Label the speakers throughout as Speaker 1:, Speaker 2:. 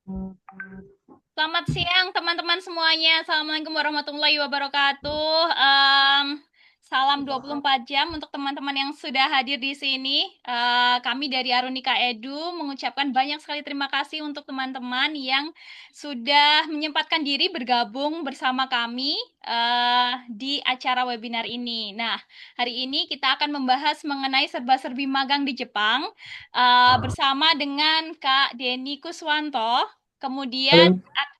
Speaker 1: Selamat siang teman-teman semuanya. Assalamualaikum warahmatullahi wabarakatuh. Salam 24 jam untuk teman-teman yang sudah hadir di sini. Kami dari Arunika Edu mengucapkan banyak sekali terima kasih untuk teman-teman yang sudah menyempatkan diri bergabung bersama kami di acara webinar ini. Nah, hari ini kita akan membahas mengenai serba-serbi magang di Jepang bersama dengan Kak Denny Kuswanto. Kemudian
Speaker 2: Halo,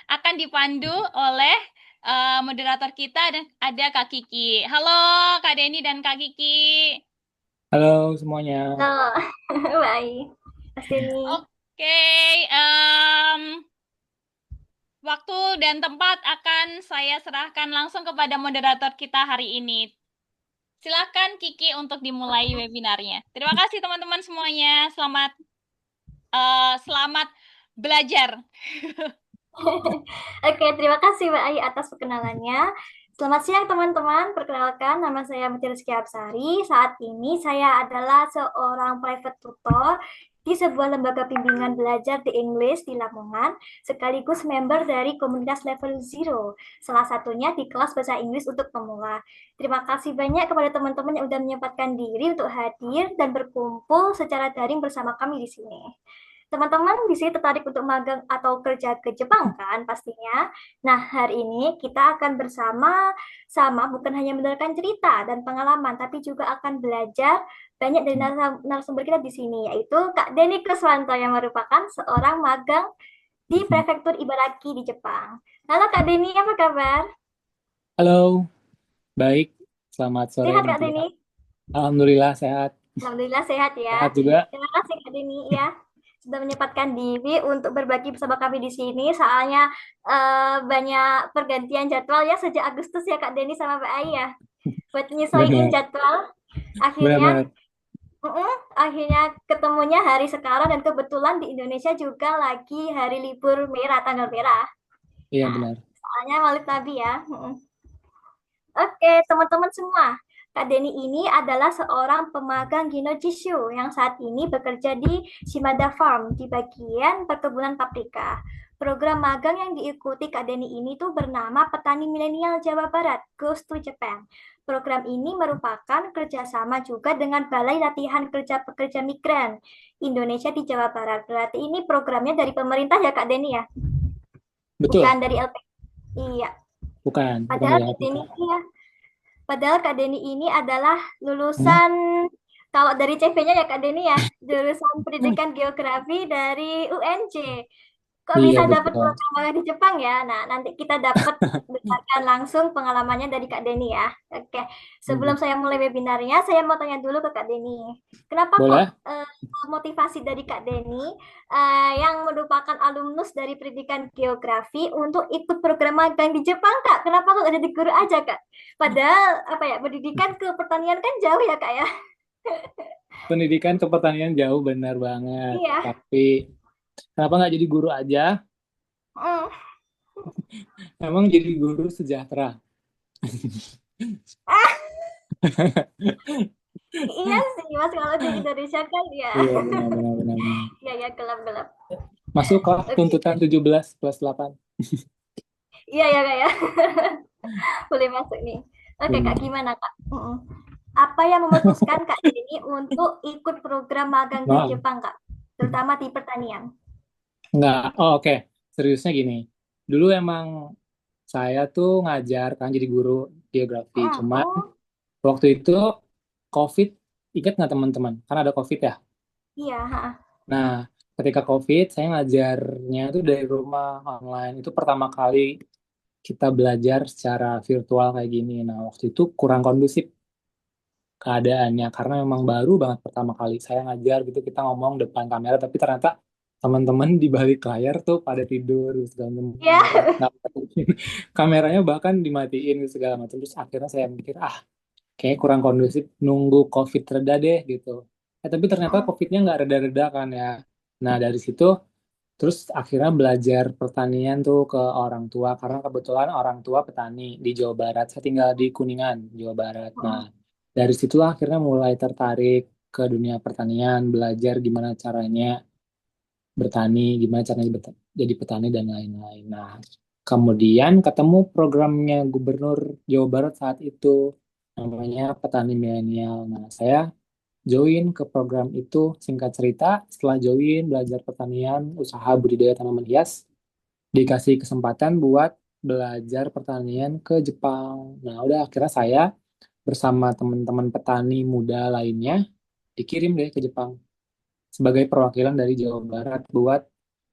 Speaker 1: akan dipandu oleh moderator kita dan ada Kak Kiki. Halo Kak Denny dan Kak Kiki.
Speaker 2: halo semuanya.
Speaker 3: Halo, baik. Mas Denny.
Speaker 1: Oke, waktu dan tempat akan saya serahkan langsung kepada moderator kita hari ini. Silakan Kiki untuk dimulai webinarnya. Terima kasih teman-teman semuanya. Selamat belajar.
Speaker 3: Oke, terima kasih Mbak Ayu atas perkenalannya. Selamat siang teman-teman, perkenalkan nama saya Mutia Rizky Absari. Saat ini saya adalah seorang private tutor di sebuah lembaga bimbingan belajar di English di Lamongan, sekaligus member dari komunitas Level Zero, salah satunya di kelas bahasa Inggris untuk pemula. Terima kasih banyak kepada teman-teman yang sudah menyempatkan diri untuk hadir dan berkumpul secara daring bersama kami di sini. Teman-teman di sini tertarik untuk magang atau kerja ke Jepang kan pastinya. Nah, hari ini kita akan bersama-sama bukan hanya mendengarkan cerita dan pengalaman, tapi juga akan belajar banyak dari narasumber kita di sini, yaitu Kak Denny Kuswanto yang merupakan seorang magang di Prefektur Ibaraki di Jepang. Halo Kak Denny, apa kabar?
Speaker 2: Halo, baik. Selamat sore
Speaker 3: Sehat Kak
Speaker 2: Mutia.
Speaker 3: Denny?
Speaker 2: Alhamdulillah sehat.
Speaker 3: Alhamdulillah sehat ya.
Speaker 2: Sehat juga.
Speaker 3: Terima kasih Kak Deni ya sudah menyempatkan diri untuk berbagi bersama kami di sini. Soalnya banyak pergantian jadwal ya sejak Agustus ya Kak Deni sama Mbak Ai ya. Buat nyesuaiin
Speaker 2: Benar,
Speaker 3: jadwal. Akhirnya
Speaker 2: benar-benar.
Speaker 3: akhirnya ketemunya hari sekarang dan kebetulan di Indonesia juga lagi hari libur merah, tanggal merah.
Speaker 2: Iya
Speaker 3: Nah,
Speaker 2: benar.
Speaker 3: soalnya Maulid Nabi ya. Oke, teman-teman semua. Kak Deni ini adalah seorang pemagang Gino Jisoo yang saat ini bekerja di Shimada Farm di bagian perkebunan paprika. Program magang yang diikuti Kak Deni ini tuh bernama Petani Milenial Jawa Barat Goes to Japan. Program ini merupakan kerjasama juga dengan Balai Latihan Kerja Pekerja Migran Indonesia di Jawa Barat. Berarti ini programnya dari pemerintah ya Kak Deni ya? Bukan
Speaker 2: Betul,
Speaker 3: dari LP. Iya.
Speaker 2: bukan
Speaker 3: Padahal
Speaker 2: dari
Speaker 3: Kak Deni
Speaker 2: APK.
Speaker 3: iya. Padahal Kak Deni ini adalah
Speaker 2: Hmm?
Speaker 3: lulusan, kalau dari CV-nya ya Kak Deni ya, lulusan pendidikan geografi dari UNJ. Kok
Speaker 2: Iya
Speaker 3: bisa dapat
Speaker 2: betul.
Speaker 3: program magang di Jepang ya? Nah, nanti kita dapat dengarkan langsung pengalamannya dari Kak Deni ya. Oke,
Speaker 2: Hmm.
Speaker 3: sebelum saya mulai webinarnya, saya mau tanya dulu ke Kak Deni. Kenapa kok
Speaker 2: Boleh?
Speaker 3: motivasi dari Kak Deni yang merupakan alumnus dari pendidikan geografi untuk ikut program magang di Jepang, Kak? Kenapa kok ada di guru aja, Kak? Padahal apa ya, pendidikan ke pertanian kan jauh ya, Kak ya?
Speaker 2: Pendidikan ke pertanian jauh benar banget.
Speaker 3: Iya.
Speaker 2: Tapi kenapa nggak jadi guru aja?
Speaker 3: Mm.
Speaker 2: Emang jadi guru sejahtera.
Speaker 3: Ah, iya sih, Mas, kalau di Indonesia kan ya.
Speaker 2: Iya benar benar benar benar.
Speaker 3: Iya, ya, gelap-gelap.
Speaker 2: Masuk kok
Speaker 3: Oke.
Speaker 2: tuntutan 17+8.
Speaker 3: Iya ya, Kak ya. Boleh masuk nih. Oke, Kak,
Speaker 2: Benar.
Speaker 3: gimana, Kak? Apa yang memutuskan Kak Deni untuk ikut program magang di
Speaker 2: Nah,
Speaker 3: Jepang, Kak? Terutama di pertanian.
Speaker 2: nggak. Oh, oke. Seriusnya gini. Dulu emang saya tuh ngajar kan jadi guru geografi. Cuma
Speaker 3: Oh,
Speaker 2: waktu itu COVID, ingat nggak teman-teman? Kan ada COVID ya.
Speaker 3: iya. Ha.
Speaker 2: Nah, ketika COVID, saya ngajarnya tuh dari rumah online. Itu pertama kali kita belajar secara virtual kayak gini. Nah, waktu itu kurang kondusif keadaannya karena memang baru banget pertama kali saya ngajar gitu, kita ngomong depan kamera, tapi ternyata teman-teman di balik layar tuh pada tidur segala macam,
Speaker 3: Ya.
Speaker 2: kameranya bahkan dimatiin segala macam. Terus akhirnya saya mikir, kayak kurang kondusif, nunggu COVID reda deh gitu. Tapi ternyata COVID-nya nggak reda-reda kan ya. Nah dari situ terus akhirnya belajar pertanian tuh ke orang tua karena kebetulan orang tua petani di Jawa Barat. Saya tinggal di Kuningan, Jawa Barat. Nah dari situ akhirnya mulai tertarik ke dunia pertanian, belajar gimana caranya bertani, gimana caranya jadi petani dan lain-lain. Nah, kemudian ketemu programnya Gubernur Jawa Barat saat itu, namanya Petani Milenial. Nah, saya join ke program itu. Singkat cerita, setelah join belajar pertanian, usaha budidaya tanaman hias, dikasih kesempatan buat belajar pertanian ke Jepang. Nah, udah akhirnya saya bersama teman-teman petani muda lainnya dikirim deh ke Jepang sebagai perwakilan dari Jawa Barat buat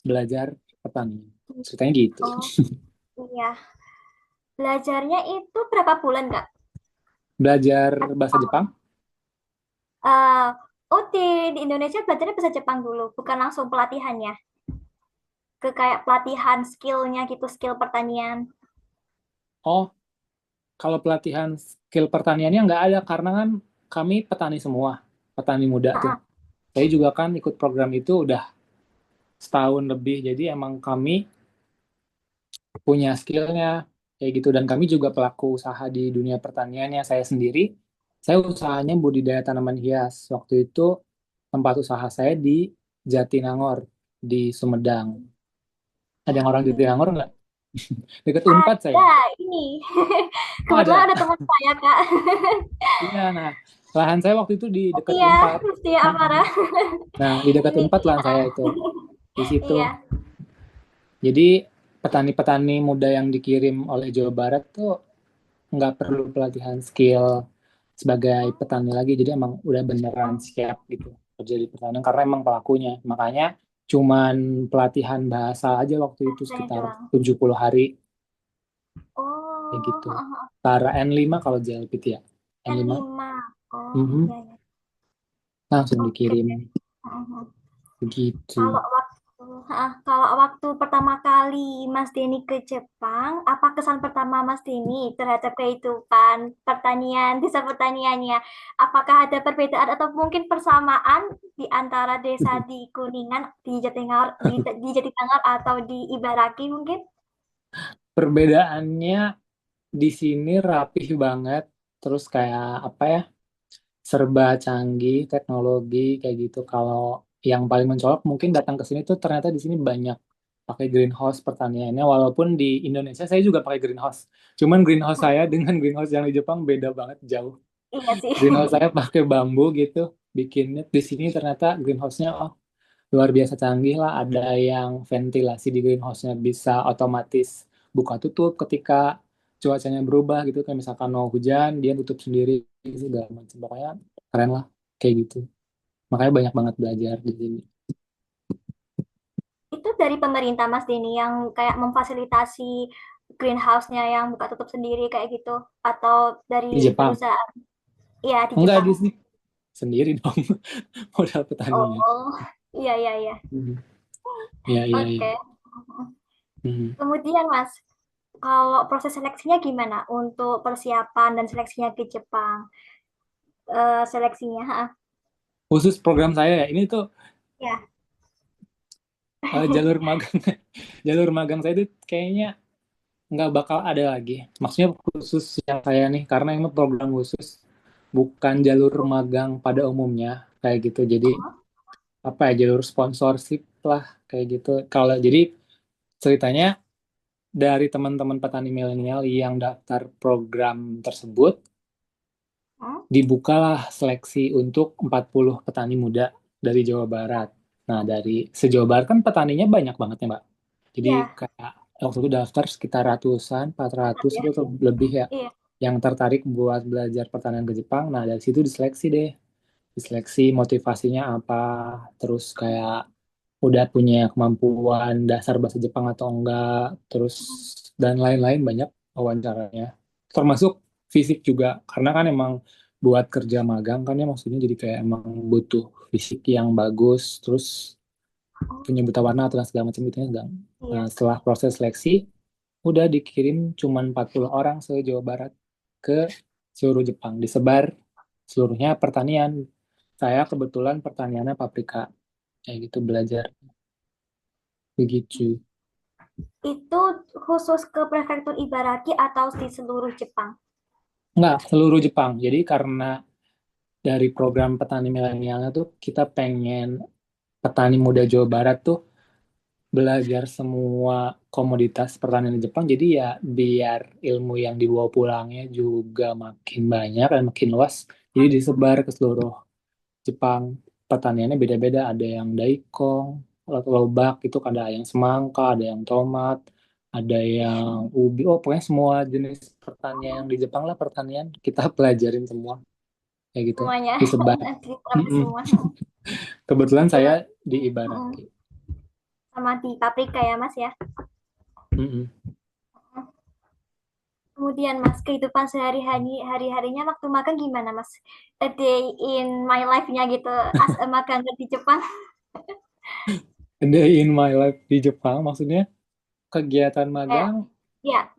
Speaker 2: belajar pertanian. Ceritanya gitu.
Speaker 3: Oh, iya. Belajarnya itu berapa bulan, Kak?
Speaker 2: Belajar bahasa Jepang?
Speaker 3: Eh, oh, di Indonesia belajarnya bahasa Jepang dulu, bukan langsung pelatihannya. Ke kayak pelatihan skillnya gitu, skill pertanian.
Speaker 2: Oh, kalau pelatihan skill pertaniannya nggak ada karena kan kami petani semua, petani muda tuh.
Speaker 3: Ah,
Speaker 2: Saya juga kan ikut program itu udah setahun lebih, jadi emang kami punya skillnya kayak gitu. Dan kami juga pelaku usaha di dunia pertaniannya. Saya sendiri, saya usahanya budidaya tanaman hias. Waktu itu tempat usaha saya di Jatinangor, di Sumedang. Ada yang orang di
Speaker 3: oke.
Speaker 2: Jatinangor nggak? Dekat Unpad saya.
Speaker 3: Ada ini.
Speaker 2: Oh
Speaker 3: Kebetulan
Speaker 2: ada.
Speaker 3: ada teman saya, Kak.
Speaker 2: Iya, nah lahan saya waktu itu di dekat
Speaker 3: Iya,
Speaker 2: Unpad.
Speaker 3: Mutia Amara.
Speaker 2: Nah, di dekat
Speaker 3: Ini
Speaker 2: Unpad lahan
Speaker 3: iya,
Speaker 2: saya itu. Di situ.
Speaker 3: iya.
Speaker 2: Jadi petani-petani muda yang dikirim oleh Jawa Barat tuh nggak perlu pelatihan skill sebagai petani lagi. Jadi emang udah beneran siap gitu kerja di pertanian karena emang pelakunya. Makanya cuman pelatihan bahasa aja waktu itu
Speaker 3: Saya
Speaker 2: sekitar
Speaker 3: doang.
Speaker 2: 70 hari kayak gitu.
Speaker 3: Oh,
Speaker 2: Setara N5 kalau JLPT ya. N5
Speaker 3: N5. Oh,
Speaker 2: mhm,
Speaker 3: iya, iya.
Speaker 2: langsung
Speaker 3: Oke.
Speaker 2: dikirim
Speaker 3: Mhm.
Speaker 2: begitu.
Speaker 3: Kalau waktu pertama kali Mas Denny ke Jepang, apa kesan pertama Mas Denny terhadap kehidupan pertanian, desa pertaniannya? Apakah ada perbedaan atau mungkin persamaan di antara desa di Kuningan, di Jatinangor, di Jatinangor atau di Ibaraki mungkin?
Speaker 2: Perbedaannya di sini rapih banget, terus kayak apa ya, serba canggih, teknologi kayak gitu. Kalau yang paling mencolok mungkin datang ke sini tuh ternyata di sini banyak pakai greenhouse pertaniannya, walaupun di Indonesia saya juga pakai greenhouse. Cuman greenhouse saya dengan greenhouse yang di Jepang beda banget jauh.
Speaker 3: Iya sih.
Speaker 2: Greenhouse saya pakai bambu gitu, bikinnya di sini ternyata greenhouse-nya luar biasa canggih lah. Ada yang ventilasi di greenhouse-nya bisa otomatis buka tutup ketika cuacanya berubah gitu. Kayak misalkan mau hujan, dia tutup sendiri segala macam. Pokoknya keren lah kayak gitu. Makanya banyak banget belajar di sini.
Speaker 3: Itu dari pemerintah Mas Denny yang kayak memfasilitasi greenhouse-nya yang buka tutup sendiri kayak gitu, atau dari
Speaker 2: Di Jepang.
Speaker 3: perusahaan? Iya, di
Speaker 2: Enggak
Speaker 3: Jepang.
Speaker 2: di sini. Sendiri dong modal petaninya.
Speaker 3: Oh, iya, iya, iya.
Speaker 2: Hmm. Iya, iya, iya.
Speaker 3: Oke.
Speaker 2: Hmm.
Speaker 3: Kemudian Mas, kalau proses seleksinya gimana untuk persiapan dan seleksinya ke Jepang? Seleksinya, ha?
Speaker 2: Khusus program saya ya, ini tuh
Speaker 3: Ya.
Speaker 2: jalur magang. Jalur magang saya itu kayaknya nggak bakal ada lagi. Maksudnya khusus yang saya nih, karena ini program khusus, bukan jalur magang pada umumnya kayak gitu. Jadi apa ya, jalur sponsorship lah kayak gitu. Kalau jadi ceritanya dari teman-teman petani milenial yang daftar program tersebut,
Speaker 3: Hmm?
Speaker 2: dibukalah seleksi untuk 40 petani muda dari Jawa Barat. Nah, dari se-Jawa Barat kan petaninya banyak banget ya, Mbak. Jadi
Speaker 3: Ya,
Speaker 2: kayak waktu itu daftar sekitar ratusan, 400
Speaker 3: ya.
Speaker 2: itu atau lebih ya,
Speaker 3: Iya.
Speaker 2: yang tertarik buat belajar pertanian ke Jepang. Nah, dari situ diseleksi deh. Diseleksi motivasinya apa, terus kayak udah punya kemampuan dasar bahasa Jepang atau enggak, terus dan lain-lain banyak wawancaranya. Termasuk fisik juga, karena kan emang buat kerja magang kan ya maksudnya jadi kayak emang butuh fisik yang bagus, terus
Speaker 3: Oh,
Speaker 2: punya buta warna atau segala macam itu ya enggak. Nah,
Speaker 3: iya.
Speaker 2: setelah proses seleksi, udah dikirim cuman 40 orang se-Jawa Barat ke seluruh Jepang, disebar seluruhnya pertanian. Saya kebetulan pertaniannya paprika, kayak gitu belajar begitu.
Speaker 3: Itu khusus ke prefektur Ibaraki atau di seluruh Jepang?
Speaker 2: Enggak, seluruh Jepang. Jadi karena dari program petani milenialnya tuh kita pengen petani muda Jawa Barat tuh belajar semua komoditas pertanian di Jepang. Jadi ya biar ilmu yang dibawa pulangnya juga makin banyak dan makin luas. Jadi disebar ke seluruh Jepang. Pertaniannya beda-beda. Ada yang daikong, lobak itu, ada yang semangka, ada yang tomat, ada yang ubi. Oh, pokoknya semua jenis pertanian yang di Jepang lah, pertanian kita pelajarin semua kayak gitu.
Speaker 3: Semuanya
Speaker 2: Disebar.
Speaker 3: nanti diterapkan
Speaker 2: Mm-mm.
Speaker 3: semua.
Speaker 2: Kebetulan
Speaker 3: Kebetulan
Speaker 2: saya di
Speaker 3: mm,
Speaker 2: Ibaraki.
Speaker 3: sama di paprika ya Mas ya.
Speaker 2: Mm-mm.
Speaker 3: Kemudian Mas, kehidupan sehari-hari hari-harinya waktu magang gimana Mas? A day in my life-nya gitu as a magang di Jepang.
Speaker 2: A day in my life di Jepang, maksudnya kegiatan
Speaker 3: Kayak
Speaker 2: magang.
Speaker 3: ya,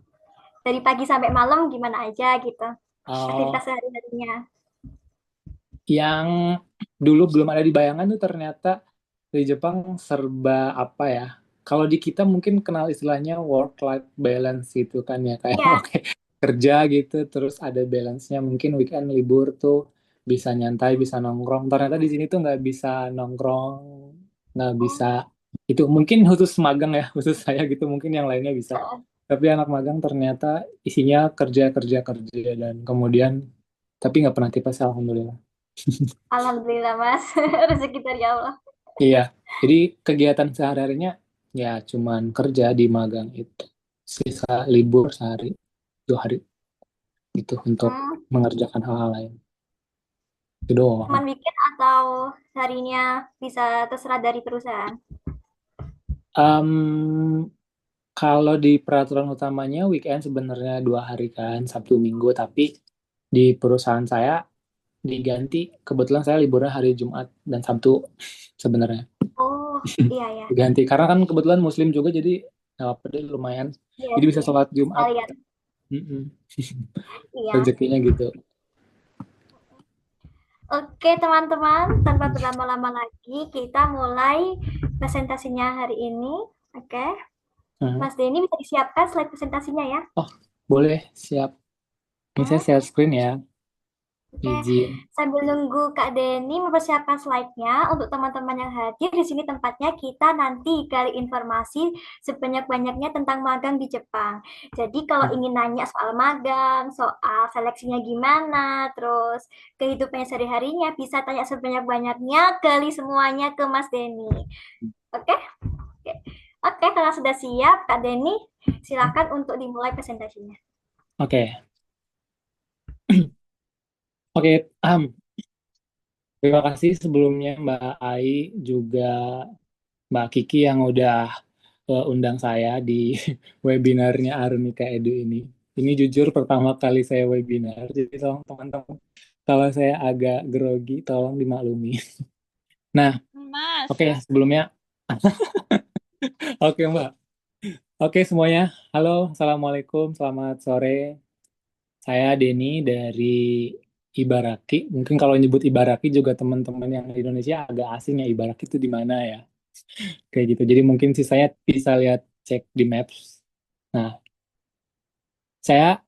Speaker 3: dari pagi sampai malam gimana aja gitu. Aktivitas
Speaker 2: Oh,
Speaker 3: sehari-harinya.
Speaker 2: yang dulu belum ada di bayangan tuh ternyata di Jepang serba apa ya? Kalau di kita mungkin kenal istilahnya work-life balance gitu kan ya, kayak
Speaker 3: Iya,
Speaker 2: oke, kerja gitu, terus ada balance-nya, mungkin weekend libur tuh bisa nyantai, bisa nongkrong. Ternyata di sini tuh nggak bisa nongkrong, nggak bisa. Itu mungkin khusus magang ya, khusus saya gitu, mungkin yang lainnya bisa. Tapi anak magang ternyata isinya kerja kerja kerja, dan kemudian tapi nggak pernah tipes, alhamdulillah.
Speaker 3: alhamdulillah Mas. Rezeki dari Allah.
Speaker 2: Iya, jadi kegiatan sehari-harinya ya cuman kerja di magang itu. Sisa libur sehari, 2 hari itu untuk
Speaker 3: Hmm,
Speaker 2: mengerjakan hal-hal lain. Itu doang.
Speaker 3: cuman weekend atau harinya bisa terserah dari perusahaan?
Speaker 2: Em, Kalau di peraturan utamanya weekend sebenarnya 2 hari kan, Sabtu Minggu, tapi di perusahaan saya diganti. Kebetulan saya liburnya hari Jumat dan Sabtu sebenarnya.
Speaker 3: Oh, iya ya.
Speaker 2: Diganti karena kan kebetulan Muslim juga, jadi nggak apa deh, lumayan.
Speaker 3: Iya
Speaker 2: Jadi bisa
Speaker 3: sih.
Speaker 2: sholat Jumat.
Speaker 3: Sekalian.
Speaker 2: Mm-mm.
Speaker 3: Iya.
Speaker 2: Rezekinya gitu.
Speaker 3: Oke, teman-teman, tanpa berlama-lama lagi, kita mulai presentasinya hari ini. Oke,
Speaker 2: Nah,
Speaker 3: Mas Denny bisa disiapkan slide presentasinya ya.
Speaker 2: oh, boleh, siap. Ini saya
Speaker 3: Hmm,
Speaker 2: share screen ya,
Speaker 3: Oke,
Speaker 2: izin.
Speaker 3: sambil nunggu Kak Denny mempersiapkan slide-nya, untuk teman-teman yang hadir di sini tempatnya kita nanti gali informasi sebanyak-banyaknya tentang magang di Jepang. Jadi kalau ingin nanya soal magang, soal seleksinya gimana, terus kehidupannya sehari-harinya, bisa tanya sebanyak-banyaknya, gali semuanya ke Mas Denny. Oke? Oke, Oke, kalau sudah siap, Kak Denny, silakan untuk dimulai presentasinya.
Speaker 2: Oke, oke. Terima kasih sebelumnya Mbak Ai, juga Mbak Kiki yang udah undang saya di webinarnya Arunika Edu ini. Ini jujur pertama kali saya webinar, jadi tolong teman-teman, kalau saya agak grogi, tolong dimaklumi. Nah,
Speaker 1: Mas.
Speaker 2: oke, sebelumnya, oke Mbak. Oke semuanya, halo, Assalamualaikum, selamat sore. Saya Denny dari Ibaraki. Mungkin kalau nyebut Ibaraki juga teman-teman yang di Indonesia agak asing ya, Ibaraki itu di mana ya? Kayak gitu. Jadi mungkin sih saya bisa lihat, cek di Maps. Nah, saya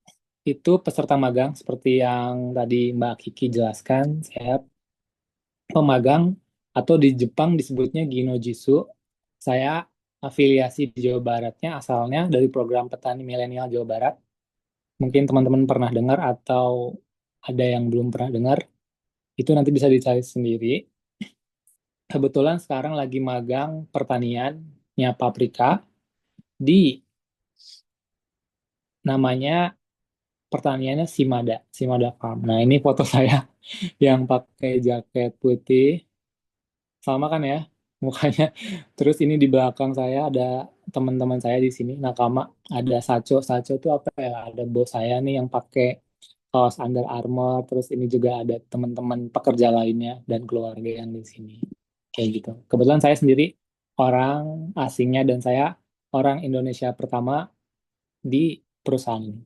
Speaker 2: itu peserta magang seperti yang tadi Mbak Kiki jelaskan. Saya pemagang, atau di Jepang disebutnya Ginojitsu. Saya afiliasi di Jawa Baratnya, asalnya dari program Petani Milenial Jawa Barat. Mungkin teman-teman pernah dengar atau ada yang belum pernah dengar, itu nanti bisa dicari sendiri. Kebetulan sekarang lagi magang pertaniannya paprika di, namanya pertaniannya Simada Farm. Nah, ini foto saya yang pakai jaket putih, sama kan ya mukanya. Terus ini di belakang saya ada teman-teman saya di sini, nakama. Ada Sacho. Sacho itu apa ya? Ada bos saya nih yang pakai kaos Under Armour. Terus ini juga ada teman-teman pekerja lainnya dan keluarga yang di sini. Kayak gitu. Kebetulan saya sendiri orang asingnya, dan saya orang Indonesia pertama di perusahaan ini.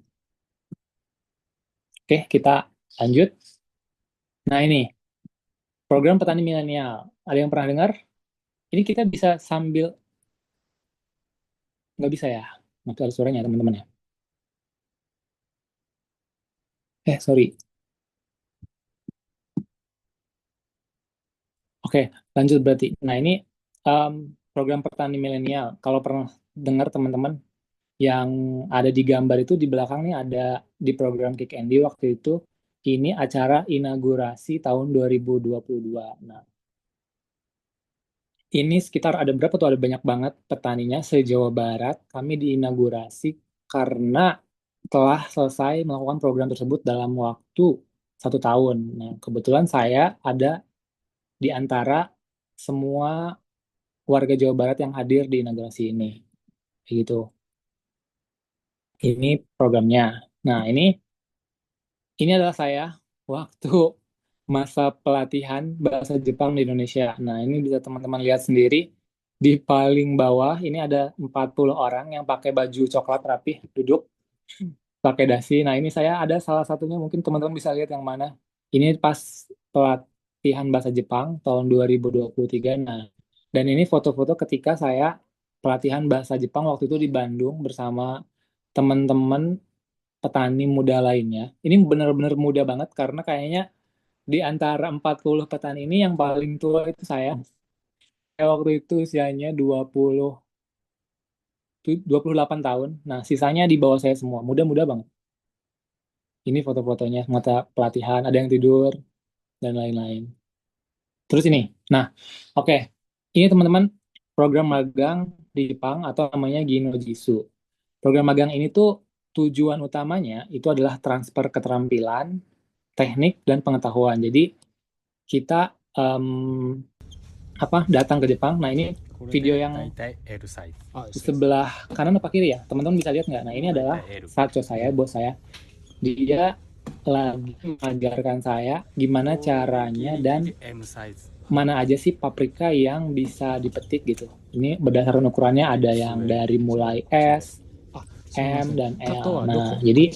Speaker 2: Oke, kita lanjut. Nah, ini program petani milenial. Ada yang pernah dengar? Ini kita bisa sambil, nggak bisa ya? Nanti ada suaranya teman-teman ya. Sorry. Oke, lanjut berarti. Nah, ini program petani milenial. Kalau pernah dengar teman-teman, yang ada di gambar itu di belakang nih ada di program Kick Andy waktu itu, ini acara inaugurasi tahun 2022. Nah, ini sekitar ada berapa tuh? Ada banyak banget petaninya se-Jawa Barat. Kami diinaugurasi karena telah selesai melakukan program tersebut dalam waktu 1 tahun. Nah, kebetulan saya ada di antara semua warga Jawa Barat yang hadir di inaugurasi ini. Kayak gitu. Ini programnya. Nah, ini adalah saya waktu masa pelatihan bahasa Jepang di Indonesia. Nah, ini bisa teman-teman lihat sendiri. Di paling bawah ini ada 40 orang yang pakai baju coklat rapih, duduk, pakai dasi. Nah, ini saya ada salah satunya, mungkin teman-teman bisa lihat yang mana. Ini pas pelatihan bahasa Jepang tahun 2023. Nah, dan ini foto-foto ketika saya pelatihan bahasa Jepang waktu itu di Bandung bersama teman-teman petani muda lainnya. Ini benar-benar muda banget karena kayaknya di antara 40 petani ini yang paling tua itu saya. Saya waktu itu usianya 28 tahun. Nah, sisanya di bawah saya semua. Muda-muda banget. Ini foto-fotonya, mata pelatihan, ada yang tidur, dan lain-lain. Terus ini. Nah, oke. Ini teman-teman program magang di Jepang atau namanya Ginojitsu. Program magang ini tuh tujuan utamanya itu adalah transfer keterampilan, teknik, dan pengetahuan. Jadi kita datang ke Jepang. Nah, ini video yang di sebelah kanan apa kiri ya? Teman-teman bisa lihat nggak? Nah, ini adalah Sacho saya, bos saya. Dia lagi mengajarkan saya gimana caranya dan mana aja sih paprika yang bisa dipetik gitu. Ini berdasarkan ukurannya ada yang dari mulai S, M, dan L. Nah, jadi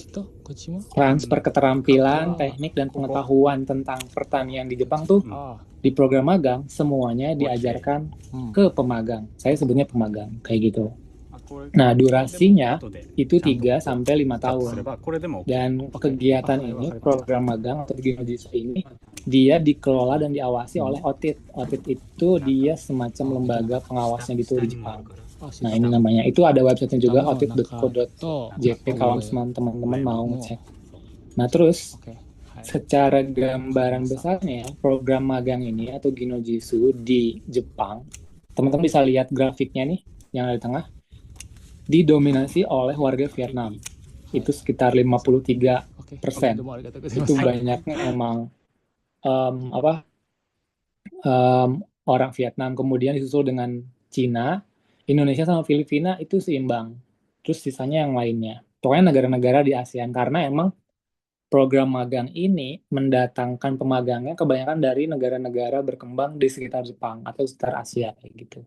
Speaker 2: transfer keterampilan, teknik, dan pengetahuan tentang pertanian di Jepang tuh di program magang semuanya diajarkan ke pemagang. Saya sebutnya pemagang, kayak gitu. Nah, durasinya itu 3 sampai 5 tahun. Dan kegiatan ini, program magang atau Ginojitsu ini, dia dikelola dan diawasi oleh OTIT. OTIT itu dia semacam lembaga pengawasnya gitu di Jepang. Nah, ini namanya. Itu ada websitenya juga, otit.co.jp, kalau teman-teman mau ngecek. Nah, terus secara gambaran besarnya, program magang ini atau Ginojitsu di Jepang, teman-teman bisa lihat grafiknya nih, yang ada di tengah, didominasi oleh warga Vietnam. Itu sekitar 53%. Itu banyaknya emang orang Vietnam. Kemudian disusul dengan Cina, Indonesia sama Filipina itu seimbang. Terus sisanya yang lainnya. Pokoknya negara-negara di ASEAN. Karena emang program magang ini mendatangkan pemagangnya kebanyakan dari negara-negara berkembang di sekitar Jepang atau sekitar Asia kayak gitu.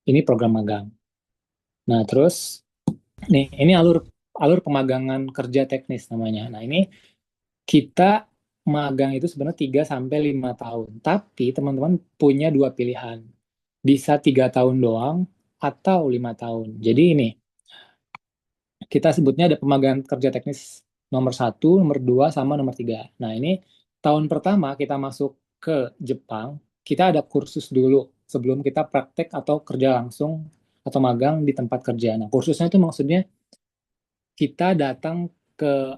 Speaker 2: Ini program magang. Nah, terus nih ini alur pemagangan kerja teknis namanya. Nah, ini kita magang itu sebenarnya 3 sampai 5 tahun. Tapi teman-teman punya 2 pilihan. Bisa 3 tahun doang atau 5 tahun. Jadi ini kita sebutnya ada pemagangan kerja teknis nomor 1, nomor 2, sama nomor 3. Nah, ini tahun pertama kita masuk ke Jepang, kita ada kursus dulu sebelum kita praktek atau kerja langsung atau magang di tempat kerja. Nah, kursusnya itu maksudnya kita datang ke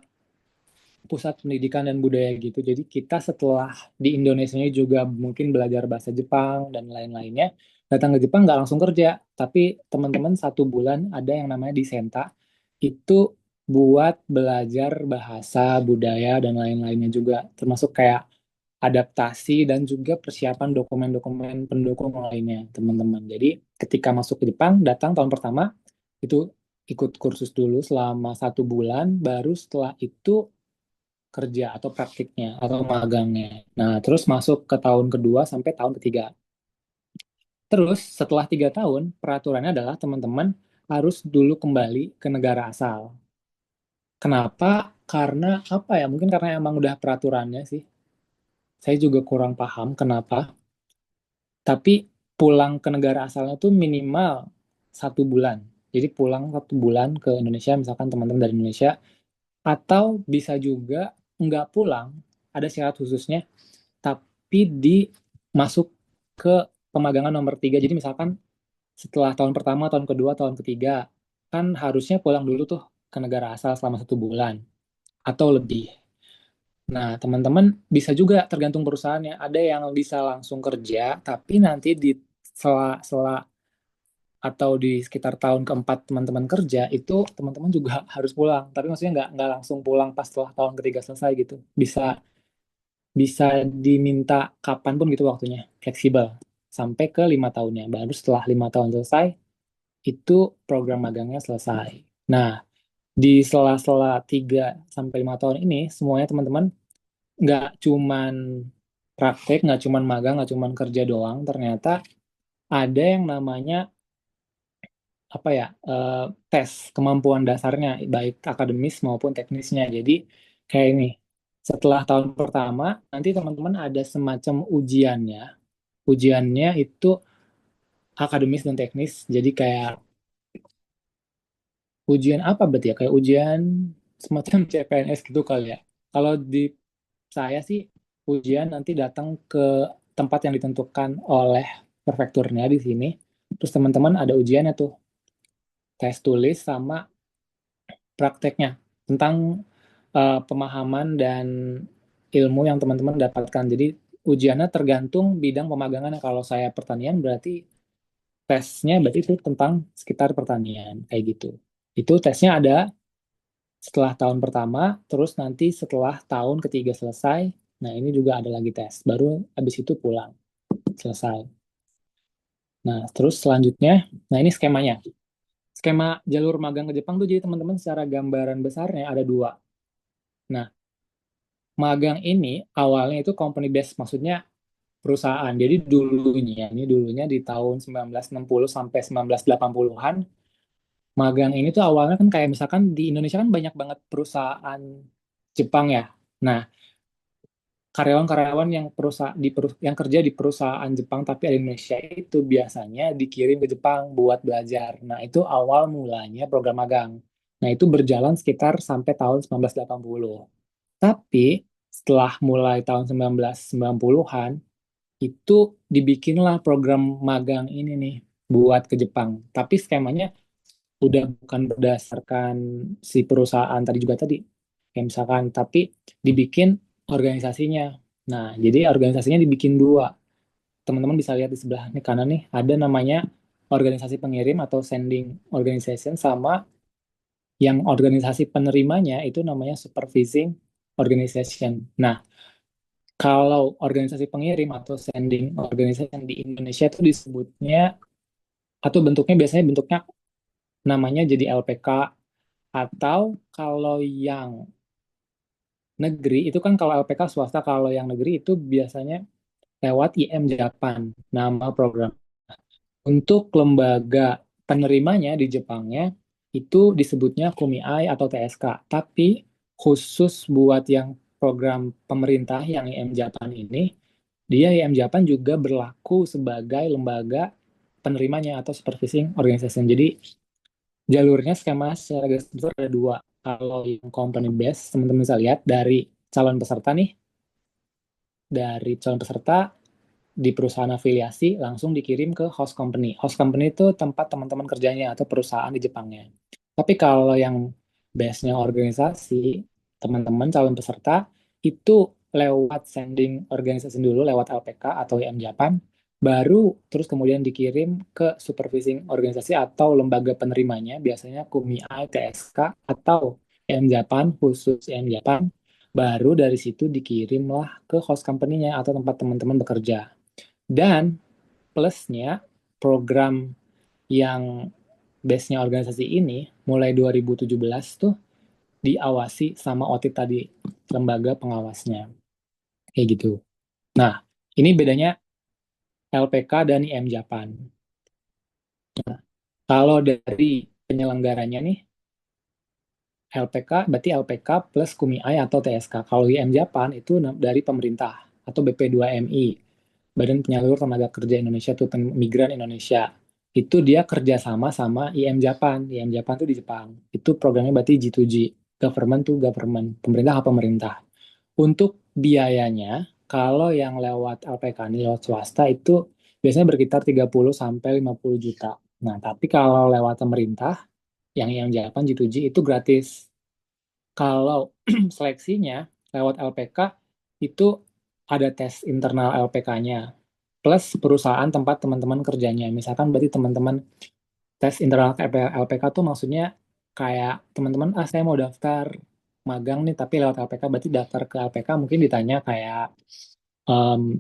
Speaker 2: pusat pendidikan dan budaya gitu. Jadi kita setelah di Indonesia juga mungkin belajar bahasa Jepang dan lain-lainnya, datang ke Jepang nggak langsung kerja, tapi teman-teman 1 bulan ada yang namanya Disenta, itu buat belajar bahasa, budaya, dan lain-lainnya juga, termasuk kayak adaptasi dan juga persiapan dokumen-dokumen pendukung lainnya, teman-teman. Jadi ketika masuk ke Jepang, datang tahun pertama, itu ikut kursus dulu selama 1 bulan, baru setelah itu kerja atau praktiknya atau magangnya. Nah, terus masuk ke tahun kedua sampai tahun ketiga. Terus setelah 3 tahun, peraturannya adalah teman-teman harus dulu kembali ke negara asal. Kenapa? Karena apa ya? Mungkin karena emang udah peraturannya sih. Saya juga kurang paham kenapa. Tapi pulang ke negara asalnya tuh minimal 1 bulan. Jadi pulang 1 bulan ke Indonesia, misalkan teman-teman dari Indonesia, atau bisa juga nggak pulang, ada syarat khususnya, tapi masuk ke pemagangan nomor 3. Jadi misalkan setelah tahun pertama, tahun kedua, tahun ketiga, kan harusnya pulang dulu tuh ke negara asal selama 1 bulan atau lebih. Nah, teman-teman bisa juga tergantung perusahaannya. Ada yang bisa langsung kerja, tapi nanti di sela-sela atau di sekitar tahun keempat teman-teman kerja, itu teman-teman juga harus pulang. Tapi maksudnya nggak langsung pulang pas setelah tahun ketiga selesai gitu. Bisa bisa diminta kapanpun gitu waktunya, fleksibel. Sampai ke 5 tahunnya. Baru setelah 5 tahun selesai, itu program magangnya selesai. Nah, di sela-sela 3 sampai 5 tahun ini, semuanya teman-teman nggak cuman praktek, nggak cuman magang, nggak cuman kerja doang. Ternyata ada yang namanya apa ya, tes kemampuan dasarnya, baik akademis maupun teknisnya. Jadi kayak ini, setelah tahun pertama, nanti teman-teman ada semacam ujiannya. Ujiannya itu akademis dan teknis. Jadi kayak ujian apa berarti ya? Kayak ujian semacam CPNS gitu kali ya. Kalau di saya sih ujian nanti datang ke tempat yang ditentukan oleh prefekturnya di sini. Terus teman-teman ada ujiannya tuh, tes tulis sama prakteknya tentang pemahaman dan ilmu yang teman-teman dapatkan. Jadi ujiannya tergantung bidang pemagangannya. Kalau saya pertanian berarti tesnya berarti itu tentang sekitar pertanian kayak gitu. Itu tesnya ada setelah tahun pertama, terus nanti setelah tahun ketiga selesai, nah ini juga ada lagi tes. Baru habis itu pulang, selesai. Nah, terus selanjutnya, nah ini skemanya. Skema jalur magang ke Jepang tuh jadi teman-teman secara gambaran besarnya ada dua. Nah, magang ini awalnya itu company based, maksudnya perusahaan. Jadi dulunya di tahun 1960 sampai 1980-an, magang ini tuh awalnya kan kayak misalkan di Indonesia kan banyak banget perusahaan Jepang ya. Nah, karyawan-karyawan yang kerja di perusahaan Jepang tapi ada di Indonesia itu biasanya dikirim ke Jepang buat belajar. Nah, itu awal mulanya program magang. Nah, itu berjalan sekitar sampai tahun 1980. Tapi setelah mulai tahun 1990-an itu dibikinlah program magang ini nih buat ke Jepang. Tapi skemanya udah bukan berdasarkan si perusahaan tadi, kayak misalkan, tapi dibikin organisasinya. Nah, jadi organisasinya dibikin dua. Teman-teman bisa lihat di sebelah nih kanan nih, ada namanya organisasi pengirim atau sending organization, sama yang organisasi penerimanya itu namanya supervising organization. Nah, kalau organisasi pengirim atau sending organization di Indonesia itu disebutnya, atau bentuknya biasanya bentuknya namanya jadi LPK, atau kalau yang negeri itu kan, kalau LPK swasta, kalau yang negeri itu biasanya lewat IM Japan, nama program. Untuk lembaga penerimanya di Jepangnya itu disebutnya KUMIAI atau TSK. Tapi khusus buat yang program pemerintah yang IM Japan ini, dia IM Japan juga berlaku sebagai lembaga penerimanya atau supervising organization. Jadi jalurnya skema secara garis besar ada dua. Kalau yang company base, teman-teman bisa lihat dari calon peserta nih, dari calon peserta di perusahaan afiliasi langsung dikirim ke host company. Host company itu tempat teman-teman kerjanya atau perusahaan di Jepangnya. Tapi kalau yang base-nya organisasi, teman-teman calon peserta itu lewat sending organization dulu, lewat LPK atau IM Japan, baru terus kemudian dikirim ke supervising organisasi atau lembaga penerimanya, biasanya KUMIAI, TSK, atau IM Japan, khusus IM Japan, baru dari situ dikirimlah ke host company-nya atau tempat teman-teman bekerja. Dan plusnya, program yang base-nya organisasi ini mulai 2017 tuh diawasi sama OTIT tadi, lembaga pengawasnya. Kayak gitu. Nah, ini bedanya LPK dan IM Japan. Kalau dari penyelenggaranya nih, LPK berarti LPK plus KUMIAI atau TSK. Kalau IM Japan itu dari pemerintah atau BP2MI, Badan Penyalur Tenaga Kerja Indonesia, tuh Migran Indonesia. Itu dia kerjasama sama IM Japan. IM Japan tuh di Jepang. Itu programnya berarti G2G. Government to government. Pemerintah ke pemerintah. Untuk biayanya, kalau yang lewat LPK ini, lewat swasta, itu biasanya berkitar 30 sampai 50 juta Nah, tapi kalau lewat pemerintah, yang Japan G2G itu gratis. Kalau seleksinya lewat LPK, itu ada tes internal LPK-nya, plus perusahaan tempat teman-teman kerjanya. Misalkan berarti teman-teman tes internal LPK tuh maksudnya kayak teman-teman, saya mau daftar magang nih, tapi lewat LPK, berarti daftar ke LPK mungkin ditanya kayak em,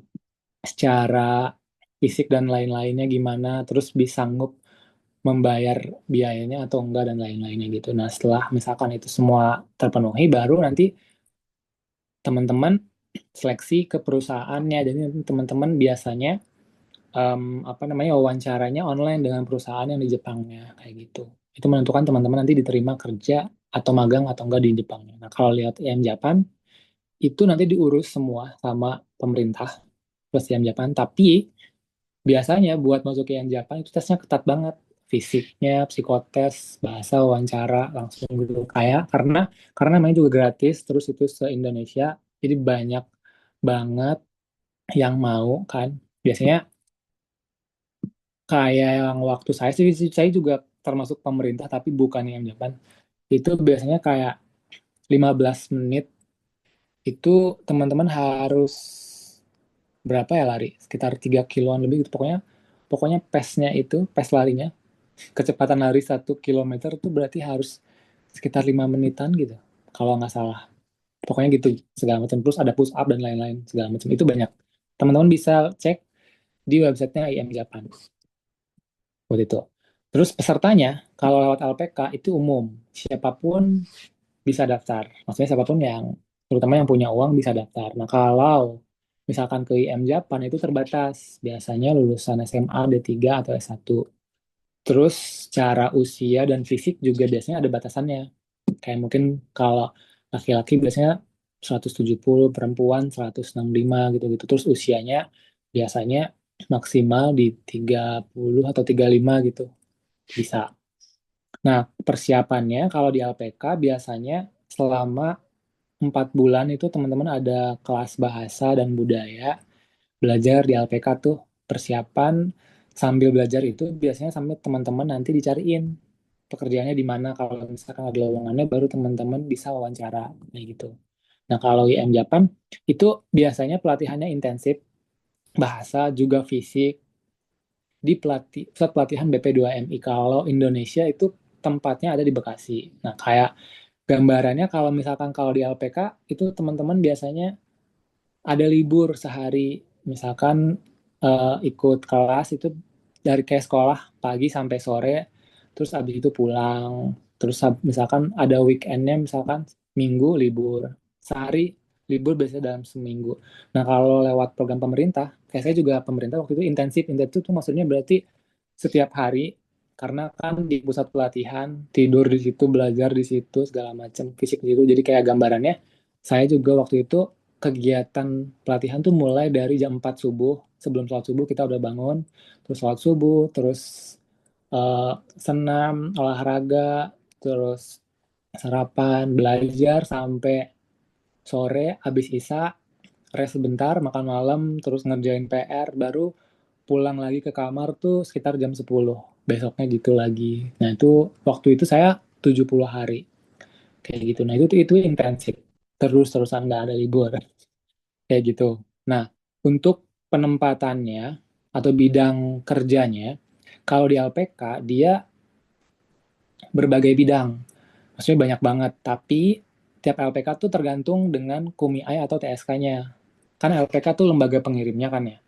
Speaker 2: secara fisik dan lain-lainnya gimana, terus bisa sanggup membayar biayanya atau enggak dan lain-lainnya gitu. Nah, setelah misalkan itu semua terpenuhi, baru nanti teman-teman seleksi ke perusahaannya. Jadi teman-teman biasanya apa namanya wawancaranya online dengan perusahaan yang di Jepangnya kayak gitu. Itu menentukan teman-teman nanti diterima kerja atau magang atau enggak di Jepangnya. Nah, kalau lihat IM Japan itu nanti diurus semua sama pemerintah plus IM Japan, tapi biasanya buat masuk ke IM Japan itu tesnya ketat banget. Fisiknya, psikotes, bahasa, wawancara, langsung gitu. Kayak karena namanya juga gratis, terus itu se-Indonesia, jadi banyak banget yang mau kan. Biasanya kayak yang waktu saya juga termasuk pemerintah tapi bukan yang Japan. Itu biasanya kayak 15 menit itu teman-teman harus berapa ya lari? Sekitar 3 kiloan lebih gitu. Pokoknya pokoknya pace-nya itu, pace larinya, kecepatan lari 1 kilometer itu berarti harus sekitar 5 menitan gitu. Kalau nggak salah. Pokoknya gitu segala macam. Terus ada push up dan lain-lain segala macam. Itu banyak. Teman-teman bisa cek di websitenya IM Japan. Buat itu. Terus pesertanya, kalau lewat LPK itu umum. Siapapun bisa daftar. Maksudnya siapapun yang, terutama yang punya uang bisa daftar. Nah, kalau misalkan ke IM Japan itu terbatas. Biasanya lulusan SMA D3 atau S1. Terus cara usia dan fisik juga biasanya ada batasannya. Kayak mungkin kalau laki-laki biasanya 170, perempuan 165 gitu-gitu. Terus usianya biasanya maksimal di 30 atau 35 gitu. Bisa. Nah, persiapannya kalau di LPK biasanya selama 4 bulan itu teman-teman ada kelas bahasa dan budaya, belajar di LPK tuh persiapan sambil belajar itu biasanya sampai teman-teman nanti dicariin pekerjaannya di mana kalau misalkan ada lowongannya baru teman-teman bisa wawancara kayak gitu. Nah, kalau IM Japan itu biasanya pelatihannya intensif, bahasa juga fisik, di pusat pelatihan BP2MI. Kalau Indonesia itu tempatnya ada di Bekasi. Nah, kayak gambarannya kalau misalkan kalau di LPK itu teman-teman biasanya ada libur sehari. Misalkan ikut kelas itu dari kayak sekolah pagi sampai sore, terus abis itu pulang. Terus misalkan ada weekendnya, misalkan minggu libur. Sehari libur biasanya dalam seminggu. Nah, kalau lewat program pemerintah, kayak saya juga pemerintah waktu itu intensif. Intensif itu maksudnya berarti setiap hari, karena kan di pusat pelatihan, tidur di situ, belajar di situ, segala macam, fisik di situ. Jadi kayak gambarannya, saya juga waktu itu kegiatan pelatihan tuh mulai dari jam 4 subuh. Sebelum sholat subuh kita udah bangun, terus sholat subuh, terus senam, olahraga, terus sarapan, belajar sampai sore, habis isya, rest sebentar, makan malam, terus ngerjain PR, baru pulang lagi ke kamar tuh sekitar jam 10. Besoknya gitu lagi. Nah, itu waktu itu saya 70 hari. Kayak gitu. Nah, itu intensif. Terus-terusan nggak ada libur. Kayak gitu. Nah, untuk penempatannya atau bidang kerjanya, kalau di LPK dia berbagai bidang. Maksudnya banyak banget, tapi tiap LPK tuh tergantung dengan KUMI atau TSK-nya. Kan LPK tuh lembaga pengirimnya kan ya.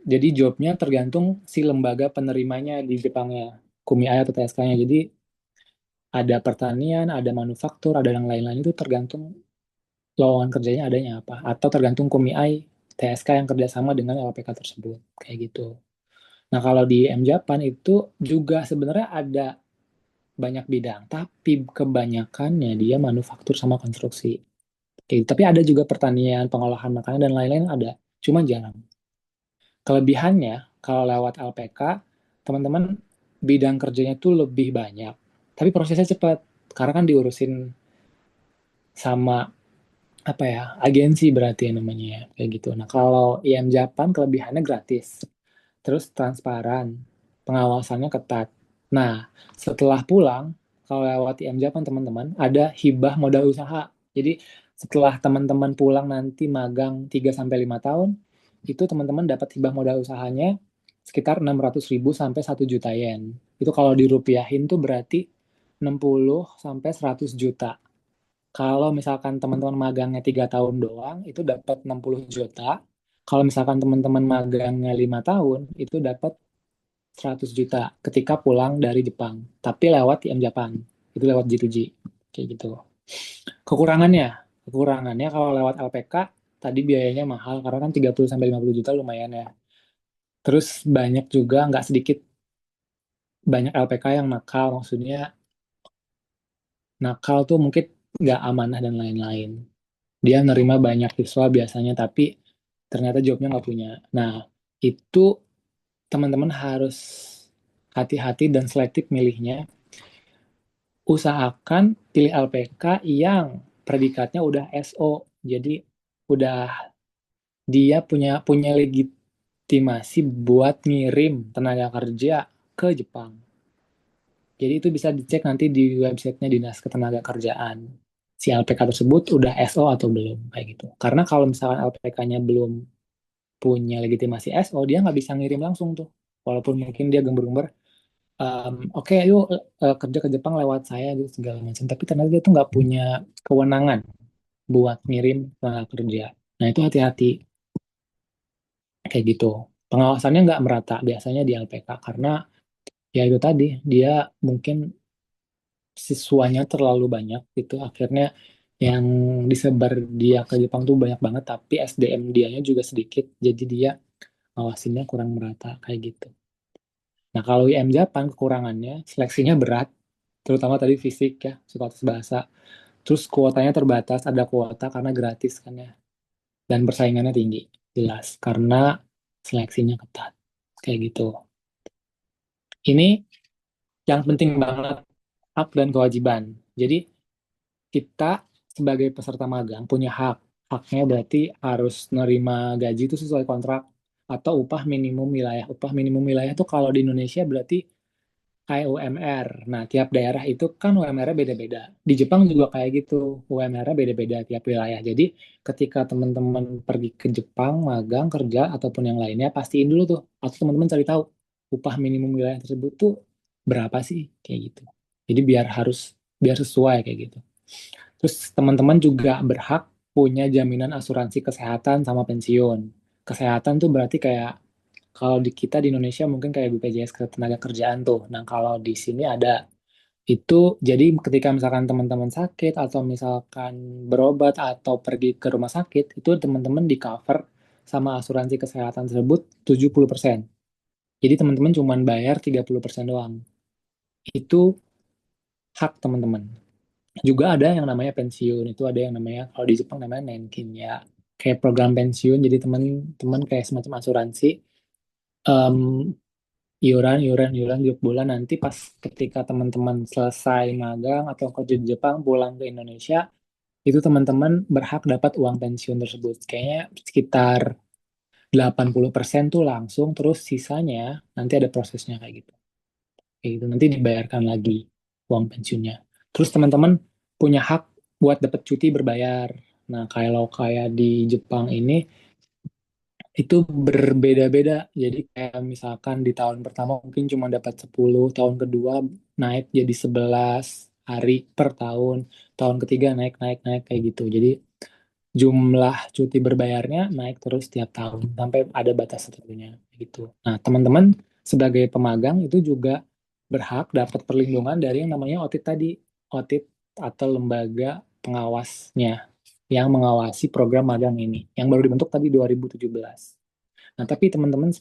Speaker 2: Jadi jobnya tergantung si lembaga penerimanya di Jepangnya, KUMI atau TSK-nya. Jadi ada pertanian, ada manufaktur, ada yang lain-lain itu tergantung lowongan kerjanya adanya apa. Atau tergantung KUMI TSK yang kerjasama dengan LPK tersebut. Kayak gitu. Nah, kalau di M Japan itu juga sebenarnya ada banyak bidang, tapi kebanyakannya dia manufaktur sama konstruksi. Oke, tapi ada juga pertanian, pengolahan makanan, dan lain-lain ada. Cuma jarang. Kelebihannya, kalau lewat LPK, teman-teman bidang kerjanya tuh lebih banyak. Tapi prosesnya cepat, karena kan diurusin sama apa ya, agensi berarti ya namanya ya, kayak gitu. Nah, kalau IM Japan kelebihannya gratis, terus transparan, pengawasannya ketat. Nah, setelah pulang, kalau lewat IM Japan teman-teman, ada hibah modal usaha. Jadi setelah teman-teman pulang nanti magang 3 sampai 5 tahun, itu teman-teman dapat hibah modal usahanya sekitar 600.000 sampai 1 juta yen. Itu kalau dirupiahin tuh berarti 60 sampai 100 juta. Kalau misalkan teman-teman magangnya 3 tahun doang, itu dapat 60 juta. Kalau misalkan teman-teman magangnya 5 tahun, itu dapat 100 juta ketika pulang dari Jepang. Tapi lewat IM Japan. Itu lewat G2G. Kayak gitu. Kekurangannya, kekurangannya kalau lewat LPK, tadi biayanya mahal karena kan 30 sampai 50 juta lumayan ya. Terus banyak juga, nggak sedikit, banyak LPK yang nakal. Maksudnya nakal tuh mungkin nggak amanah dan lain-lain. Dia nerima banyak siswa biasanya, tapi ternyata jawabnya nggak punya. Nah, itu teman-teman harus hati-hati dan selektif milihnya. Usahakan pilih LPK yang predikatnya udah SO. Jadi udah dia punya punya legitimasi buat ngirim tenaga kerja ke Jepang. Jadi itu bisa dicek nanti di websitenya Dinas Ketenagakerjaan. Si LPK tersebut udah SO atau belum, kayak gitu. Karena kalau misalkan LPK-nya belum punya legitimasi SO, dia nggak bisa ngirim langsung tuh. Walaupun mungkin dia gembar-gembar, oke, yuk kerja ke Jepang lewat saya gitu segala macam. Tapi ternyata dia tuh nggak punya kewenangan buat ngirim tenaga kerja. Nah itu hati-hati kayak gitu. Pengawasannya nggak merata biasanya di LPK karena ya itu tadi dia mungkin siswanya terlalu banyak gitu. Akhirnya yang disebar dia ke Jepang tuh banyak banget, tapi SDM dianya juga sedikit. Jadi dia ngawasinnya kurang merata kayak gitu. Nah kalau IM Japan kekurangannya seleksinya berat, terutama tadi fisik ya, psikotes bahasa. Terus kuotanya terbatas, ada kuota karena gratis kan ya. Dan persaingannya tinggi, jelas. Karena seleksinya ketat. Kayak gitu. Ini yang penting banget, hak dan kewajiban. Jadi kita sebagai peserta magang punya hak. Haknya berarti harus nerima gaji itu sesuai kontrak atau upah minimum wilayah. Upah minimum wilayah itu kalau di Indonesia berarti kayak UMR. Nah, tiap daerah itu kan UMR-nya beda-beda. Di Jepang juga kayak gitu, UMR-nya beda-beda tiap wilayah. Jadi, ketika teman-teman pergi ke Jepang, magang, kerja, ataupun yang lainnya, pastiin dulu tuh. Atau teman-teman cari tahu, upah minimum wilayah tersebut tuh berapa sih? Kayak gitu. Jadi, biar sesuai kayak gitu. Terus, teman-teman juga berhak punya jaminan asuransi kesehatan sama pensiun. Kesehatan tuh berarti kayak kalau di kita di Indonesia mungkin kayak BPJS Ketenagakerjaan tuh. Nah, kalau di sini ada itu jadi ketika misalkan teman-teman sakit atau misalkan berobat atau pergi ke rumah sakit, itu teman-teman di cover sama asuransi kesehatan tersebut 70%. Jadi teman-teman cuma bayar 30% doang. Itu hak teman-teman. Juga ada yang namanya pensiun, itu ada yang namanya kalau di Jepang namanya nenkin ya. Kayak program pensiun, jadi teman-teman kayak semacam asuransi. Em, iuran tiap bulan nanti pas ketika teman-teman selesai magang atau kerja di Jepang pulang ke Indonesia itu teman-teman berhak dapat uang pensiun tersebut kayaknya sekitar 80% tuh langsung terus sisanya nanti ada prosesnya kayak gitu nanti dibayarkan lagi uang pensiunnya terus teman-teman punya hak buat dapat cuti berbayar nah kalau kayak di Jepang ini itu berbeda-beda. Jadi kayak misalkan di tahun pertama mungkin cuma dapat 10, tahun kedua naik jadi 11 hari per tahun, tahun ketiga naik naik naik kayak gitu. Jadi jumlah cuti berbayarnya naik terus tiap tahun sampai ada batas tertentunya gitu. Nah, teman-teman sebagai pemagang itu juga berhak dapat perlindungan dari yang namanya OTIT tadi, OTIT atau lembaga pengawasnya yang mengawasi program magang ini yang baru dibentuk tadi 2017. Nah, tapi teman-teman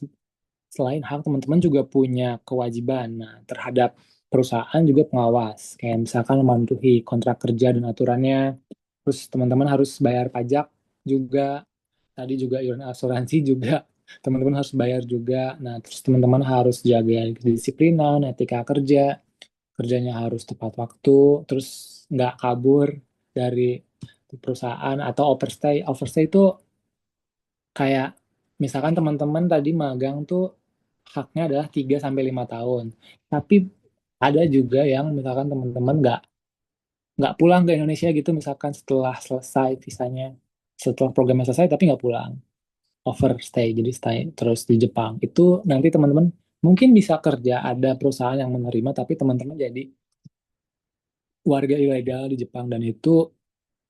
Speaker 2: selain hak teman-teman juga punya kewajiban nah, terhadap perusahaan juga pengawas. Kayak misalkan mematuhi kontrak kerja dan aturannya. Terus teman-teman harus bayar pajak juga. Tadi juga iuran asuransi juga teman-teman harus bayar juga. Nah, terus teman-teman harus jaga kedisiplinan, etika kerja, kerjanya harus tepat waktu, terus nggak kabur dari perusahaan atau overstay. Overstay itu kayak misalkan teman-teman tadi magang tuh haknya adalah 3 sampai 5 tahun. Tapi ada juga yang misalkan teman-teman nggak pulang ke Indonesia gitu, misalkan setelah selesai visanya, setelah programnya selesai tapi nggak pulang, overstay, jadi stay terus di Jepang. Itu nanti teman-teman mungkin bisa kerja, ada perusahaan yang menerima, tapi teman-teman jadi warga ilegal di Jepang, dan itu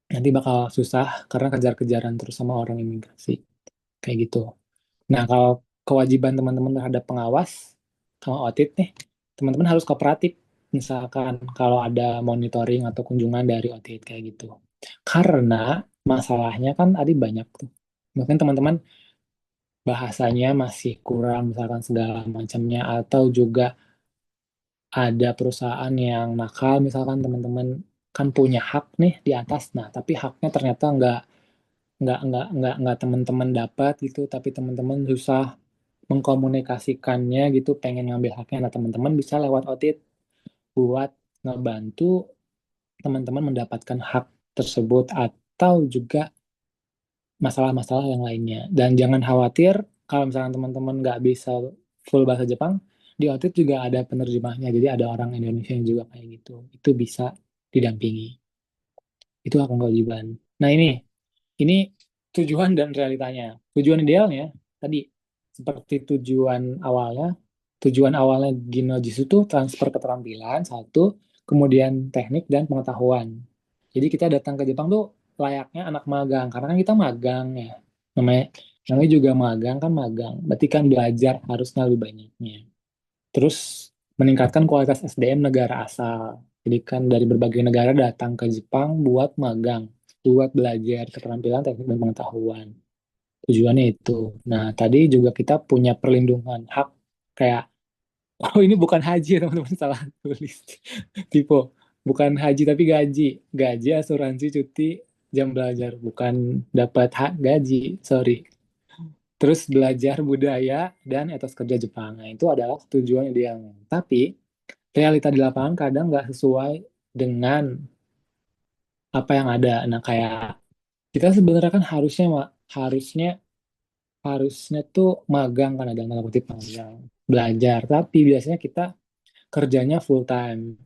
Speaker 2: nanti bakal susah karena kejar-kejaran terus sama orang imigrasi kayak gitu. Nah, kalau kewajiban teman-teman terhadap pengawas sama audit nih, teman-teman harus kooperatif. Misalkan kalau ada monitoring atau kunjungan dari audit kayak gitu. Karena masalahnya kan tadi banyak tuh. Mungkin teman-teman bahasanya masih kurang, misalkan segala macamnya, atau juga ada perusahaan yang nakal, misalkan teman-teman kan punya hak nih di atas, nah tapi haknya ternyata nggak teman-teman dapat gitu, tapi teman-teman susah mengkomunikasikannya gitu, pengen ngambil haknya. Nah, teman-teman bisa lewat audit buat ngebantu teman-teman mendapatkan hak tersebut, atau juga masalah-masalah yang lainnya. Dan jangan khawatir kalau misalnya teman-teman nggak bisa full bahasa Jepang, di audit juga ada penerjemahnya. Jadi ada orang Indonesia yang juga kayak gitu. Itu bisa didampingi. Itu hak kewajiban. Nah, ini tujuan dan realitanya. Tujuan idealnya tadi seperti tujuan awalnya Ginojis itu transfer keterampilan satu, kemudian teknik dan pengetahuan. Jadi kita datang ke Jepang tuh layaknya anak magang, karena kan kita magang ya. Namanya namanya juga magang kan, magang. Berarti kan belajar harusnya lebih banyaknya. Terus meningkatkan kualitas SDM negara asal. Jadi kan dari berbagai negara datang ke Jepang buat magang, buat belajar keterampilan, teknik, dan pengetahuan. Tujuannya itu. Nah, tadi juga kita punya perlindungan hak, kayak, oh ini bukan haji ya teman-teman, salah tulis. Tipe, bukan haji tapi gaji. Gaji asuransi cuti jam belajar, bukan dapat hak gaji, sorry. Terus belajar budaya dan etos kerja Jepang. Nah, itu adalah tujuan idealnya. Tapi realita di lapangan kadang nggak sesuai dengan apa yang ada. Nah, kayak kita sebenarnya kan harusnya harusnya tuh magang, kan ada tanda kutip magang, belajar. Tapi biasanya kita kerjanya full time.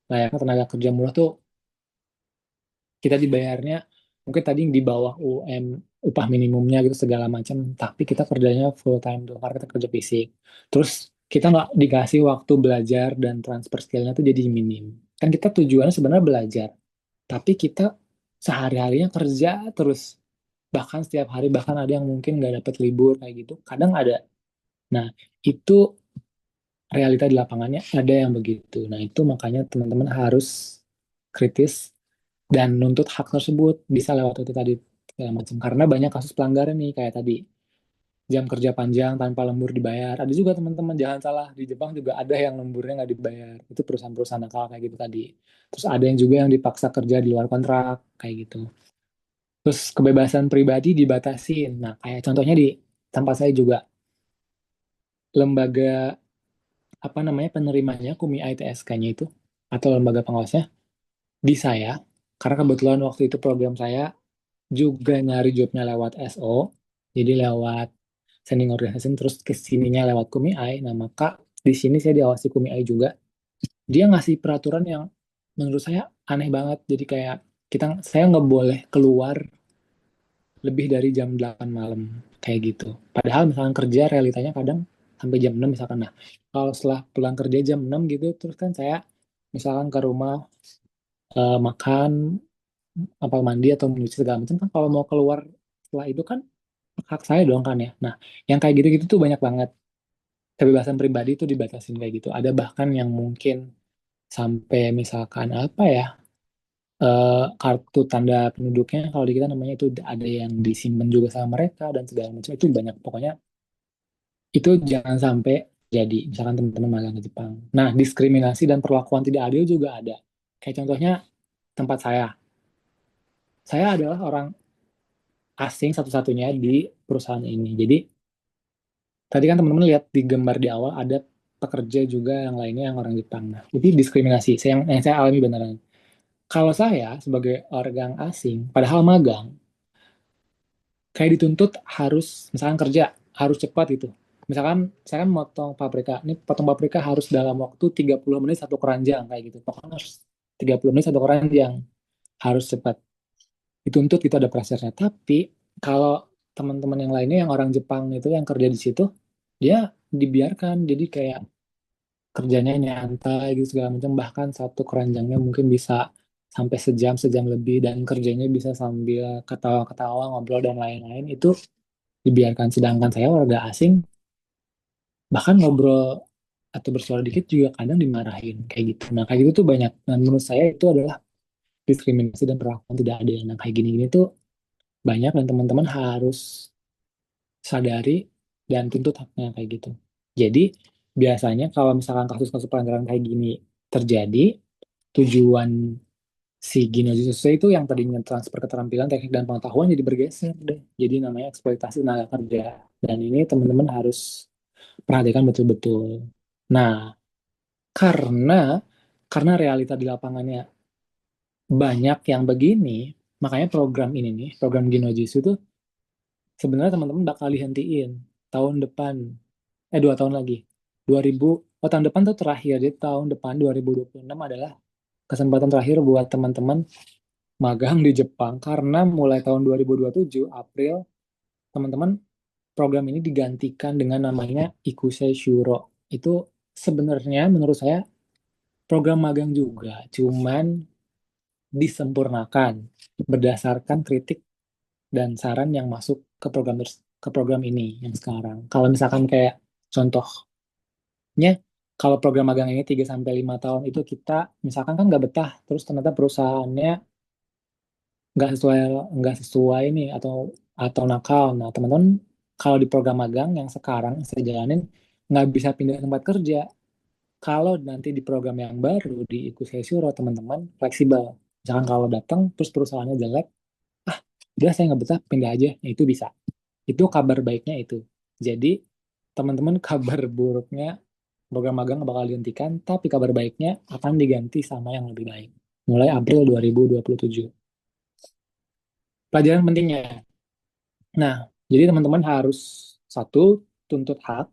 Speaker 2: Layaknya tenaga kerja murah tuh kita dibayarnya mungkin tadi di bawah upah minimumnya gitu segala macam, tapi kita kerjanya full time tuh karena kita kerja fisik. Terus kita nggak dikasih waktu belajar dan transfer skillnya tuh jadi minim. Kan kita tujuannya sebenarnya belajar, tapi kita sehari-harinya kerja terus, bahkan setiap hari, bahkan ada yang mungkin nggak dapat libur kayak gitu, kadang ada. Nah, itu realita di lapangannya ada yang begitu. Nah, itu makanya teman-teman harus kritis dan nuntut hak tersebut, bisa lewat itu tadi segala macam, karena banyak kasus pelanggaran nih, kayak tadi jam kerja panjang tanpa lembur dibayar. Ada juga teman-teman, jangan salah, di Jepang juga ada yang lemburnya nggak dibayar, itu perusahaan-perusahaan nakal kayak gitu tadi. Terus ada yang juga yang dipaksa kerja di luar kontrak kayak gitu. Terus kebebasan pribadi dibatasin. Nah, kayak contohnya di tempat saya juga, lembaga apa namanya penerimanya, Kumi ITSK-nya itu, atau lembaga pengawasnya, di saya, karena kebetulan waktu itu program saya juga nyari jobnya lewat SO, jadi lewat sending organization, terus ke sininya lewat KUMI. Nah, maka di sini saya diawasi KUMI juga. Dia ngasih peraturan yang menurut saya aneh banget. Jadi kayak saya nggak boleh keluar lebih dari jam 8 malam kayak gitu. Padahal misalkan kerja realitanya kadang sampai jam 6 misalkan. Nah, kalau setelah pulang kerja jam 6 gitu, terus kan saya misalkan ke rumah, makan, apa mandi atau menyuci segala macam, kan kalau mau keluar setelah itu kan hak saya dong kan ya. Nah, yang kayak gitu-gitu tuh banyak banget. Kebebasan pribadi tuh dibatasin kayak gitu. Ada bahkan yang mungkin sampai misalkan apa ya, kartu tanda penduduknya kalau di kita namanya itu ada yang disimpan juga sama mereka dan segala macam, itu banyak. Pokoknya itu jangan sampai jadi, misalkan teman-teman magang ke Jepang. Nah, diskriminasi dan perlakuan tidak adil juga ada. Kayak contohnya tempat saya adalah orang asing satu-satunya di perusahaan ini. Jadi tadi kan teman-teman lihat di gambar di awal ada pekerja juga yang lainnya yang orang Jepang. Nah, itu diskriminasi yang saya alami beneran. Kalau saya sebagai orang asing, padahal magang, kayak dituntut harus misalkan kerja harus cepat gitu. Misalkan saya kan motong paprika, ini potong paprika harus dalam waktu 30 menit satu keranjang kayak gitu. Pokoknya harus 30 menit satu keranjang, harus cepat. Dituntut itu ada pressure-nya. Tapi kalau teman-teman yang lainnya yang orang Jepang itu yang kerja di situ, dia dibiarkan jadi kayak kerjanya nyantai gitu segala macam, bahkan satu keranjangnya mungkin bisa sampai sejam lebih dan kerjanya bisa sambil ketawa-ketawa ngobrol dan lain-lain itu dibiarkan. Sedangkan saya warga asing bahkan ngobrol atau bersuara dikit juga kadang dimarahin kayak gitu. Nah kayak gitu tuh banyak. Dan menurut saya itu adalah diskriminasi dan perlakuan tidak adil. Nah kayak gini-gini tuh banyak dan teman-teman harus sadari dan tuntut haknya kayak gitu. Jadi biasanya kalau misalkan kasus-kasus pelanggaran kayak gini terjadi, tujuan si Gino Jususe itu yang tadinya transfer keterampilan, teknik, dan pengetahuan jadi bergeser deh. Jadi namanya eksploitasi tenaga kerja. Dan ini teman-teman harus perhatikan betul-betul. Nah, karena karena realita di lapangannya banyak yang begini, makanya program ini nih, program Gino Jitsu tuh sebenarnya teman-teman bakal dihentiin tahun depan, 2 tahun lagi. 2000, tahun depan tuh terakhir, jadi tahun depan 2026 adalah kesempatan terakhir buat teman-teman magang di Jepang karena mulai tahun 2027 April teman-teman program ini digantikan dengan namanya Ikusei Shuro. Itu sebenarnya menurut saya program magang juga, cuman disempurnakan berdasarkan kritik dan saran yang masuk ke program ini yang sekarang. Kalau misalkan kayak contohnya, kalau program magang ini 3 sampai 5 tahun itu kita misalkan kan nggak betah, terus ternyata perusahaannya nggak sesuai nggak sesuai nih atau nakal. Nah teman-teman kalau di program magang yang sekarang saya jalanin nggak bisa pindah tempat kerja. Kalau nanti di program yang baru di Ikusesuro teman-teman fleksibel. Misalkan kalau datang terus perusahaannya jelek, ah udah saya nggak betah pindah aja. Nah, itu bisa. Itu kabar baiknya itu. Jadi teman-teman kabar buruknya program magang bakal dihentikan, tapi kabar baiknya akan diganti sama yang lebih baik. Mulai April 2027. Pelajaran pentingnya. Nah, jadi teman-teman harus satu, tuntut hak,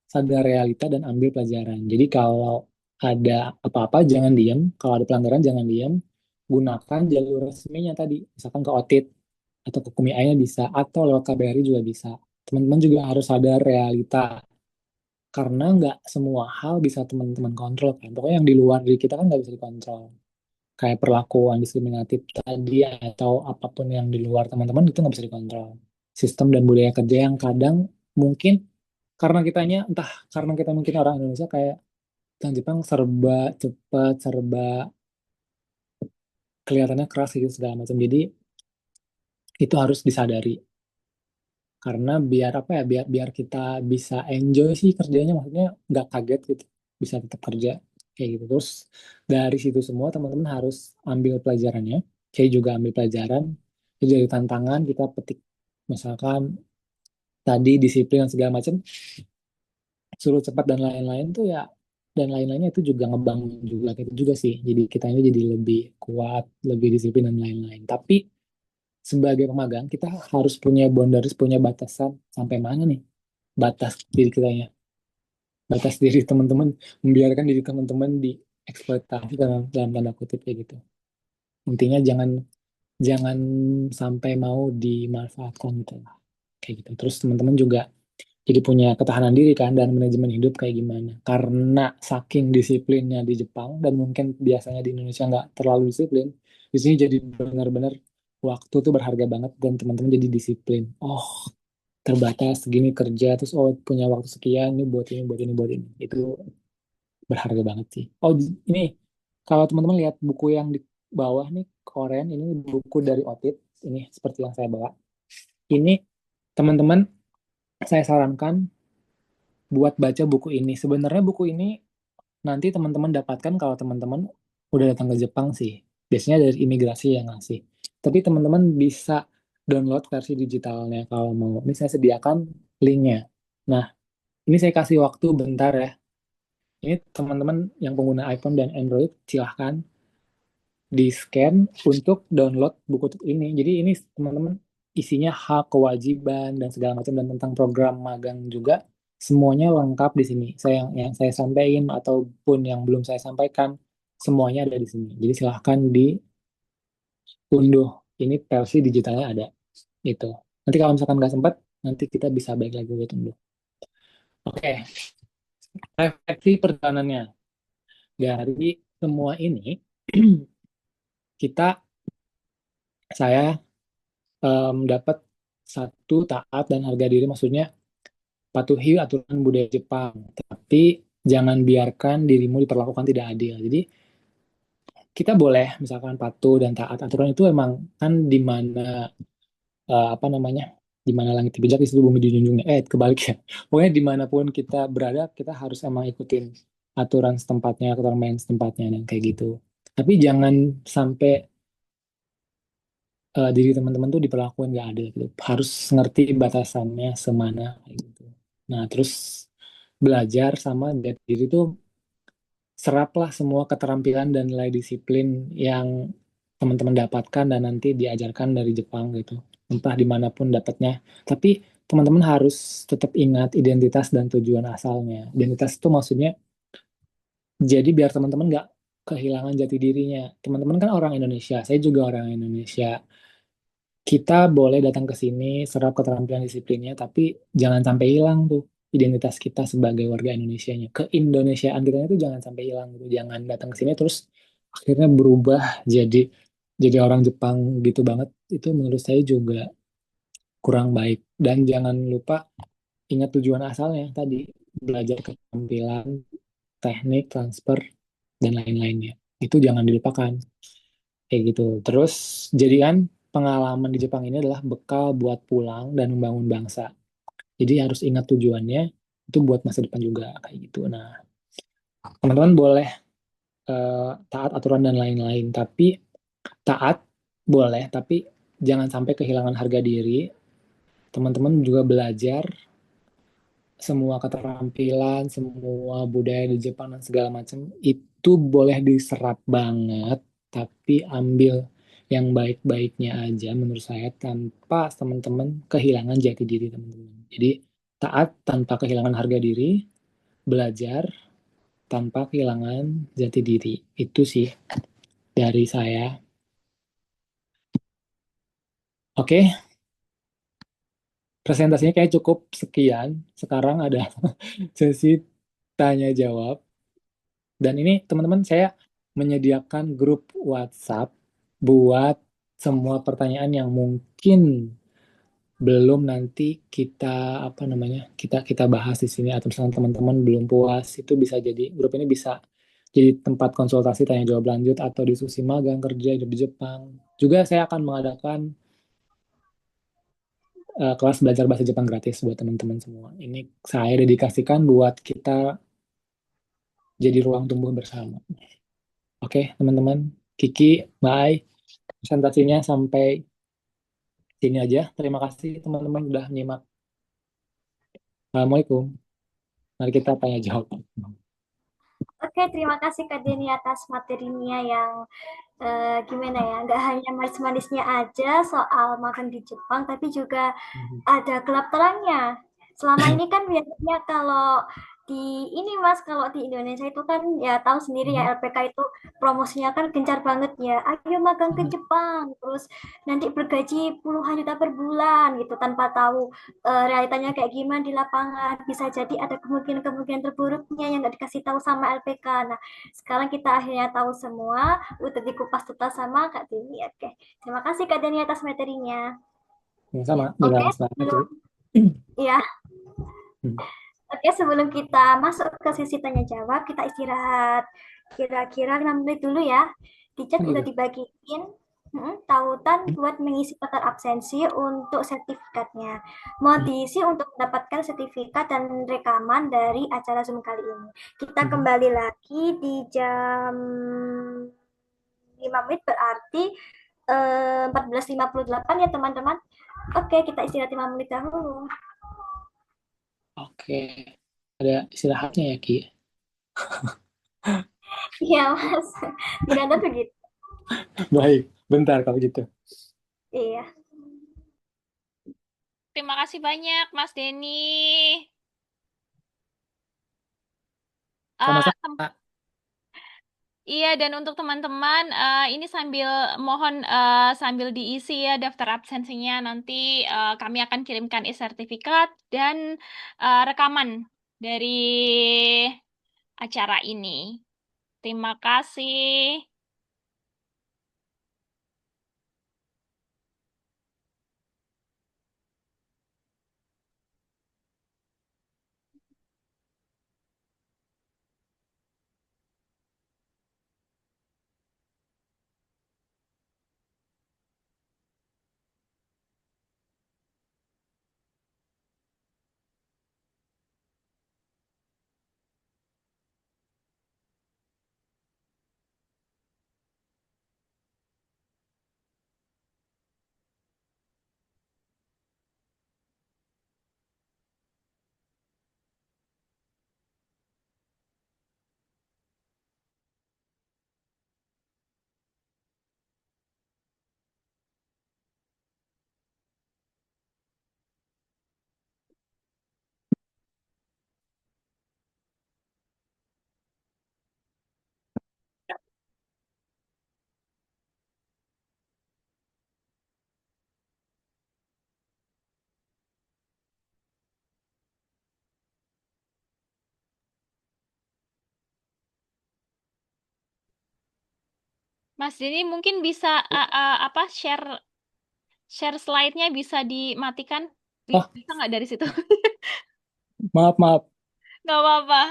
Speaker 2: sadar realita, dan ambil pelajaran. Jadi kalau ada apa-apa, jangan diam. Kalau ada pelanggaran, jangan diam. Gunakan jalur resminya tadi. Misalkan ke OTIT, atau ke KUMI-nya bisa, atau lewat KBRI juga bisa. Teman-teman juga harus sadar realita. Karena nggak semua hal bisa teman-teman kontrol kan. Pokoknya yang di luar diri kita kan nggak bisa dikontrol. Kayak perlakuan diskriminatif tadi atau apapun yang di luar teman-teman itu nggak bisa dikontrol. Sistem dan budaya kerja yang kadang mungkin karena kitanya entah karena kita mungkin orang Indonesia kayak yang Jepang serba cepat, serba kelihatannya keras gitu segala macam. Jadi itu harus disadari karena biar apa ya biar biar kita bisa enjoy sih kerjanya maksudnya nggak kaget gitu bisa tetap kerja kayak gitu terus dari situ semua teman-teman harus ambil pelajarannya saya juga ambil pelajaran itu jadi tantangan kita petik misalkan tadi disiplin dan segala macam suruh cepat dan lain-lain tuh ya dan lain-lainnya itu juga ngebangun juga gitu juga sih jadi kita ini jadi lebih kuat lebih disiplin dan lain-lain tapi sebagai pemagang kita harus punya boundaries punya batasan sampai mana nih batas diri kitanya batas diri teman-teman membiarkan diri teman-teman dieksploitasi dalam tanda kutip kayak gitu intinya jangan jangan sampai mau dimanfaatkan gitu lah kayak gitu terus teman-teman juga jadi punya ketahanan diri kan dan manajemen hidup kayak gimana karena saking disiplinnya di Jepang dan mungkin biasanya di Indonesia nggak terlalu disiplin di sini jadi benar-benar waktu tuh berharga banget dan teman-teman jadi disiplin oh terbatas segini kerja terus oh punya waktu sekian ini buat ini buat ini buat ini itu berharga banget sih oh ini kalau teman-teman lihat buku yang di bawah nih Korean ini buku dari Otit ini seperti yang saya bawa ini teman-teman saya sarankan buat baca buku ini sebenarnya buku ini nanti teman-teman dapatkan kalau teman-teman udah datang ke Jepang sih biasanya dari imigrasi yang ngasih tapi teman-teman bisa download versi digitalnya kalau mau ini saya sediakan linknya nah ini saya kasih waktu bentar ya. Ini teman-teman yang pengguna iPhone dan Android, silahkan di-scan untuk download buku ini. Jadi ini teman-teman isinya hak, kewajiban, dan segala macam, dan tentang program magang juga. semuanya lengkap di sini. Yang saya sampaikan ataupun yang belum saya sampaikan, semuanya ada di sini. Jadi silahkan diunduh. Ini versi digitalnya ada. Itu. Nanti kalau misalkan nggak sempat, nanti kita bisa balik lagi buat unduh. Oke, refleksi perjalanannya. Dari semua ini, saya dapat satu, taat dan harga diri, maksudnya patuhi aturan budaya Jepang, tapi jangan biarkan dirimu diperlakukan tidak adil. Jadi kita boleh misalkan patuh dan taat aturan itu emang kan di mana apa namanya, di mana langit dipijak di situ bumi dijunjungnya. Kebalik ya. Pokoknya dimanapun kita berada, kita harus emang ikutin aturan setempatnya, aturan main setempatnya dan kayak gitu. Tapi jangan sampai diri teman-teman tuh diperlakukan nggak adil gitu. Harus ngerti batasannya semana kayak gitu. Nah, terus belajar sama jati diri tuh seraplah semua keterampilan dan nilai disiplin yang teman-teman dapatkan dan nanti diajarkan dari Jepang gitu. Entah dimanapun dapatnya. Tapi teman-teman harus tetap ingat identitas dan tujuan asalnya. Identitas itu maksudnya jadi biar teman-teman nggak kehilangan jati dirinya. Teman-teman kan orang Indonesia, saya juga orang Indonesia. Kita boleh datang ke sini, serap keterampilan disiplinnya, tapi jangan sampai hilang tuh identitas kita sebagai warga Indonesianya. Keindonesiaan kita itu jangan sampai hilang gitu. Jangan datang ke sini terus akhirnya berubah jadi jadi orang Jepang gitu banget. Itu menurut saya juga kurang baik. Dan jangan lupa ingat tujuan asalnya tadi, belajar keterampilan, teknik, transfer, dan lain-lainnya. Itu jangan dilupakan. Kayak gitu. Terus jadikan pengalaman di Jepang ini adalah bekal buat pulang dan membangun bangsa. Jadi harus ingat tujuannya itu buat masa depan juga kayak gitu. Nah, teman-teman boleh taat aturan dan lain-lain, tapi taat boleh, tapi jangan sampai kehilangan harga diri. Teman-teman juga belajar semua keterampilan, semua budaya di Jepang dan segala macam itu boleh diserap banget, tapi ambil yang baik-baiknya aja menurut saya tanpa teman-teman kehilangan jati diri teman-teman. Jadi taat tanpa kehilangan harga diri, belajar tanpa kehilangan jati diri. Itu sih dari saya. Oke, presentasinya kayak cukup sekian. Sekarang ada sesi tanya jawab. Dan ini teman-teman saya menyediakan grup WhatsApp buat semua pertanyaan yang mungkin belum nanti kita apa namanya kita kita bahas di sini atau misalnya teman-teman belum puas itu bisa jadi grup ini bisa jadi tempat konsultasi tanya jawab lanjut atau diskusi magang kerja di Jepang. Juga saya akan mengadakan kelas belajar bahasa Jepang gratis buat teman-teman semua. Ini saya dedikasikan buat kita jadi ruang tumbuh bersama. Oke, teman-teman. Kiki, bye. Presentasinya sampai sini aja. Terima kasih teman-teman udah nyimak. Assalamualaikum. Mari kita tanya jawab.
Speaker 3: Oke, terima kasih Kak Deni atas materinya yang gimana ya, nggak hanya manis-manisnya aja soal makan di Jepang, tapi juga ada gelap terangnya. Selama ini kan biasanya kalau di ini Mas, kalau di Indonesia itu kan ya tahu sendiri ya LPK itu promosinya kan gencar banget ya. Ayo magang ke Jepang, terus nanti bergaji puluhan juta per bulan gitu tanpa tahu realitanya kayak gimana di lapangan. Bisa jadi ada kemungkinan-kemungkinan terburuknya yang nggak dikasih tahu sama LPK. Nah, sekarang kita akhirnya tahu semua, udah dikupas tuntas sama Kak Deni. Oke, terima kasih Kak Deni atas materinya.
Speaker 2: Sama,
Speaker 3: Oke,
Speaker 2: selamat.
Speaker 3: ya. Oke, sebelum kita masuk ke sesi tanya jawab, kita istirahat kira-kira 5 menit dulu ya. Di chat udah dibagiin tautan buat mengisi daftar absensi untuk sertifikatnya. Mau diisi untuk mendapatkan sertifikat dan rekaman dari acara Zoom kali ini. Kita kembali lagi di jam 5 menit berarti 14.58 ya teman-teman. Oke, kita istirahat 5 menit dahulu.
Speaker 2: Oke, ada istirahatnya ya Ki?
Speaker 3: Iya Mas, tidak ada begitu.
Speaker 2: Baik, bentar kalau gitu.
Speaker 3: Iya.
Speaker 1: Terima kasih banyak Mas Denny. Eh, tem-
Speaker 2: Sama-sama.
Speaker 1: iya, dan untuk teman-teman, ini mohon sambil diisi ya daftar absensinya. Nanti kami akan kirimkan e-sertifikat dan rekaman dari acara ini. Terima kasih. Mas Denny mungkin bisa apa share slide-nya bisa dimatikan?
Speaker 2: Oh,
Speaker 1: Bisa nggak dari situ?
Speaker 2: maaf, maaf.
Speaker 1: Nggak apa-apa.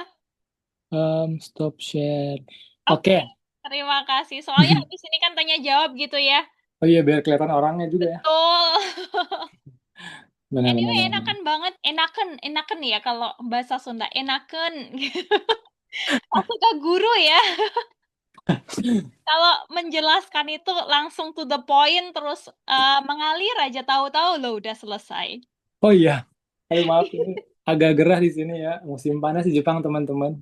Speaker 2: Stop share.
Speaker 1: Oke,
Speaker 2: Oke.
Speaker 1: terima kasih. Soalnya habis ini kan tanya jawab gitu ya.
Speaker 2: Oh iya, biar kelihatan orangnya juga ya.
Speaker 1: Betul.
Speaker 2: Benar, benar,
Speaker 1: Anyway,
Speaker 2: benar, benar.
Speaker 1: enakan banget. Enakan, enakan ya kalau bahasa Sunda. Enakan. Aku ke guru ya. Kalau menjelaskan itu langsung to the point, terus mengalir aja tahu-tahu lo udah selesai.
Speaker 2: Oh iya. Aduh, maaf, ini agak gerah di sini ya. Musim panas di Jepang, teman-teman.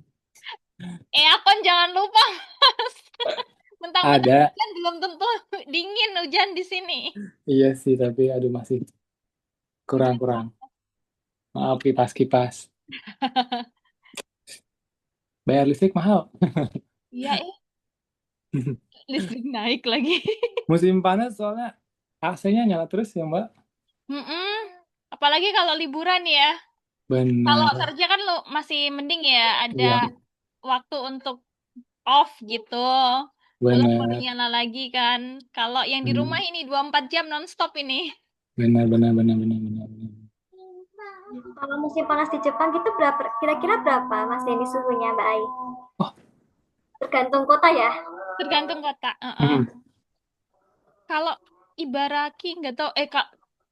Speaker 1: Eakon jangan lupa, Mas. Mentang-mentang
Speaker 2: Ada.
Speaker 1: hujan belum tentu dingin hujan di sini.
Speaker 2: Iya sih, tapi aduh masih
Speaker 1: Hujan.
Speaker 2: kurang-kurang. Maaf, kipas-kipas. Bayar listrik mahal.
Speaker 1: Iya, listrik naik lagi.
Speaker 2: Musim panas soalnya AC-nya nyala terus ya, Mbak.
Speaker 1: Mm-mm. Apalagi kalau liburan ya. Kalau
Speaker 2: Benar.
Speaker 1: kerja kan lo masih mending ya, ada
Speaker 2: Iya,
Speaker 1: waktu untuk off gitu. Pulang baru
Speaker 2: benar.
Speaker 1: nyala lagi kan. Kalau yang di rumah
Speaker 2: Benar,
Speaker 1: ini 24 jam nonstop ini.
Speaker 2: benar, benar, benar, benar, benar, benar.
Speaker 3: Kalau musim panas di Jepang gitu berapa kira-kira berapa Mas Denny suhunya Mbak Ai?
Speaker 2: Oh,
Speaker 3: Tergantung kota ya.
Speaker 1: Tergantung kota.
Speaker 2: mm,
Speaker 1: Kalau Ibaraki nggak tahu, Kak,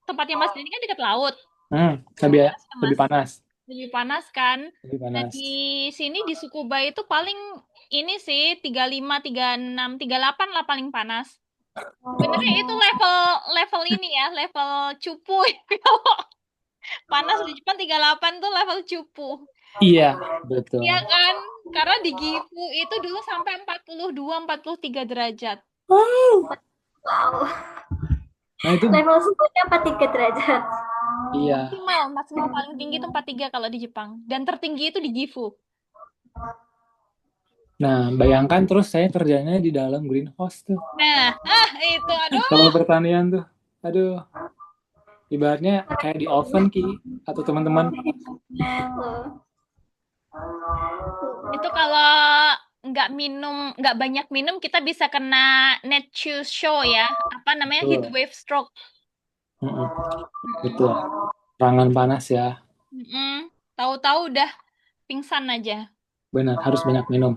Speaker 1: tempatnya Mas Denny kan dekat laut.
Speaker 2: lebih
Speaker 1: Panas kan,
Speaker 2: lebih
Speaker 1: Mas?
Speaker 2: panas,
Speaker 1: Lebih panas kan?
Speaker 2: lebih
Speaker 1: Nah,
Speaker 2: panas.
Speaker 1: di sini di Tsukuba itu paling ini sih 35, 36, 38 lah paling panas. Sebenarnya itu
Speaker 3: Oh,
Speaker 1: level level ini ya, level cupu. Kalau panas di Jepang 38 tuh level cupu.
Speaker 2: Iya, betul.
Speaker 1: Iya kan? Karena di Gifu itu dulu sampai 42, 43 derajat.
Speaker 2: Wow.
Speaker 3: wow.
Speaker 2: Nah itu,
Speaker 3: Level suhunya 43 derajat.
Speaker 2: iya.
Speaker 1: Maksimal paling tinggi itu 43 kalau di Jepang. Dan tertinggi itu di Gifu.
Speaker 2: Nah, bayangkan terus saya kerjanya di dalam greenhouse tuh.
Speaker 1: Nah, itu
Speaker 2: Kalau
Speaker 1: aduh.
Speaker 2: pertanian tuh, aduh, ibaratnya kayak di oven Ki atau teman-teman.
Speaker 1: Itu kalau nggak banyak minum, kita bisa kena Netsu show ya. Apa namanya? Heat
Speaker 2: Betul,
Speaker 1: wave stroke.
Speaker 2: mm-mm, betul.
Speaker 1: Mm-mm.
Speaker 2: Serangan panas ya,
Speaker 1: Mm-mm. Tahu-tahu udah pingsan aja.
Speaker 2: benar harus banyak minum.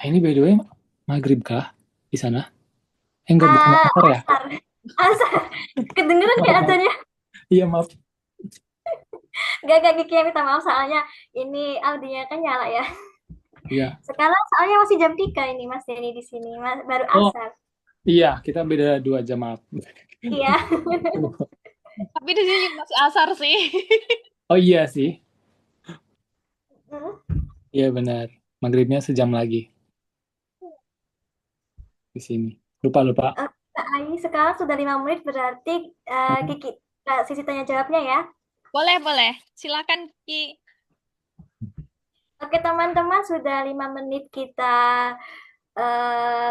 Speaker 2: Ini by the way, maghrib kah di sana? Enggak, bukan
Speaker 3: Ah,
Speaker 2: asar ya?
Speaker 3: asar. Asar. Kedengeran
Speaker 2: Maaf,
Speaker 3: kayak
Speaker 2: maaf.
Speaker 3: azannya.
Speaker 2: Iya, maaf.
Speaker 3: Gak Kiki, minta maaf soalnya ini audionya kan nyala ya.
Speaker 2: Iya.
Speaker 3: Sekarang soalnya masih jam 3 ini Mas Denny di sini. Baru
Speaker 2: Oh,
Speaker 3: asar.
Speaker 2: iya, kita beda 2 jam, maaf.
Speaker 3: Iya.
Speaker 1: Tapi di sini juga masih asar sih.
Speaker 2: Oh iya sih,
Speaker 3: Hmm.
Speaker 2: iya benar. Maghribnya sejam lagi di sini. Lupa, lupa.
Speaker 3: Kak Ai, sekarang sudah 5 menit berarti
Speaker 2: Hmm.
Speaker 3: Kiki sisi tanya jawabnya ya.
Speaker 1: Boleh, boleh. Silakan, Ki.
Speaker 3: Oke teman-teman, sudah 5 menit kita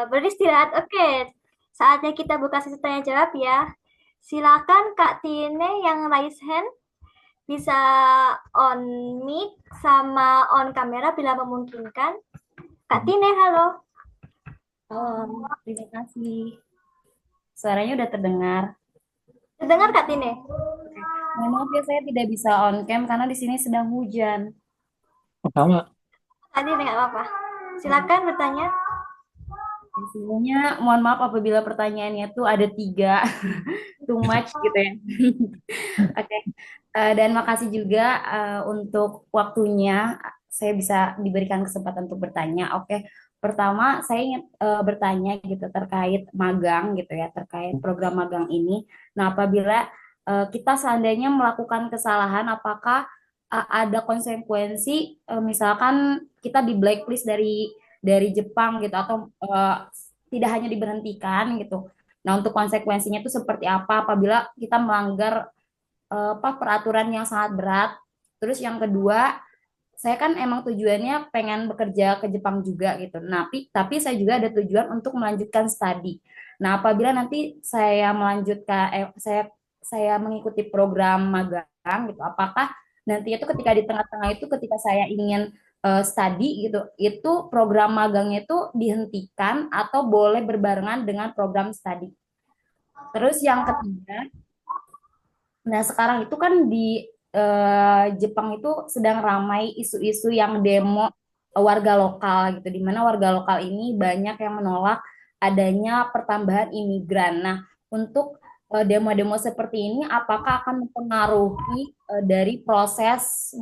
Speaker 3: beristirahat. Oke, saatnya kita buka sesi tanya jawab ya. Silakan Kak Tine yang raise hand, bisa on mic sama on kamera bila memungkinkan. Kak Tine, halo.
Speaker 4: Halo, terima kasih. Suaranya udah terdengar.
Speaker 3: Terdengar Kak Tine?
Speaker 4: Mohon maaf ya, saya tidak bisa on cam karena di sini sedang hujan.
Speaker 2: Pertama,
Speaker 3: Kak Tine nggak apa-apa. Silakan bertanya.
Speaker 4: Sebelumnya, mohon maaf apabila pertanyaannya tuh ada 3, too much gitu ya. Oke. Dan makasih juga untuk waktunya. Saya bisa diberikan kesempatan untuk bertanya. Oke. Pertama, saya ingin bertanya gitu terkait magang gitu ya, terkait program magang ini. Nah, apabila kita seandainya melakukan kesalahan, apakah ada konsekuensi, misalkan kita di blacklist dari Jepang gitu, atau tidak hanya diberhentikan gitu. Nah, untuk konsekuensinya itu seperti apa apabila kita melanggar peraturan yang sangat berat. Terus yang kedua, saya kan emang tujuannya pengen bekerja ke Jepang juga gitu. Nah, tapi saya juga ada tujuan untuk melanjutkan studi. Nah, apabila nanti saya melanjutkan saya mengikuti program magang gitu, apakah nanti itu ketika di tengah-tengah itu ketika saya ingin studi gitu, itu program magangnya itu dihentikan atau boleh berbarengan dengan program studi. Terus yang ketiga, nah, sekarang itu kan di Jepang itu sedang ramai isu-isu yang demo warga lokal gitu, di mana warga lokal ini banyak yang menolak adanya pertambahan imigran. Nah, untuk demo-demo seperti ini, apakah akan mempengaruhi dari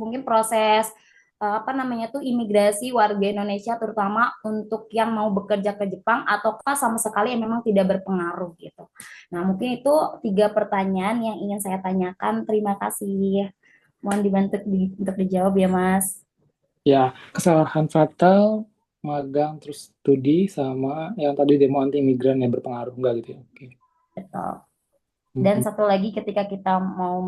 Speaker 4: mungkin proses apa namanya tuh imigrasi warga Indonesia, terutama untuk yang mau bekerja ke Jepang, ataukah sama sekali yang memang tidak berpengaruh gitu. Nah, mungkin itu 3 pertanyaan yang ingin saya tanyakan. Terima kasih. Mohon dibantu untuk dijawab ya, Mas.
Speaker 2: ya kesalahan fatal, magang, terus studi, sama yang tadi demo anti imigran yang berpengaruh enggak gitu ya? Oke.
Speaker 4: Betul. Dan
Speaker 2: Mhm.
Speaker 4: satu lagi, ketika kita mau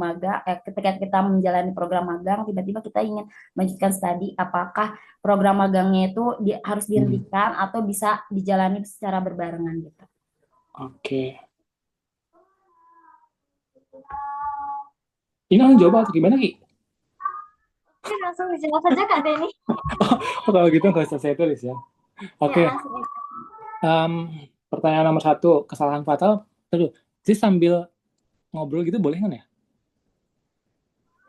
Speaker 4: ketika kita menjalani program magang, tiba-tiba kita ingin melanjutkan studi, apakah program magangnya itu harus
Speaker 2: Mhm.
Speaker 4: dihentikan atau bisa dijalani secara berbarengan gitu.
Speaker 2: Oke. Ini langsung jawab atau gimana, Ki?
Speaker 3: Oke, langsung dijawab saja Kak Denny.
Speaker 2: Oh, kalau gitu nggak usah saya tulis ya.
Speaker 3: Ya,
Speaker 2: Oke.
Speaker 3: langsung aja.
Speaker 2: Pertanyaan nomor 1, kesalahan fatal. Aduh, sih sambil ngobrol gitu boleh kan ya?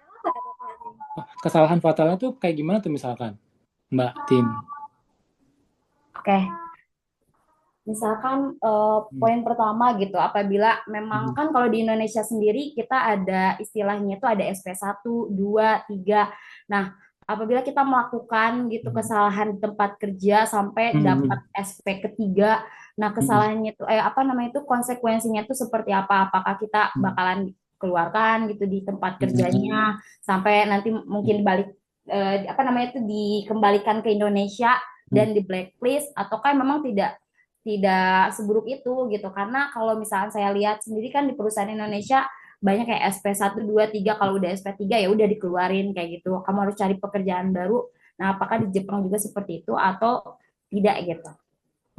Speaker 3: Apa kata Kak Denny?
Speaker 2: Kesalahan fatalnya tuh kayak gimana tuh misalkan, Mbak Tin?
Speaker 4: Oke. Misalkan
Speaker 2: Hmm.
Speaker 4: poin pertama gitu, apabila memang
Speaker 2: Hmm.
Speaker 4: kan kalau di Indonesia sendiri kita ada istilahnya itu ada SP1, 2, 3. Nah, apabila kita melakukan gitu
Speaker 2: Hmm.
Speaker 4: kesalahan di tempat kerja sampai
Speaker 2: Hmm.
Speaker 4: dapat SP ketiga, nah
Speaker 2: Hmm.
Speaker 4: kesalahannya itu apa namanya itu konsekuensinya itu seperti apa? Apakah kita
Speaker 2: Hmm.
Speaker 4: bakalan dikeluarkan gitu di tempat
Speaker 2: Hmm.
Speaker 4: kerjanya sampai nanti mungkin balik apa namanya itu dikembalikan ke Indonesia
Speaker 2: Hmm.
Speaker 4: dan di blacklist, ataukah memang tidak seburuk itu gitu, karena kalau misalnya saya lihat sendiri kan di perusahaan Indonesia banyak kayak SP1, 2, 3. Kalau udah SP3 ya udah dikeluarin kayak gitu, kamu harus cari pekerjaan baru. Nah, apakah di Jepang juga seperti itu atau tidak gitu?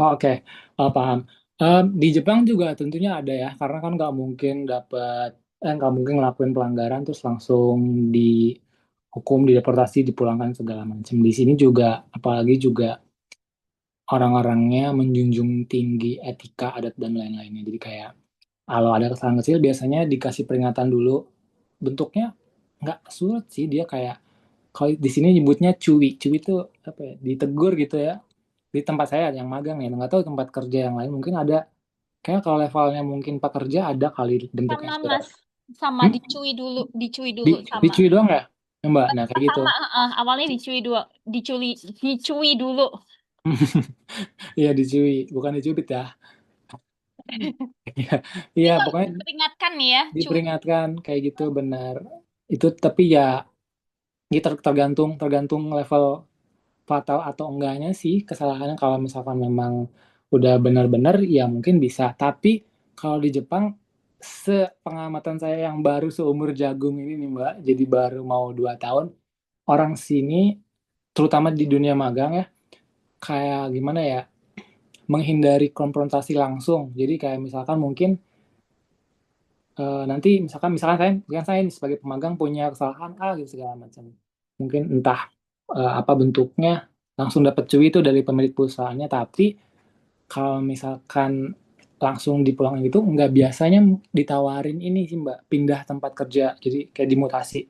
Speaker 2: Oh, oke. Paham. Di Jepang juga tentunya ada ya, karena kan nggak mungkin ngelakuin pelanggaran terus langsung dihukum, dideportasi, dipulangkan segala macam. Di sini juga, apalagi juga orang-orangnya menjunjung tinggi etika, adat dan lain-lainnya. Jadi kayak kalau ada kesalahan kecil biasanya dikasih peringatan dulu. Bentuknya nggak sulit sih, dia kayak kalau di sini nyebutnya cuwi. Cuwi itu apa ya? Ditegur gitu ya. Di tempat saya yang magang ya, nggak tahu tempat kerja yang lain mungkin ada. Kayak kalau levelnya mungkin pekerja ada kali bentuknya
Speaker 1: Sama
Speaker 2: surat.
Speaker 1: Mas, sama
Speaker 2: Hmm?
Speaker 1: dicui
Speaker 2: Di,
Speaker 1: dulu sama.
Speaker 2: dicuwi doang ya? Ya, Mbak, nah kayak gitu.
Speaker 1: Sama, awalnya dicui dulu.
Speaker 2: Iya dicuwi, bukan dicubit ya. Iya,
Speaker 1: Ini
Speaker 2: iya
Speaker 1: kok
Speaker 2: pokoknya
Speaker 1: diperingatkan nih ya, cui.
Speaker 2: diperingatkan kayak gitu benar. Itu tapi ya, tergantung tergantung level fatal atau enggaknya sih kesalahannya. Kalau misalkan memang udah benar-benar ya mungkin bisa, tapi kalau di Jepang, sepengamatan saya yang baru seumur jagung ini nih Mbak, jadi baru mau 2 tahun, orang sini terutama di dunia magang ya, kayak gimana ya, menghindari konfrontasi langsung. Jadi kayak misalkan mungkin nanti misalkan saya nih sebagai pemagang punya kesalahan A gitu segala macam. Mungkin entah apa bentuknya, langsung dapat cuy itu dari pemilik perusahaannya. Tapi kalau misalkan langsung dipulangin gitu, nggak biasanya ditawarin ini sih Mbak, pindah tempat kerja. Jadi kayak dimutasi.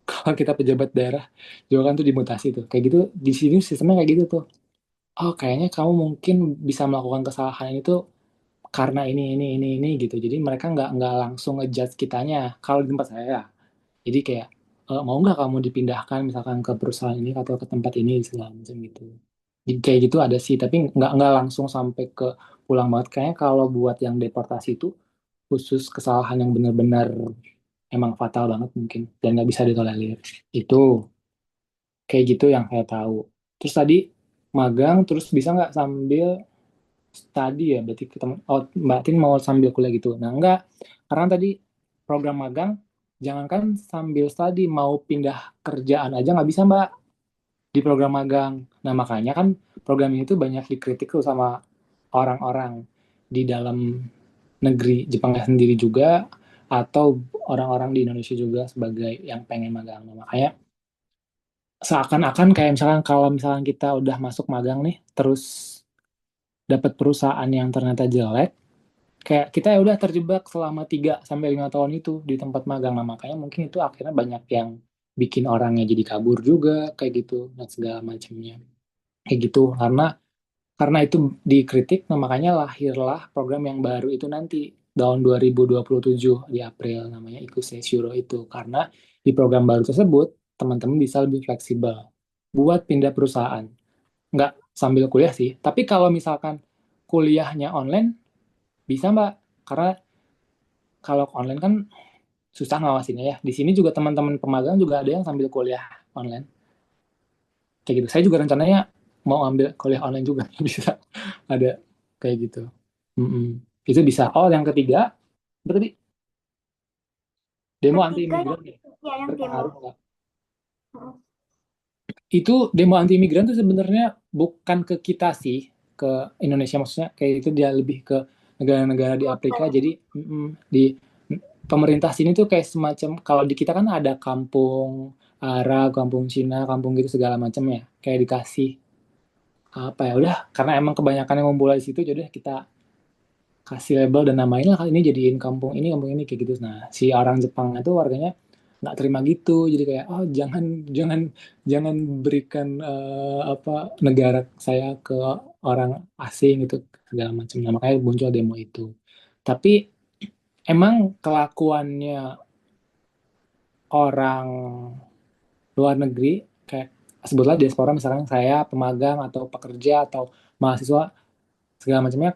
Speaker 2: Kalau kita pejabat daerah, juga kan tuh dimutasi tuh. Kayak gitu, di sini sistemnya kayak gitu tuh. Oh, kayaknya kamu mungkin bisa melakukan kesalahan itu karena ini gitu. Jadi mereka nggak langsung ngejudge kitanya. Kalau di tempat saya, ya. Jadi kayak mau nggak kamu dipindahkan misalkan ke perusahaan ini atau ke tempat ini segala macam gitu. Jadi kayak gitu ada sih, tapi nggak langsung sampai ke pulang banget. Kayaknya kalau buat yang deportasi itu khusus kesalahan yang benar-benar emang fatal banget mungkin dan nggak bisa ditolerir. Itu kayak gitu yang saya tahu. Terus tadi magang, terus bisa nggak sambil study ya? Berarti kita, oh, Mbak Tin mau sambil kuliah gitu. Nah, enggak. Karena tadi program magang, jangankan sambil study, mau pindah kerjaan aja nggak bisa, Mbak, di program magang. Nah, makanya kan program ini tuh banyak dikritik tuh sama orang-orang di dalam negeri Jepangnya sendiri juga, atau orang-orang di Indonesia juga sebagai yang pengen magang. Nah, makanya seakan-akan kayak misalkan kalau misalkan kita udah masuk magang nih, terus dapat perusahaan yang ternyata jelek, kayak kita ya udah terjebak selama 3 sampai 5 tahun itu di tempat magang. Nah, makanya mungkin itu akhirnya banyak yang bikin orangnya jadi kabur juga kayak gitu dan segala macamnya. Kayak gitu karena itu dikritik, nah makanya lahirlah program yang baru itu nanti tahun 2027 di April, namanya Ikusei Shuro itu. Karena di program baru tersebut teman-teman bisa lebih fleksibel buat pindah perusahaan. Nggak sambil kuliah sih, tapi kalau misalkan kuliahnya online bisa Mbak, karena kalau online kan susah ngawasinnya ya. Di sini juga teman-teman pemagang juga ada yang sambil kuliah online. Kayak gitu. Saya juga rencananya mau ambil kuliah online juga. Bisa ada kayak gitu. Mm-mm. Itu bisa. Oh, yang ketiga, berarti demo anti
Speaker 3: Ketiga
Speaker 2: imigran ya?
Speaker 3: ya yang demo.
Speaker 2: Berpengaruh nggak? Itu demo anti imigran tuh sebenarnya bukan ke kita sih, ke Indonesia maksudnya. Kayak itu dia lebih ke negara-negara di Afrika. Jadi di pemerintah sini tuh kayak semacam, kalau di kita kan ada kampung Arab, kampung Cina, kampung gitu segala macam ya. Kayak dikasih apa ya udah, karena emang kebanyakan yang ngumpul di situ, jadi kita kasih label dan namain lah ini jadiin kampung ini kayak gitu. Nah, si orang Jepang itu warganya nggak terima gitu, jadi kayak oh jangan jangan jangan berikan apa negara saya ke orang asing itu segala macam. Nah, makanya muncul demo itu. Tapi emang kelakuannya orang luar negeri kayak sebutlah diaspora, misalkan saya pemagang atau pekerja atau mahasiswa segala macamnya,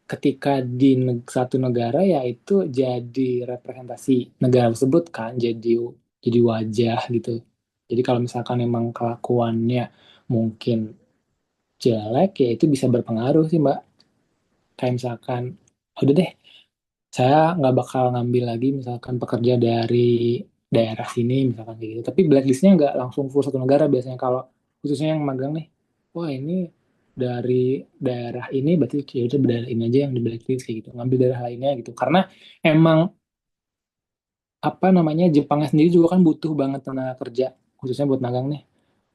Speaker 2: ketika di satu negara ya itu jadi representasi negara tersebut kan, jadi wajah gitu. Jadi kalau misalkan emang kelakuannya mungkin jelek ya itu bisa berpengaruh sih Mbak. Kayak misalkan udah deh, saya nggak bakal ngambil lagi misalkan pekerja dari daerah sini misalkan kayak gitu. Tapi blacklistnya nggak langsung full satu negara biasanya, kalau khususnya yang magang nih. Wah ini dari daerah ini berarti ya udah daerah ini aja yang di blacklist kayak gitu. Ngambil daerah lainnya gitu. Karena emang apa namanya Jepangnya sendiri juga kan butuh banget tenaga kerja khususnya buat magang nih.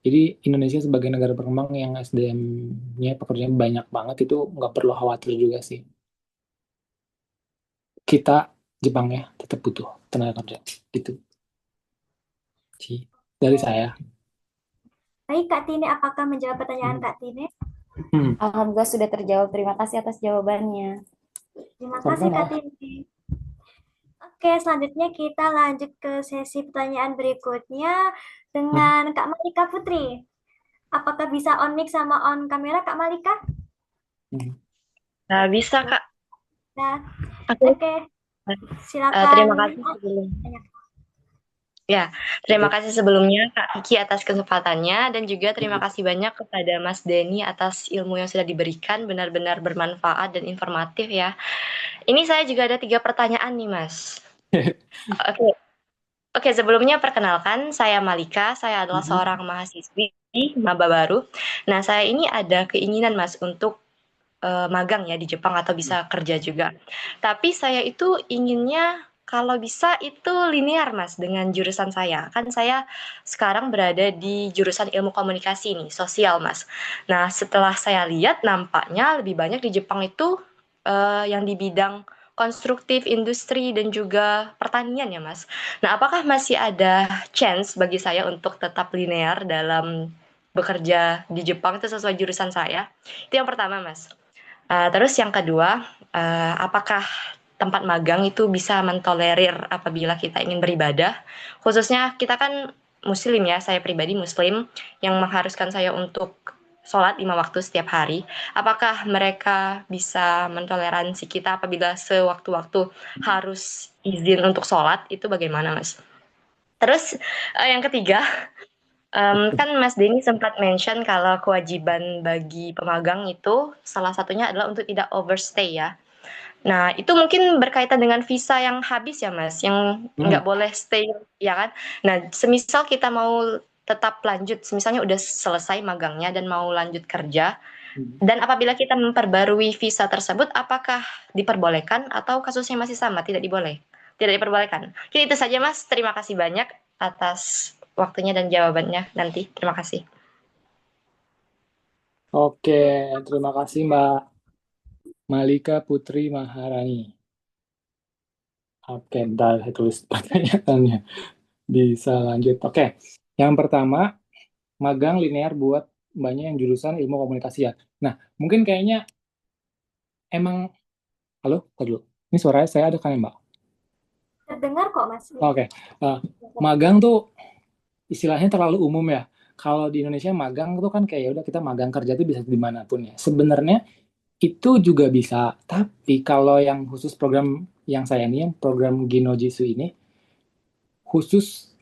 Speaker 2: Jadi Indonesia sebagai negara berkembang yang SDM-nya pekerjaan banyak banget itu nggak perlu khawatir juga sih. Kita Jepang ya tetap butuh tenaga kerja gitu sih dari saya.
Speaker 3: Baik, Kak Tine, apakah menjawab pertanyaan Kak Tine?
Speaker 4: Alhamdulillah sudah terjawab. Terima kasih atas jawabannya.
Speaker 3: Terima kasih Kak Tine. Oke, selanjutnya kita lanjut ke sesi pertanyaan berikutnya dengan Kak Malika Putri. Apakah bisa on mic sama on kamera Kak Malika?
Speaker 5: Nah, bisa Kak.
Speaker 3: Nah,
Speaker 5: Oke.
Speaker 3: oke. Silakan.
Speaker 5: Terima kasih sebelumnya. Ya, terima kasih sebelumnya Kak Kiki atas kesempatannya dan juga terima kasih banyak kepada Mas Denny atas ilmu yang sudah diberikan, benar-benar bermanfaat dan informatif ya. Ini saya juga ada 3 pertanyaan nih Mas. Oke, sebelumnya perkenalkan saya Malika, saya adalah seorang mahasiswi maba baru. Nah, saya ini ada keinginan Mas untuk magang ya di Jepang atau bisa kerja juga. Tapi saya itu inginnya kalau bisa itu linear Mas dengan jurusan saya. Kan saya sekarang berada di jurusan ilmu komunikasi nih, sosial Mas. Nah, setelah saya lihat nampaknya lebih banyak di Jepang itu yang di bidang konstruktif, industri dan juga pertanian ya Mas. Nah, apakah masih ada chance bagi saya untuk tetap linear dalam bekerja di Jepang itu sesuai jurusan saya? Itu yang pertama Mas. Terus yang kedua, apakah tempat magang itu bisa mentolerir apabila kita ingin beribadah? Khususnya kita kan muslim ya, saya pribadi muslim, yang mengharuskan saya untuk sholat 5 waktu setiap hari. Apakah mereka bisa mentoleransi kita apabila sewaktu-waktu harus izin untuk sholat, itu bagaimana Mas? Terus yang ketiga, kan Mas Denny sempat mention kalau kewajiban bagi pemagang itu salah satunya adalah untuk tidak overstay ya. Nah, itu mungkin berkaitan dengan visa yang habis ya Mas, yang nggak boleh stay ya kan. Nah, semisal kita mau tetap lanjut, misalnya udah selesai magangnya dan mau lanjut kerja, dan apabila kita memperbarui visa tersebut, apakah diperbolehkan atau kasusnya masih sama, tidak diperbolehkan. Jadi itu saja Mas, terima kasih banyak atas waktunya dan jawabannya nanti. Terima kasih.
Speaker 2: Oke, terima kasih Mbak Malika Putri Maharani. Oke, ntar saya tulis pertanyaannya. Bisa lanjut. Oke, yang pertama, magang linear buat Mbaknya yang jurusan ilmu komunikasi ya. Nah, mungkin kayaknya emang, halo, tadi dulu. Ini suaranya saya ada kan ya Mbak?
Speaker 3: Terdengar kok, Mas.
Speaker 2: Oke, magang tuh istilahnya terlalu umum ya. Kalau di Indonesia magang tuh kan kayak ya udah kita magang kerja tuh bisa dimanapun ya. Sebenarnya itu juga bisa, tapi kalau yang khusus program yang saya ini, yang program Ginojitsu ini, khusus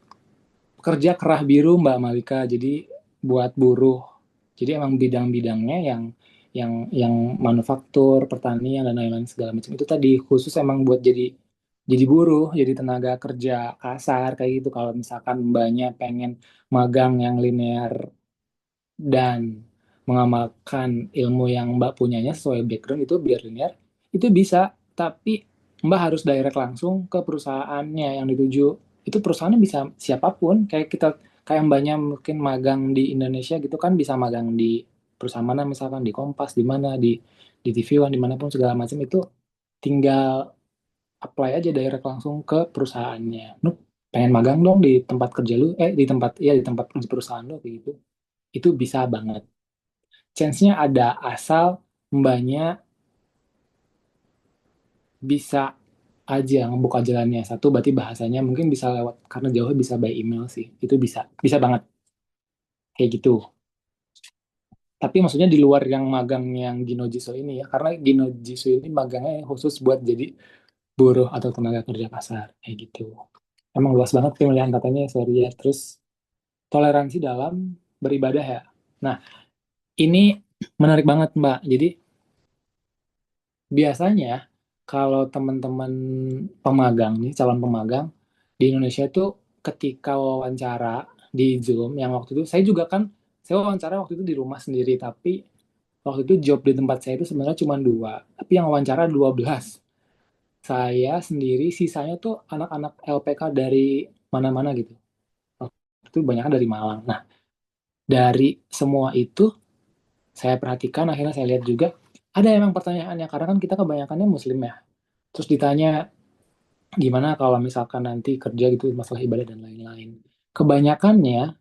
Speaker 2: kerja kerah biru Mbak Malika, jadi buat buruh. Jadi emang bidang-bidangnya yang manufaktur, pertanian dan lain-lain segala macam itu tadi khusus emang buat jadi buruh, jadi tenaga kerja kasar kayak gitu. Kalau misalkan Mbaknya pengen magang yang linear dan mengamalkan ilmu yang Mbak punyanya sesuai background itu biar linear, itu bisa, tapi Mbak harus direct langsung ke perusahaannya yang dituju. Itu perusahaannya bisa siapapun, kayak Mbaknya mungkin magang di Indonesia gitu kan bisa magang di perusahaan mana misalkan di Kompas, di mana di TV One dimanapun segala macam itu tinggal apply aja direct langsung ke perusahaannya. Lu pengen magang dong di tempat kerja lu, di tempat kerja perusahaan lu kayak gitu. Itu bisa banget. Chance-nya ada asal mbaknya bisa aja ngebuka jalannya. Satu berarti bahasanya mungkin bisa lewat karena jauh bisa by email sih. Itu bisa banget kayak gitu. Tapi maksudnya di luar yang magang yang Ginojitsu ini ya, karena Ginojitsu ini magangnya khusus buat jadi buruh atau tenaga kerja kasar kayak gitu. Emang luas banget pemilihan katanya, sorry ya. Terus toleransi dalam beribadah ya. Nah, ini menarik banget Mbak. Jadi biasanya kalau teman-teman pemagang nih, calon pemagang di Indonesia itu ketika wawancara di Zoom yang waktu itu saya wawancara waktu itu di rumah sendiri, tapi waktu itu job di tempat saya itu sebenarnya cuma dua, tapi yang wawancara 12. Saya sendiri, sisanya tuh anak-anak LPK dari mana-mana gitu. Waktu itu banyak dari Malang. Nah, dari semua itu saya perhatikan, akhirnya saya lihat juga ada emang pertanyaannya, karena kan kita kebanyakannya muslim ya. Terus ditanya, gimana kalau misalkan nanti kerja gitu, masalah ibadah dan lain-lain. Kebanyakannya,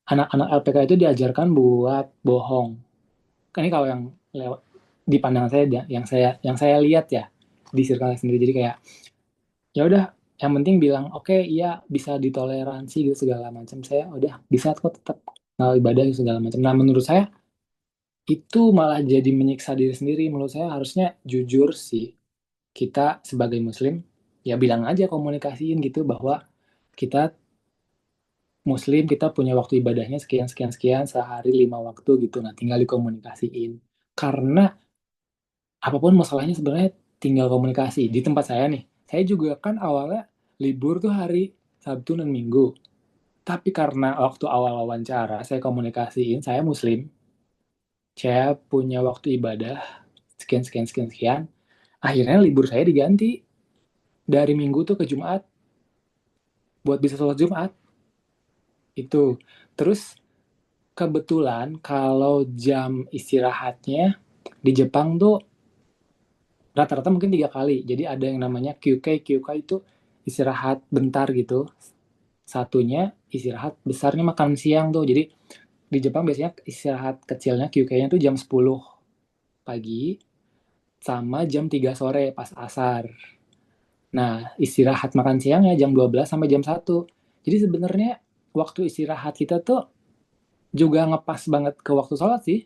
Speaker 2: anak-anak LPK itu diajarkan buat bohong. Ini kalau yang lewat di pandangan saya, yang saya lihat ya, di circle saya sendiri. Jadi kayak, ya udah, yang penting bilang, oke, iya, bisa ditoleransi gitu segala macam. Saya udah, bisa kok tetap ibadah gitu segala macam. Nah, menurut saya, itu malah jadi menyiksa diri sendiri. Menurut saya harusnya jujur sih, kita sebagai muslim ya bilang aja, komunikasiin gitu bahwa kita muslim, kita punya waktu ibadahnya sekian sekian sekian sehari 5 waktu gitu. Nah, tinggal dikomunikasiin, karena apapun masalahnya sebenarnya tinggal komunikasi. Di tempat saya nih, saya juga kan awalnya libur tuh hari Sabtu dan Minggu. Tapi karena waktu awal wawancara saya komunikasiin, saya Muslim, saya punya waktu ibadah sekian sekian sekian sekian. Akhirnya libur saya diganti dari Minggu tuh ke Jumat buat bisa sholat Jumat itu. Terus kebetulan kalau jam istirahatnya di Jepang tuh rata-rata mungkin 3 kali. Jadi ada yang namanya QK. QK itu istirahat bentar gitu. Satunya istirahat besarnya makan siang tuh. Jadi di Jepang biasanya istirahat kecilnya QK-nya tuh jam 10 pagi sama jam 3 sore pas asar. Nah, istirahat makan siangnya jam 12 sampai jam 1. Jadi sebenarnya waktu istirahat kita tuh juga ngepas banget ke waktu sholat sih.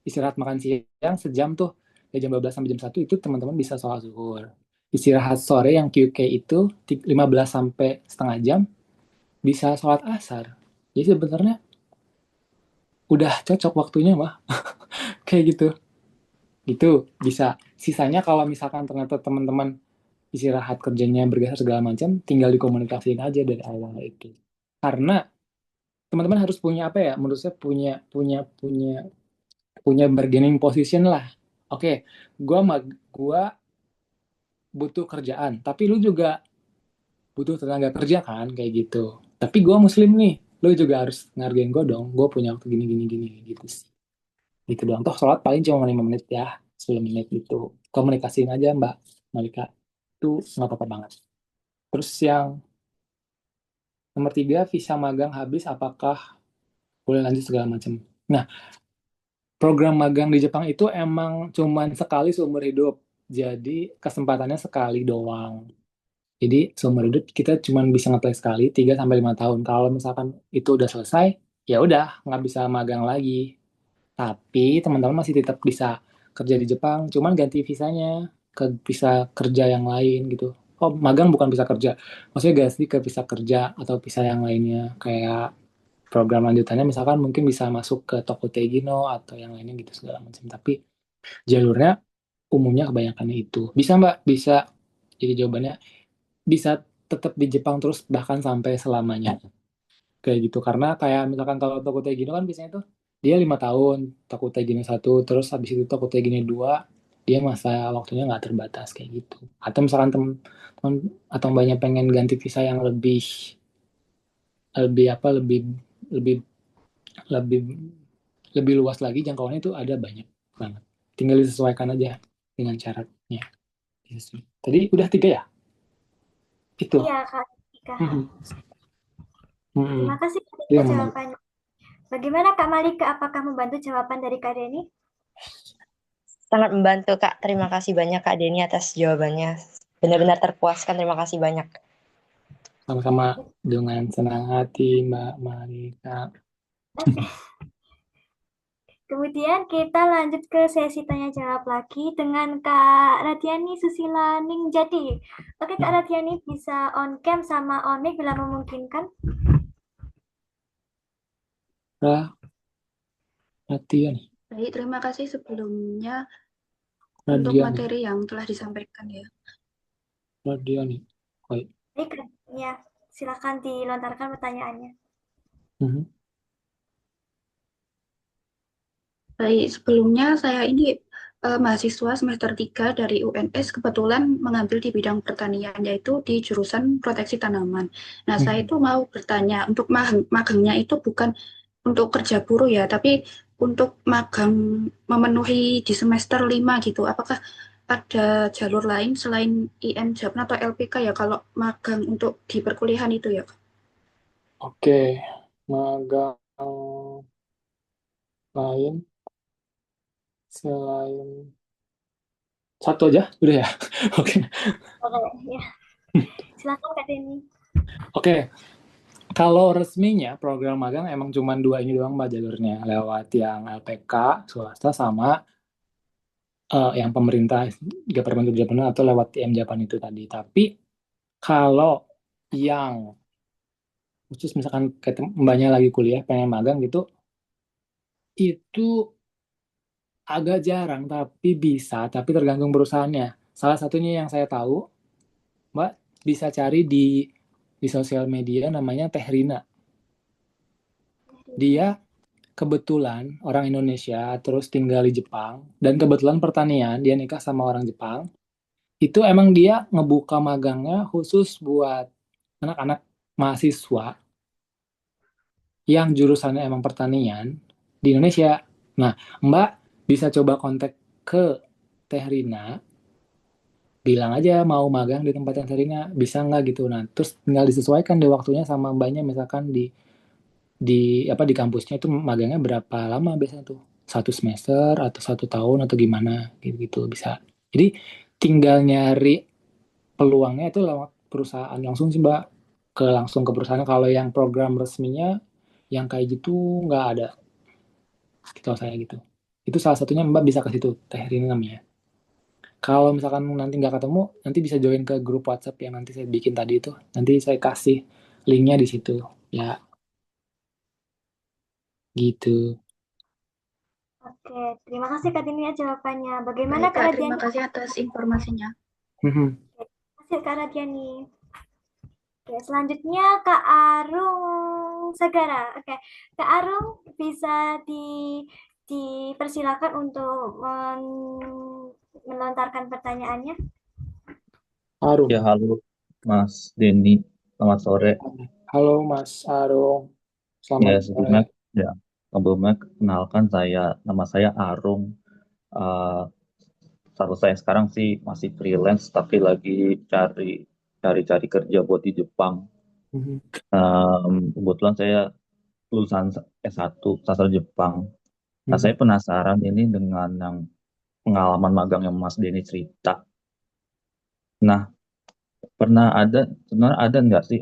Speaker 2: Istirahat makan siang sejam tuh. Dari jam 12 sampai jam 1 itu teman-teman bisa sholat zuhur. Istirahat sore yang QK itu 15 sampai setengah jam bisa sholat asar. Jadi sebenarnya udah cocok waktunya mah. Kayak gitu. Gitu bisa. Sisanya kalau misalkan ternyata teman-teman istirahat kerjanya bergeser segala macam, tinggal dikomunikasiin aja dari awal itu. Karena teman-teman harus punya apa ya? Menurut saya punya bargaining position lah. Oke, gua butuh kerjaan, tapi lu juga butuh tenaga kerja kan kayak gitu. Tapi gua Muslim nih, lu juga harus ngargain gua dong. Gua punya waktu gini gini gini gitu sih. Gitu doang. Toh sholat paling cuma 5 menit ya, 10 menit gitu. Komunikasiin aja Mbak Malika. Itu nggak apa-apa banget. Terus yang nomor 3, visa magang habis, apakah boleh lanjut segala macam. Nah, program magang di Jepang itu emang cuman sekali seumur hidup. Jadi kesempatannya sekali doang. Jadi seumur hidup kita cuma bisa ngeplay sekali 3 sampai 5 tahun. Kalau misalkan itu udah selesai, ya udah nggak bisa magang lagi. Tapi teman-teman masih tetap bisa kerja di Jepang, cuman ganti visanya ke visa kerja yang lain gitu. Oh, magang bukan visa kerja. Maksudnya ganti ke visa kerja atau visa yang lainnya kayak program lanjutannya misalkan mungkin bisa masuk ke Toko Tegino atau yang lainnya gitu segala macam. Tapi jalurnya umumnya kebanyakannya itu. Bisa Mbak, bisa. Jadi jawabannya bisa tetap di Jepang terus bahkan sampai selamanya. Kayak gitu. Karena kayak misalkan kalau Toko Tegino kan biasanya tuh dia 5 tahun, Toko Tegino 1, terus habis itu Toko Tegino 2, dia masa waktunya nggak terbatas kayak gitu. Atau misalkan teman atau banyak pengen ganti visa yang lebih lebih apa lebih lebih lebih luas lagi jangkauannya itu ada banyak banget. Tinggal disesuaikan aja dengan syaratnya. Tadi udah 3 ya? Itu.
Speaker 3: Iya, Kak Ika.
Speaker 2: Hmm.
Speaker 3: Terima kasih Kak
Speaker 2: Itu
Speaker 3: Ika
Speaker 2: yang menarik.
Speaker 3: jawabannya. Bagaimana Kak Malika? Apakah membantu jawaban dari Kak Deni?
Speaker 5: Sangat membantu, Kak. Terima kasih banyak, Kak Deni, atas jawabannya. Benar-benar terpuaskan. Terima kasih banyak.
Speaker 2: Sama-sama dengan senang hati, Mbak Malika.
Speaker 3: Kemudian kita lanjut ke sesi tanya jawab lagi dengan Kak Radiani Susila Ningjati. Oke Kak Radiani bisa on cam sama on mic bila memungkinkan.
Speaker 2: Radiani.
Speaker 6: Baik, terima kasih sebelumnya
Speaker 2: Radiani.
Speaker 6: untuk materi yang telah disampaikan ya.
Speaker 2: Radiani. Baik.
Speaker 3: Baik, ya, silakan dilontarkan pertanyaannya.
Speaker 6: Baik, sebelumnya saya ini mahasiswa semester 3 dari UNS, kebetulan mengambil di bidang pertanian, yaitu di jurusan proteksi tanaman. Nah, saya itu mau bertanya, untuk magangnya itu bukan untuk kerja buruh ya, tapi untuk magang memenuhi di semester 5 gitu. Apakah ada jalur lain selain IM Japan atau LPK ya kalau magang untuk di perkuliahan itu ya?
Speaker 2: Oke, magang lain selain satu aja udah ya. Oke.
Speaker 3: Ya. Silakan Kak Deni.
Speaker 2: Oke. Kalau resminya program magang emang cuma 2 ini doang Mbak jalurnya, lewat yang LPK swasta sama yang pemerintah government to Japan atau lewat TM Japan itu tadi. Tapi kalau yang khusus misalkan mbaknya lagi kuliah pengen magang gitu, itu agak jarang tapi bisa, tapi tergantung perusahaannya. Salah satunya yang saya tahu, Mbak bisa cari di sosial media namanya Teh Rina. Dia kebetulan orang Indonesia, terus tinggal di Jepang, dan kebetulan pertanian, dia nikah sama orang Jepang. Itu emang dia ngebuka magangnya khusus buat anak-anak mahasiswa yang jurusannya emang pertanian di Indonesia. Nah, Mbak bisa coba kontak ke Teh Rina, bilang aja mau magang di tempat yang Teh Rina, bisa nggak gitu. Nah, terus tinggal disesuaikan deh waktunya sama Mbaknya, misalkan di kampusnya itu magangnya berapa lama biasanya tuh, 1 semester atau 1 tahun atau gimana gitu, gitu bisa. Jadi tinggal nyari peluangnya itu lewat perusahaan langsung sih Mbak, langsung ke perusahaan. Kalau yang program resminya yang kayak gitu nggak ada, gitu saya gitu. Itu salah satunya Mbak bisa ke situ, Teh Rina namanya. Kalau misalkan nanti nggak ketemu, nanti bisa join ke grup WhatsApp yang nanti saya bikin tadi itu. Nanti saya kasih linknya di situ. Ya, gitu.
Speaker 3: Oke, terima kasih Kak Dinia jawabannya. Bagaimana
Speaker 6: Baik,
Speaker 3: Kak
Speaker 6: Kak, terima
Speaker 3: Radiani?
Speaker 6: kasih atas informasinya.
Speaker 2: Mhm.
Speaker 3: Terima kasih Kak Radiani. Oke, selanjutnya Kak Arung Sagara. Oke, Kak Arung bisa dipersilakan untuk melontarkan pertanyaannya.
Speaker 2: Arum.
Speaker 7: Ya, halo Mas Denny, selamat sore.
Speaker 2: Halo Mas Arum,
Speaker 7: Ya,
Speaker 2: selamat
Speaker 7: sebelumnya,
Speaker 2: sore.
Speaker 7: kenalkan nama saya Arung. Eh, Status saya sekarang sih masih freelance, tapi lagi cari kerja buat di Jepang.
Speaker 2: Mhm.
Speaker 7: Kebetulan saya lulusan S1 sastra Jepang. Nah,
Speaker 2: Mhm.
Speaker 7: saya penasaran ini dengan yang pengalaman magang yang Mas Denny cerita. Nah, sebenarnya ada nggak sih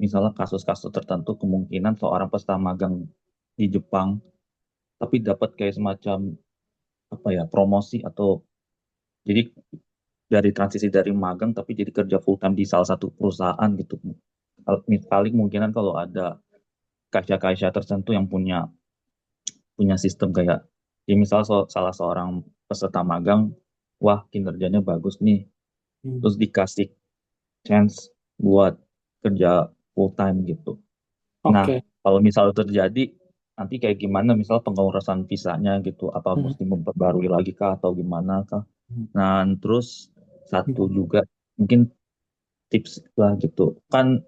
Speaker 7: misalnya kasus-kasus tertentu kemungkinan seorang peserta magang di Jepang tapi dapat kayak semacam promosi atau jadi dari transisi dari magang tapi jadi kerja full time di salah satu perusahaan gitu. Paling kemungkinan kalau ada kaisha-kaisha tertentu yang punya sistem kayak ya misal salah seorang peserta magang, wah kinerjanya bagus nih,
Speaker 2: Mhm.
Speaker 7: terus dikasih chance buat kerja full time gitu. Nah,
Speaker 2: Oke.
Speaker 7: kalau misal terjadi, nanti kayak gimana misal pengurusan visanya gitu, apa
Speaker 2: Mhm.
Speaker 7: mesti memperbarui lagi kah atau gimana kah?
Speaker 2: Mhm.
Speaker 7: Nah, terus satu
Speaker 2: Mhm.
Speaker 7: juga mungkin tips lah gitu. Kan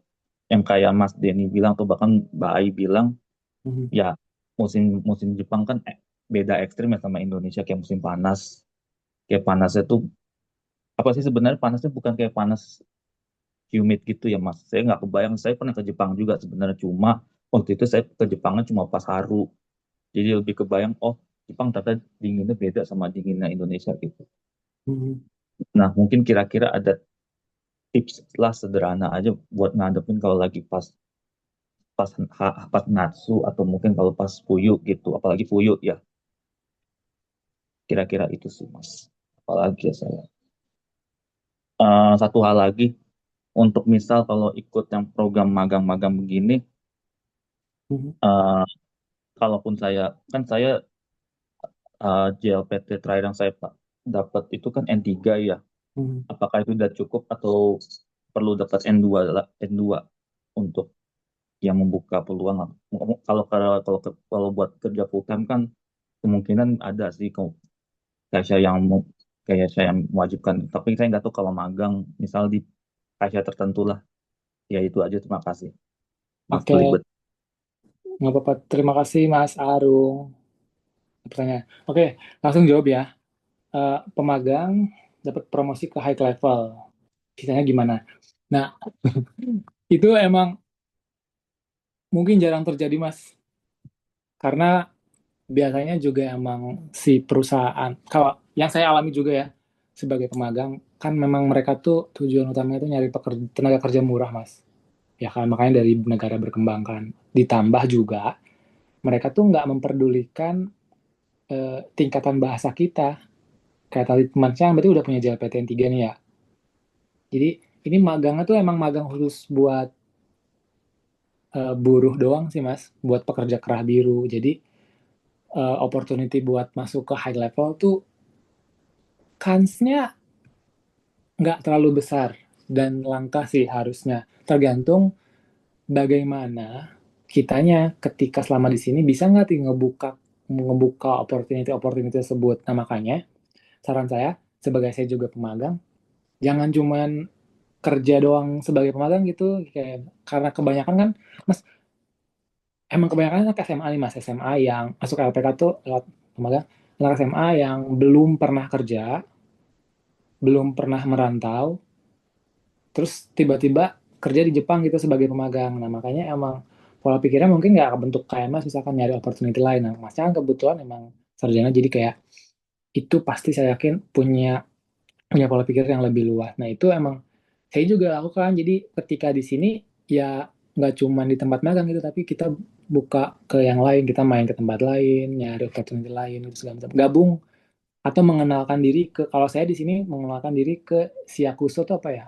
Speaker 7: yang kayak Mas Denny bilang atau bahkan Mbak Ai bilang,
Speaker 2: Mhm.
Speaker 7: ya musim musim Jepang kan beda ekstrim ya sama Indonesia kayak musim panas. Kayak panasnya tuh apa sih sebenarnya panasnya bukan kayak panas humid gitu ya Mas. Saya nggak kebayang, saya pernah ke Jepang juga sebenarnya cuma waktu itu saya ke Jepangnya cuma pas haru. Jadi lebih kebayang, oh Jepang ternyata dinginnya beda sama dinginnya Indonesia gitu.
Speaker 2: Mhm.
Speaker 7: Nah mungkin kira-kira ada tips lah sederhana aja buat ngadepin kalau lagi pas pas pas Natsu atau mungkin kalau pas Fuyu gitu, apalagi Fuyu ya. Kira-kira itu sih Mas. Apalagi ya saya. Satu hal lagi, untuk misal kalau ikut yang program magang-magang begini,
Speaker 2: Mhm.
Speaker 7: eh, kalaupun saya JLPT terakhir yang saya dapat itu kan N3 ya.
Speaker 2: Mhm.
Speaker 7: Apakah itu sudah cukup atau perlu dapat N2 untuk yang membuka peluang? Kalau buat kerja full time kan kemungkinan ada sih kayak saya kayak saya yang mewajibkan. Tapi saya nggak tahu kalau magang misal di kayak tertentu lah. Ya itu aja, terima kasih. Maaf
Speaker 2: Oke,
Speaker 7: belibet.
Speaker 2: nggak apa-apa. Terima kasih Mas Arung. Pertanyaan. Oke, langsung jawab ya. Pemagang dapat promosi ke high level. Sisanya gimana? Nah, itu emang mungkin jarang terjadi, Mas. Karena biasanya juga emang si perusahaan, kalau yang saya alami juga ya, sebagai pemagang, kan memang mereka tuh tujuan utamanya itu nyari tenaga kerja murah, Mas. Ya kan, makanya dari negara berkembang kan. Ditambah juga, mereka tuh nggak memperdulikan tingkatan bahasa kita. Kayak tadi teman saya berarti udah punya JLPTN 3 nih ya. Jadi ini magangnya tuh emang magang khusus buat buruh doang sih Mas, buat pekerja kerah biru. Jadi opportunity buat masuk ke high level tuh kansnya nggak terlalu besar dan langka sih harusnya. Tergantung bagaimana kitanya ketika selama di sini bisa nggak sih ngebuka opportunity tersebut. Nah makanya saran saya sebagai saya juga pemagang, jangan cuman kerja doang sebagai pemagang gitu, kayak karena kebanyakan kan mas, emang kebanyakan anak SMA nih mas, SMA yang masuk LPK tuh lewat pemagang, anak SMA yang belum pernah kerja, belum pernah merantau, terus tiba-tiba kerja di Jepang gitu sebagai pemagang. Nah makanya emang pola pikirnya mungkin nggak kebentuk kayak mas, misalkan nyari opportunity lain. Nah masnya kan kebetulan emang sarjana, jadi kayak itu pasti saya yakin punya punya pola pikir yang lebih luas. Nah itu emang saya juga lakukan. Jadi ketika di sini ya nggak cuma di tempat magang gitu, tapi kita buka ke yang lain, kita main ke tempat lain, nyari opportunity lain, gitu segala macam. Gabung atau mengenalkan diri ke, kalau saya di sini mengenalkan diri ke Siakuso itu apa ya?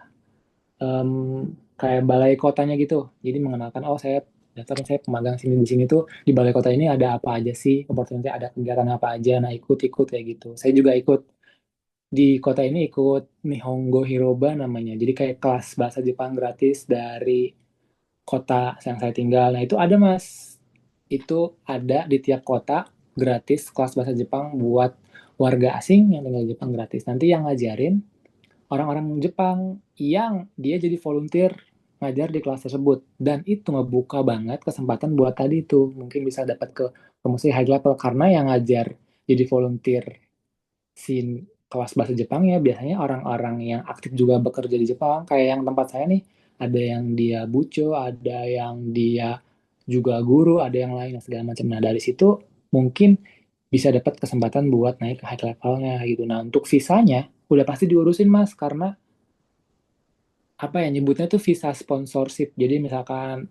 Speaker 2: Em, Kayak balai kotanya gitu. Jadi mengenalkan, oh saya daftar, saya pemagang sini, di sini tuh di balai kota ini ada apa aja sih, opportunity ada kegiatan apa aja. Nah ikut-ikut kayak gitu. Saya juga ikut di kota ini, ikut Nihongo Hiroba namanya. Jadi kayak kelas bahasa Jepang gratis dari kota yang saya tinggal. Nah, itu ada, Mas. Itu ada di tiap kota gratis kelas bahasa Jepang buat warga asing yang tinggal di Jepang gratis. Nanti yang ngajarin orang-orang Jepang yang dia jadi volunteer ngajar di kelas tersebut. Dan itu ngebuka banget kesempatan buat tadi tuh. Mungkin bisa dapat ke promosi high level karena yang ngajar jadi volunteer si kelas bahasa Jepang ya biasanya orang-orang yang aktif juga bekerja di Jepang. Kayak yang tempat saya nih, ada yang dia buco, ada yang dia juga guru, ada yang lain segala macam. Nah dari situ mungkin bisa dapat kesempatan buat naik ke high levelnya gitu. Nah untuk visanya udah pasti diurusin mas, karena apa ya nyebutnya tuh visa sponsorship. Jadi misalkan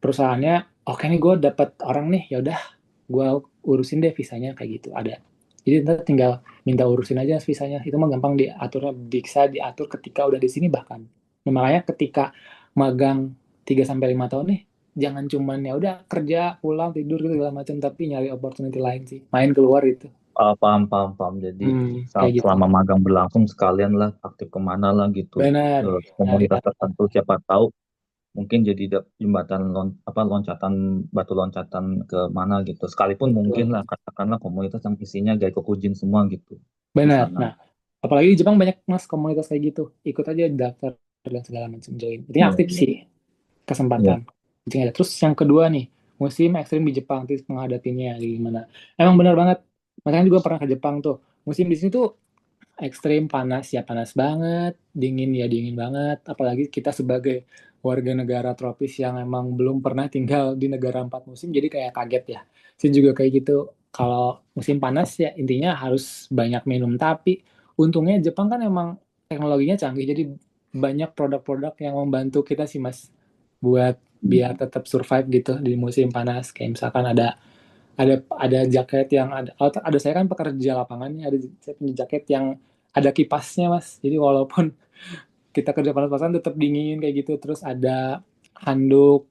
Speaker 2: perusahaannya, oke nih gue dapat orang nih, ya udah gue urusin deh visanya kayak gitu, ada. Jadi ntar tinggal minta urusin aja visanya, itu mah gampang diaturnya, bisa diatur ketika udah di sini bahkan. Nah, makanya ketika magang 3 sampai 5 tahun nih, jangan cuman ya udah kerja pulang tidur gitu segala macam, tapi nyari opportunity lain sih, main keluar gitu.
Speaker 7: Paham, paham, paham. Jadi
Speaker 2: Kayak gitu.
Speaker 7: selama magang berlangsung sekalian lah aktif kemana lah gitu.
Speaker 2: Benar.
Speaker 7: Komunitas tertentu siapa tahu mungkin jadi jembatan loncatan, batu loncatan ke mana gitu. Sekalipun
Speaker 2: Betul.
Speaker 7: mungkin lah katakanlah komunitas yang isinya gaikokujin semua gitu di
Speaker 2: Benar.
Speaker 7: sana.
Speaker 2: Nah, apalagi di Jepang banyak mas komunitas kayak gitu. Ikut aja daftar dan segala macam, join. Intinya aktif sih, kesempatan. Intinya ada. Terus yang kedua nih, musim ekstrim di Jepang, tips menghadapinya gimana? Emang benar banget. Makanya juga pernah ke Jepang tuh. Musim di sini tuh ekstrim, panas ya panas banget, dingin ya dingin banget. Apalagi kita sebagai warga negara tropis yang emang belum pernah tinggal di negara 4 musim, jadi kayak kaget ya. Saya juga kayak gitu. Kalau musim panas ya intinya harus banyak minum. Tapi untungnya Jepang kan emang teknologinya canggih, jadi banyak produk-produk yang membantu kita sih mas buat biar tetap survive gitu di musim panas. Kayak misalkan ada jaket yang ada saya kan pekerja lapangannya, ada saya punya jaket yang ada kipasnya mas, jadi walaupun kita kerja panas-pasan tetap dingin kayak gitu. Terus ada handuk,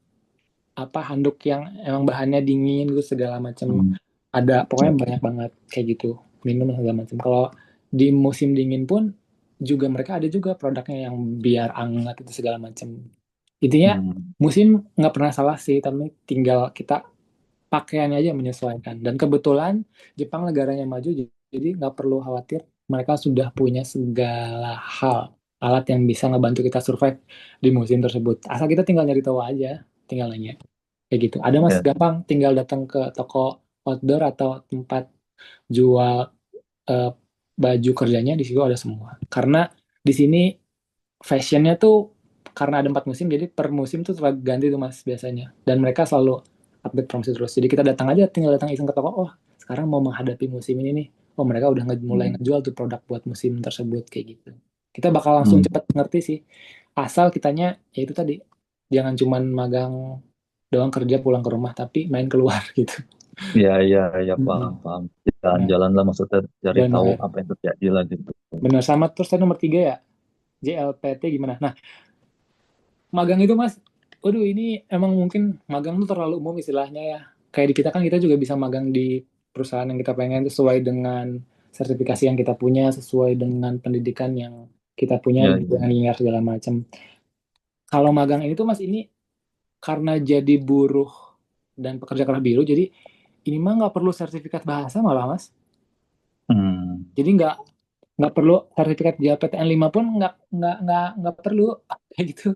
Speaker 2: handuk yang emang bahannya dingin gitu segala macam, ada pokoknya banyak banget kayak gitu, minum segala macam. Kalau di musim dingin pun juga mereka ada juga produknya yang biar hangat itu segala macam. Intinya musim nggak pernah salah sih, tapi tinggal kita pakaiannya aja menyesuaikan. Dan kebetulan Jepang negaranya maju, jadi nggak perlu khawatir. Mereka sudah punya segala hal, alat yang bisa ngebantu kita survive di musim tersebut. Asal kita tinggal nyari tahu aja, tinggal nanya. Kayak gitu. Ada mas, gampang, tinggal datang ke toko outdoor atau tempat jual eh, baju kerjanya, di situ ada semua. Karena di sini fashionnya tuh karena ada 4 musim, jadi per musim tuh selalu ganti tuh mas biasanya. Dan mereka selalu update promosi terus. Jadi kita datang aja, tinggal datang iseng ke toko, oh sekarang mau menghadapi musim ini nih. Oh mereka udah mulai ngejual tuh produk buat musim tersebut kayak gitu. Kita bakal langsung cepat ngerti sih. Asal kitanya, ya itu tadi, jangan cuman magang doang kerja pulang ke rumah, tapi main keluar gitu.
Speaker 7: Iya, paham. Jalan-jalan lah maksudnya, cari tahu
Speaker 2: Benar.
Speaker 7: apa yang terjadi lah gitu.
Speaker 2: Benar, sama terus tadi nomor 3 ya, JLPT gimana? Nah, magang itu mas, waduh ini emang mungkin magang tuh terlalu umum istilahnya ya. Kayak di kita kan kita juga bisa magang di perusahaan yang kita pengen sesuai dengan sertifikasi yang kita punya, sesuai dengan pendidikan yang kita punya, dengan linear segala macam. Kalau magang ini tuh mas, ini karena jadi buruh dan pekerja kelas biru, jadi ini mah nggak perlu sertifikat bahasa malah Mas. Jadi nggak perlu sertifikat JPTN 5 pun nggak perlu kayak gitu.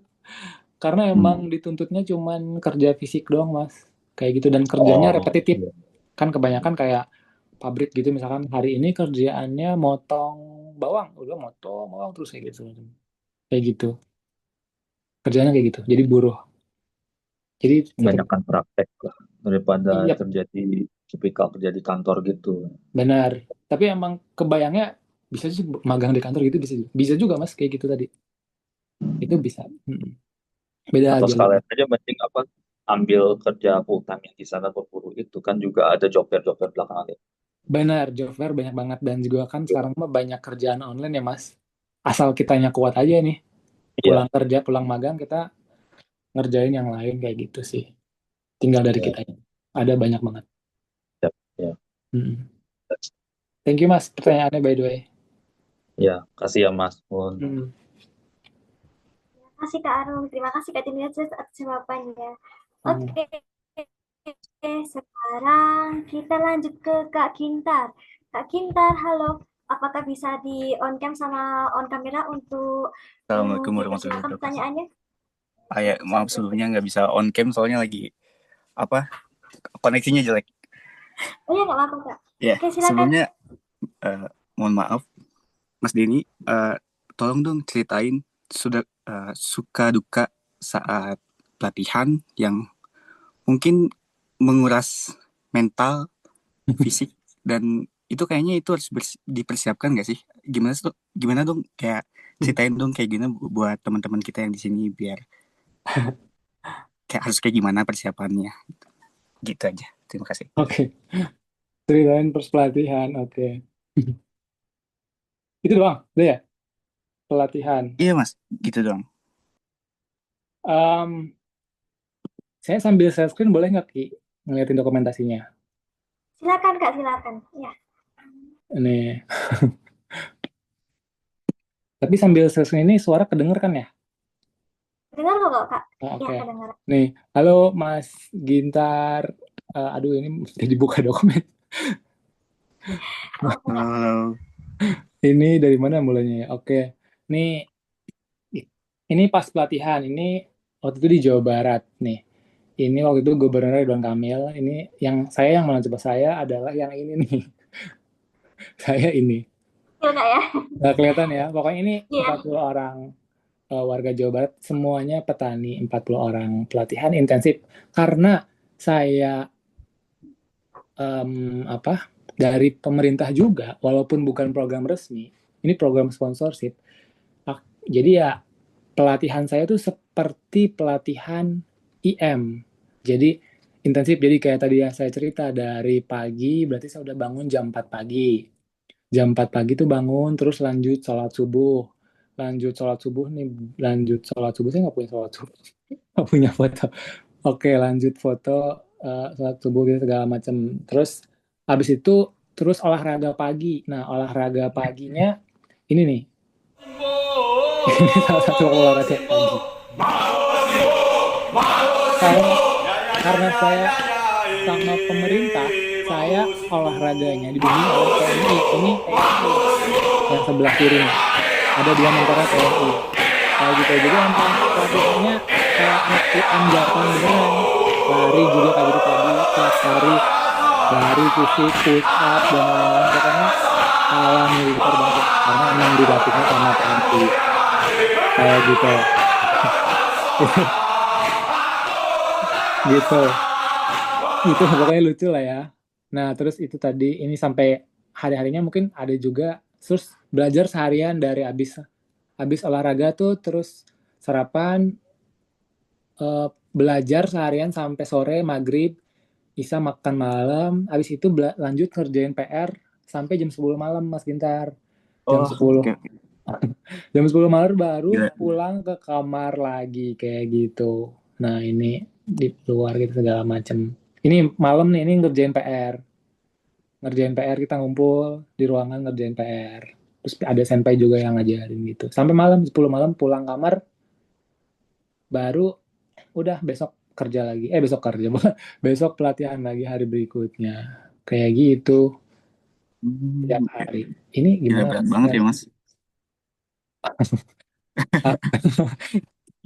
Speaker 2: Karena emang dituntutnya cuman kerja fisik doang Mas. Kayak gitu dan kerjanya repetitif.
Speaker 7: iya.
Speaker 2: Kan kebanyakan kayak pabrik gitu misalkan hari ini kerjaannya motong bawang, udah motong bawang terus kayak gitu. Kayak gitu. Kerjanya kayak gitu. Jadi buruh. Jadi tetap
Speaker 7: Kebanyakan praktek lah daripada
Speaker 2: iya
Speaker 7: kerja di tipikal kerja di kantor gitu.
Speaker 2: benar. Tapi emang kebayangnya bisa sih magang di kantor gitu bisa juga Mas kayak gitu tadi. Itu bisa. Beda
Speaker 7: Atau
Speaker 2: jalur.
Speaker 7: sekalian aja mending apa ambil kerja full time yang di sana berburu itu kan juga ada job fair belakangan ya.
Speaker 2: Benar, job fair banyak banget dan juga kan sekarang mah banyak kerjaan online ya Mas. Asal kitanya kuat aja nih.
Speaker 7: Iya,
Speaker 2: Pulang kerja, pulang magang kita ngerjain yang lain kayak gitu sih. Tinggal dari
Speaker 7: iya,
Speaker 2: kitanya. Ada banyak banget.
Speaker 7: iya, iya.
Speaker 2: Mm. Thank you Mas, pertanyaannya by the way.
Speaker 7: Ya, kasih ya Mas Mun.
Speaker 2: Mm.
Speaker 3: Terima kasih Kak Arum, terima kasih Kak Timiatus atas jawabannya.
Speaker 2: Mm.
Speaker 3: Oke, sekarang kita lanjut ke Kak Kintar. Kak Kintar, halo. Apakah bisa di on cam sama on kamera untuk
Speaker 8: Assalamualaikum warahmatullahi
Speaker 3: dipersilakan
Speaker 8: wabarakatuh.
Speaker 3: pertanyaannya?
Speaker 8: Ya, maaf sebelumnya nggak bisa on cam soalnya lagi apa koneksinya jelek.
Speaker 3: Oh ya, nggak apa-apa Kak.
Speaker 8: Ya,
Speaker 3: Oke, silakan.
Speaker 8: sebelumnya mohon maaf, Mas Denny, tolong dong ceritain suka duka saat pelatihan yang mungkin menguras mental, fisik, dan itu kayaknya itu harus dipersiapkan nggak sih? Gimana dong kayak ceritain dong kayak gini buat teman-teman kita yang di sini biar harus kayak gimana persiapannya. Gitu aja. Terima kasih.
Speaker 2: Oke. Ceritain pas pelatihan, oke. Itu doang, udah ya? Pelatihan.
Speaker 8: Iya Mas, gitu dong.
Speaker 2: Saya sambil share screen boleh nggak Ki? Ngeliatin dokumentasinya.
Speaker 3: Silakan Kak, silakan. Ya.
Speaker 2: Ini. Tapi sambil share screen ini suara kedenger kan ya?
Speaker 3: Dengar kok Kak?
Speaker 2: Oke.
Speaker 3: Ya, kedengar.
Speaker 2: Nih, halo Mas Gintar. Aduh, ini mesti dibuka dokumen.
Speaker 8: Halo.
Speaker 2: Ini dari mana mulainya ya? Oke. Ini pas pelatihan. Ini waktu itu di Jawa Barat nih. Ini waktu itu Gubernur Ridwan Kamil. Ini yang mencoba saya adalah yang ini nih. Saya ini.
Speaker 3: Iya Kak ya?
Speaker 2: Nggak kelihatan ya. Pokoknya ini
Speaker 3: Iya.
Speaker 2: 40 orang warga Jawa Barat. Semuanya petani. 40 orang pelatihan intensif. Karena saya dari pemerintah juga, walaupun bukan program resmi, ini program sponsorship. Jadi ya pelatihan saya tuh seperti pelatihan IM. Jadi intensif, jadi kayak tadi yang saya cerita dari pagi, berarti saya udah bangun jam 4 pagi. Jam 4 pagi tuh bangun, terus lanjut sholat subuh. Lanjut sholat subuh, saya nggak punya sholat subuh. Nggak punya foto. Oke, lanjut foto, sholat subuh gitu segala macam. Terus habis itu terus olahraga pagi. Nah, olahraga paginya ini nih. Ini salah satu olahraga pagi. Karena saya sama pemerintah, saya olahraganya dibimbing oleh TNI. Ini TNI yang sebelah kiri nih. Ada dua mentora TNI. Kayak gitu. Jadi emang pelatihannya kayak nge-PM Jepang beneran. Lari juga kayak gitu tadi, kelas lari fisik, push up dan lain-lain. Pokoknya ala militer banget. Karena emang dilatihnya sama TNI. Kayak gitu. Gitu. Itu pokoknya lucu lah ya. Nah, terus itu tadi, ini sampai hari-harinya mungkin ada juga, terus belajar seharian dari habis olahraga tuh, terus sarapan, belajar seharian sampai sore, maghrib, Isya makan malam, habis itu lanjut ngerjain PR sampai jam 10 malam, Mas Gintar. Jam 10.
Speaker 8: Okay.
Speaker 2: Jam 10 malam baru
Speaker 8: Gila.
Speaker 2: pulang ke kamar lagi, kayak gitu. Nah, ini di luar gitu segala macam. Ini malam nih, ini ngerjain PR. Ngerjain PR, kita ngumpul di ruangan ngerjain PR. Terus ada senpai juga yang ngajarin gitu. Sampai malam, 10 malam pulang kamar, baru udah besok kerja lagi. Besok kerja, besok pelatihan lagi hari berikutnya. Kayak gitu tiap hari. Ini
Speaker 8: Gila,
Speaker 2: gimana
Speaker 8: berat banget ya, Mas.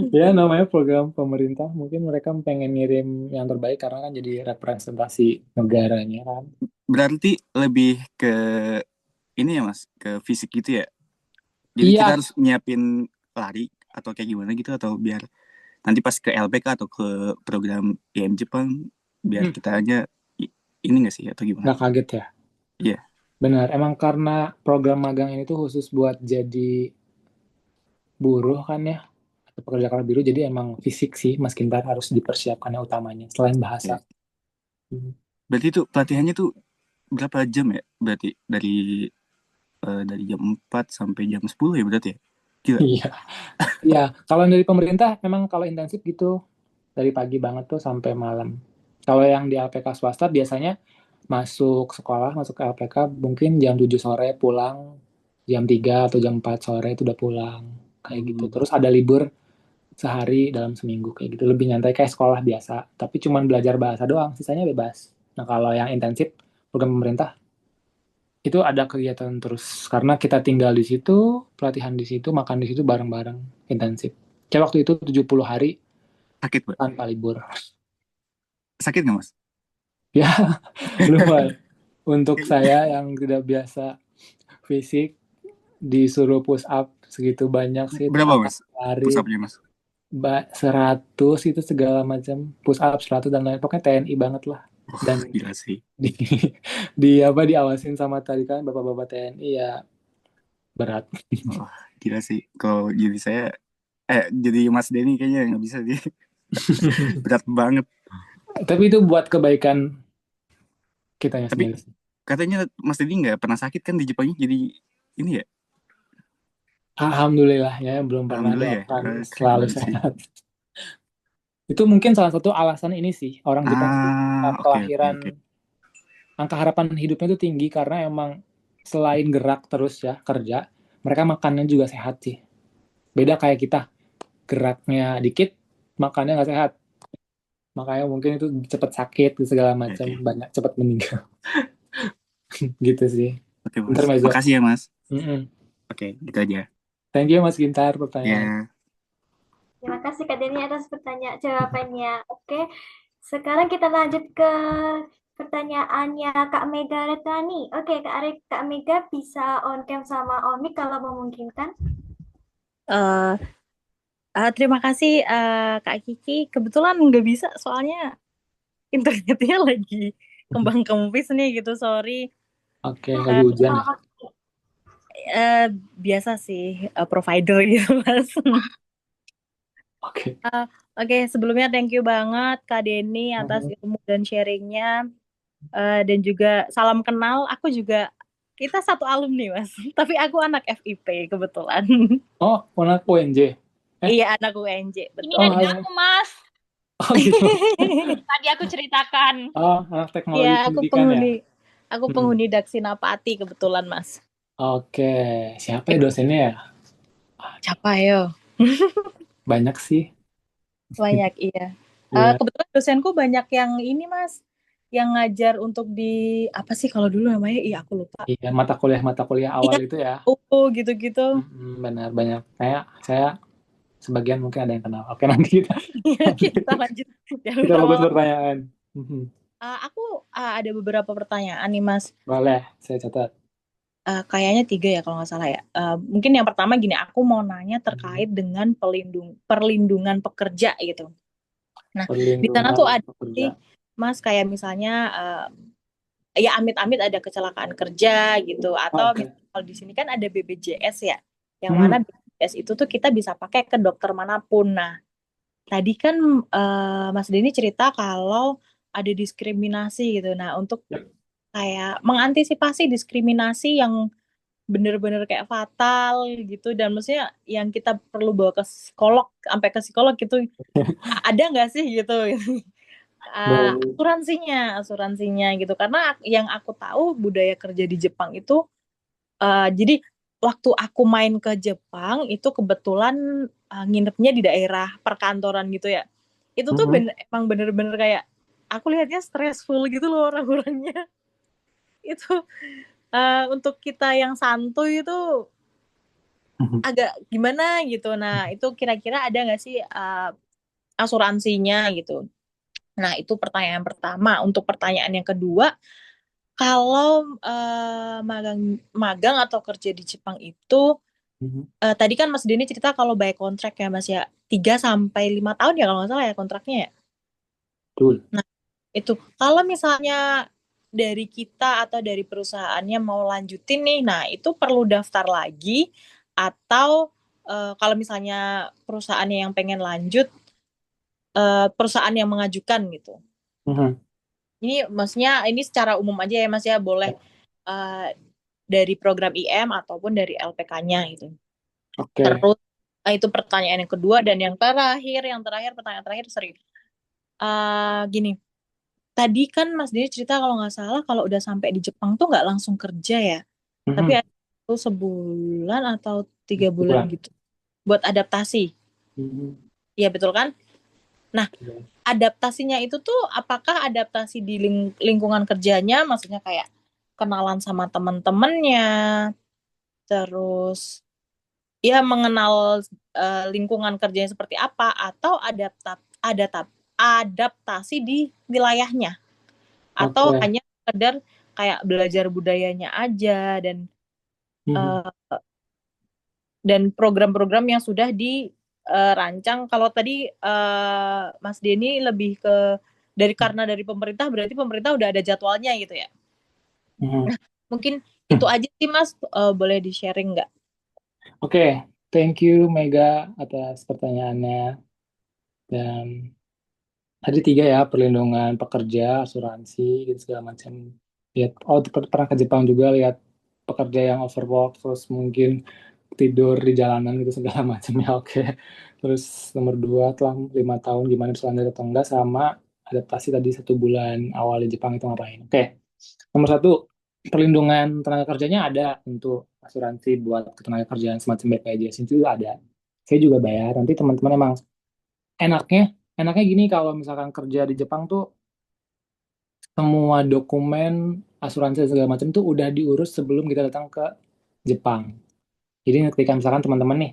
Speaker 2: Ya namanya program pemerintah, mungkin mereka pengen ngirim yang terbaik karena kan jadi representasi negaranya kan.
Speaker 8: Berarti lebih ke ini ya, Mas, ke fisik gitu ya. Jadi kita
Speaker 2: Iya,
Speaker 8: harus nyiapin lari atau kayak gimana gitu, atau biar nanti pas ke LPK atau ke program IM Jepang biar kita aja ini nggak sih atau gimana?
Speaker 2: nggak kaget ya.
Speaker 8: Iya.
Speaker 2: Benar, emang karena program magang ini tuh khusus buat jadi buruh kan ya, atau pekerja kelas biru, jadi emang fisik sih Mas Kintar harus dipersiapkan yang utamanya, selain bahasa.
Speaker 8: Iya. Berarti itu pelatihannya tuh berapa jam ya? Berarti dari jam 4 sampai jam 10 ya berarti ya? Gila.
Speaker 2: Iya, iya. Kalau dari pemerintah memang kalau intensif gitu dari pagi banget tuh sampai malam. Kalau yang di LPK swasta biasanya masuk sekolah, masuk ke LPK mungkin jam 7 sore pulang, jam 3 atau jam 4 sore itu udah pulang. Kayak gitu. Terus ada libur sehari dalam seminggu kayak gitu. Lebih nyantai kayak sekolah biasa. Tapi cuman belajar bahasa doang, sisanya bebas. Nah kalau yang intensif, program pemerintah, itu ada kegiatan terus. Karena kita tinggal di situ, pelatihan di situ, makan di situ bareng-bareng, intensif. Kayak waktu itu 70 hari
Speaker 8: Sakit, Pak?
Speaker 2: tanpa libur.
Speaker 8: Sakit nggak, Mas?
Speaker 2: Ya, lumayan. Untuk saya yang tidak biasa fisik, disuruh push up segitu banyak sih.
Speaker 8: Berapa, Mas?
Speaker 2: Hari
Speaker 8: Push up-nya, Mas?
Speaker 2: 100 itu segala macam. Push up 100 dan lain. Pokoknya TNI banget lah. Dan
Speaker 8: Gila sih.
Speaker 2: diawasin sama tadi kan bapak-bapak TNI ya berat.
Speaker 8: Gila sih. Kalau jadi saya, jadi Mas Denny kayaknya nggak bisa sih. Berat banget.
Speaker 2: Tapi itu buat kebaikan kitanya
Speaker 8: Tapi
Speaker 2: sendiri.
Speaker 8: katanya Mas Denny nggak pernah sakit kan di Jepang, jadi ini ya?
Speaker 2: Alhamdulillah ya, belum pernah
Speaker 8: Alhamdulillah ya.
Speaker 2: doakan
Speaker 8: Keren
Speaker 2: selalu
Speaker 8: banget sih.
Speaker 2: sehat. Itu mungkin salah satu alasan ini sih, orang Jepang itu
Speaker 8: Oke.
Speaker 2: kelahiran, angka harapan hidupnya itu tinggi karena emang selain gerak terus ya, kerja, mereka makannya juga sehat sih. Beda kayak kita, geraknya dikit, makannya nggak sehat. Makanya mungkin itu cepat sakit segala macam, banyak cepat meninggal. Gitu sih.
Speaker 8: Oke, Mas. Makasih ya, Mas. Oke, gitu aja.
Speaker 2: Thank you Mas Gintar pertanyaan.
Speaker 3: Terima kasih Kak Denny atas jawabannya. Oke, sekarang kita lanjut ke pertanyaannya Kak Mega Retani. Oke, Kak Mega bisa on cam sama on mic kalau memungkinkan.
Speaker 9: Terima kasih Kak Kiki. Kebetulan nggak bisa soalnya internetnya lagi kembang kempis nih gitu, sorry.
Speaker 2: Oke, lagi hujan.
Speaker 9: Biasa sih provider gitu Mas.
Speaker 2: Oke.
Speaker 9: Oke, sebelumnya thank you banget Kak Denny atas ilmu dan sharingnya, dan juga salam kenal. Aku juga, kita satu alumni Mas, tapi aku anak FIP kebetulan.
Speaker 2: Oh, anak UNJ?
Speaker 9: Iya, anak UNJ, betul.
Speaker 1: Ini adik aku Mas.
Speaker 2: Oh gitu.
Speaker 1: Tadi aku ceritakan.
Speaker 2: Oh, anak teknologi
Speaker 9: ya, aku
Speaker 2: pendidikan
Speaker 9: penghuni,
Speaker 2: ya?
Speaker 9: Aku penghuni Daksinapati kebetulan Mas.
Speaker 2: Oke, siapa ya dosennya ya?
Speaker 9: Siapa yo?
Speaker 2: Banyak sih.
Speaker 9: Banyak, iya. Kebetulan dosenku banyak yang ini Mas, yang ngajar untuk di apa sih kalau dulu namanya? Iya aku lupa.
Speaker 2: Iya, mata kuliah awal itu ya.
Speaker 9: Oh, gitu-gitu.
Speaker 2: Benar, banyak. Kayak saya sebagian mungkin ada yang kenal. Oke, nanti
Speaker 9: kita lanjut.
Speaker 2: Kita fokus pertanyaan.
Speaker 9: Aku ada beberapa pertanyaan nih Mas.
Speaker 2: Boleh, saya catat.
Speaker 9: Kayaknya 3 ya kalau nggak salah ya. Mungkin yang pertama gini, aku mau nanya terkait dengan perlindungan pekerja gitu. Nah, di sana tuh ada sih Mas, kayak misalnya ya amit-amit ada kecelakaan kerja gitu, atau kalau di sini kan ada BPJS ya, yang mana BPJS itu tuh kita bisa pakai ke dokter manapun. Nah, tadi kan Mas Denny cerita kalau ada diskriminasi gitu. Nah, untuk kayak mengantisipasi diskriminasi yang bener-bener kayak fatal gitu, dan maksudnya yang kita perlu bawa ke psikolog, sampai ke psikolog gitu, ada nggak sih gitu? Asuransinya gitu, karena yang aku tahu budaya kerja di Jepang itu jadi waktu aku main ke Jepang itu kebetulan nginepnya di daerah perkantoran gitu ya, itu tuh emang bener-bener kayak aku lihatnya stressful gitu loh orang-orangnya. Itu untuk kita yang santuy itu agak gimana gitu. Nah, itu kira-kira ada nggak sih asuransinya gitu? Nah, itu pertanyaan pertama. Untuk pertanyaan yang kedua, kalau magang atau kerja di Jepang itu, tadi kan Mas Denny cerita kalau by kontrak ya Mas ya, 3-5 tahun ya kalau nggak salah ya kontraknya ya.
Speaker 2: Betul.
Speaker 9: Nah, itu kalau misalnya dari kita atau dari perusahaannya mau lanjutin nih, nah itu perlu daftar lagi atau kalau misalnya perusahaannya yang pengen lanjut, perusahaan yang mengajukan gitu. Ini maksudnya ini secara umum aja ya Mas ya, boleh dari program IM ataupun dari LPK-nya gitu.
Speaker 2: Oke.
Speaker 9: Terus itu pertanyaan yang kedua dan yang terakhir pertanyaan terakhir serius. Gini, tadi kan Mas Denny cerita kalau nggak salah kalau udah sampai di Jepang tuh nggak langsung kerja ya, tapi ada tuh sebulan atau 3 bulan gitu buat adaptasi. Iya betul kan? Nah, adaptasinya itu tuh apakah adaptasi di lingkungan kerjanya, maksudnya kayak kenalan sama teman-temannya, terus ya mengenal lingkungan kerjanya seperti apa, atau adaptasi di wilayahnya, atau hanya sekedar kayak belajar budayanya aja dan program-program yang sudah dirancang. Kalau tadi Mas Denny lebih ke karena dari pemerintah, berarti pemerintah udah ada jadwalnya gitu ya. Nah, mungkin itu aja sih Mas, boleh di-sharing nggak?
Speaker 2: Oke, thank you Mega atas pertanyaannya. Dan tadi 3 ya, perlindungan pekerja, asuransi, gitu segala macam. Lihat, pernah ke Jepang juga, lihat pekerja yang overwork, terus mungkin tidur di jalanan gitu segala macam ya. Oke. Terus nomor 2, telah 5 tahun gimana bisa lanjut atau enggak, sama adaptasi tadi 1 bulan awal di Jepang itu ngapain. Oke. Nomor 1, perlindungan tenaga kerjanya ada untuk asuransi buat ketenaga kerjaan semacam BPJS itu ada. Saya juga bayar. Nanti teman-teman emang enaknya gini, kalau misalkan kerja di Jepang tuh semua dokumen asuransi segala macam tuh udah diurus sebelum kita datang ke Jepang. Jadi ketika misalkan teman-teman nih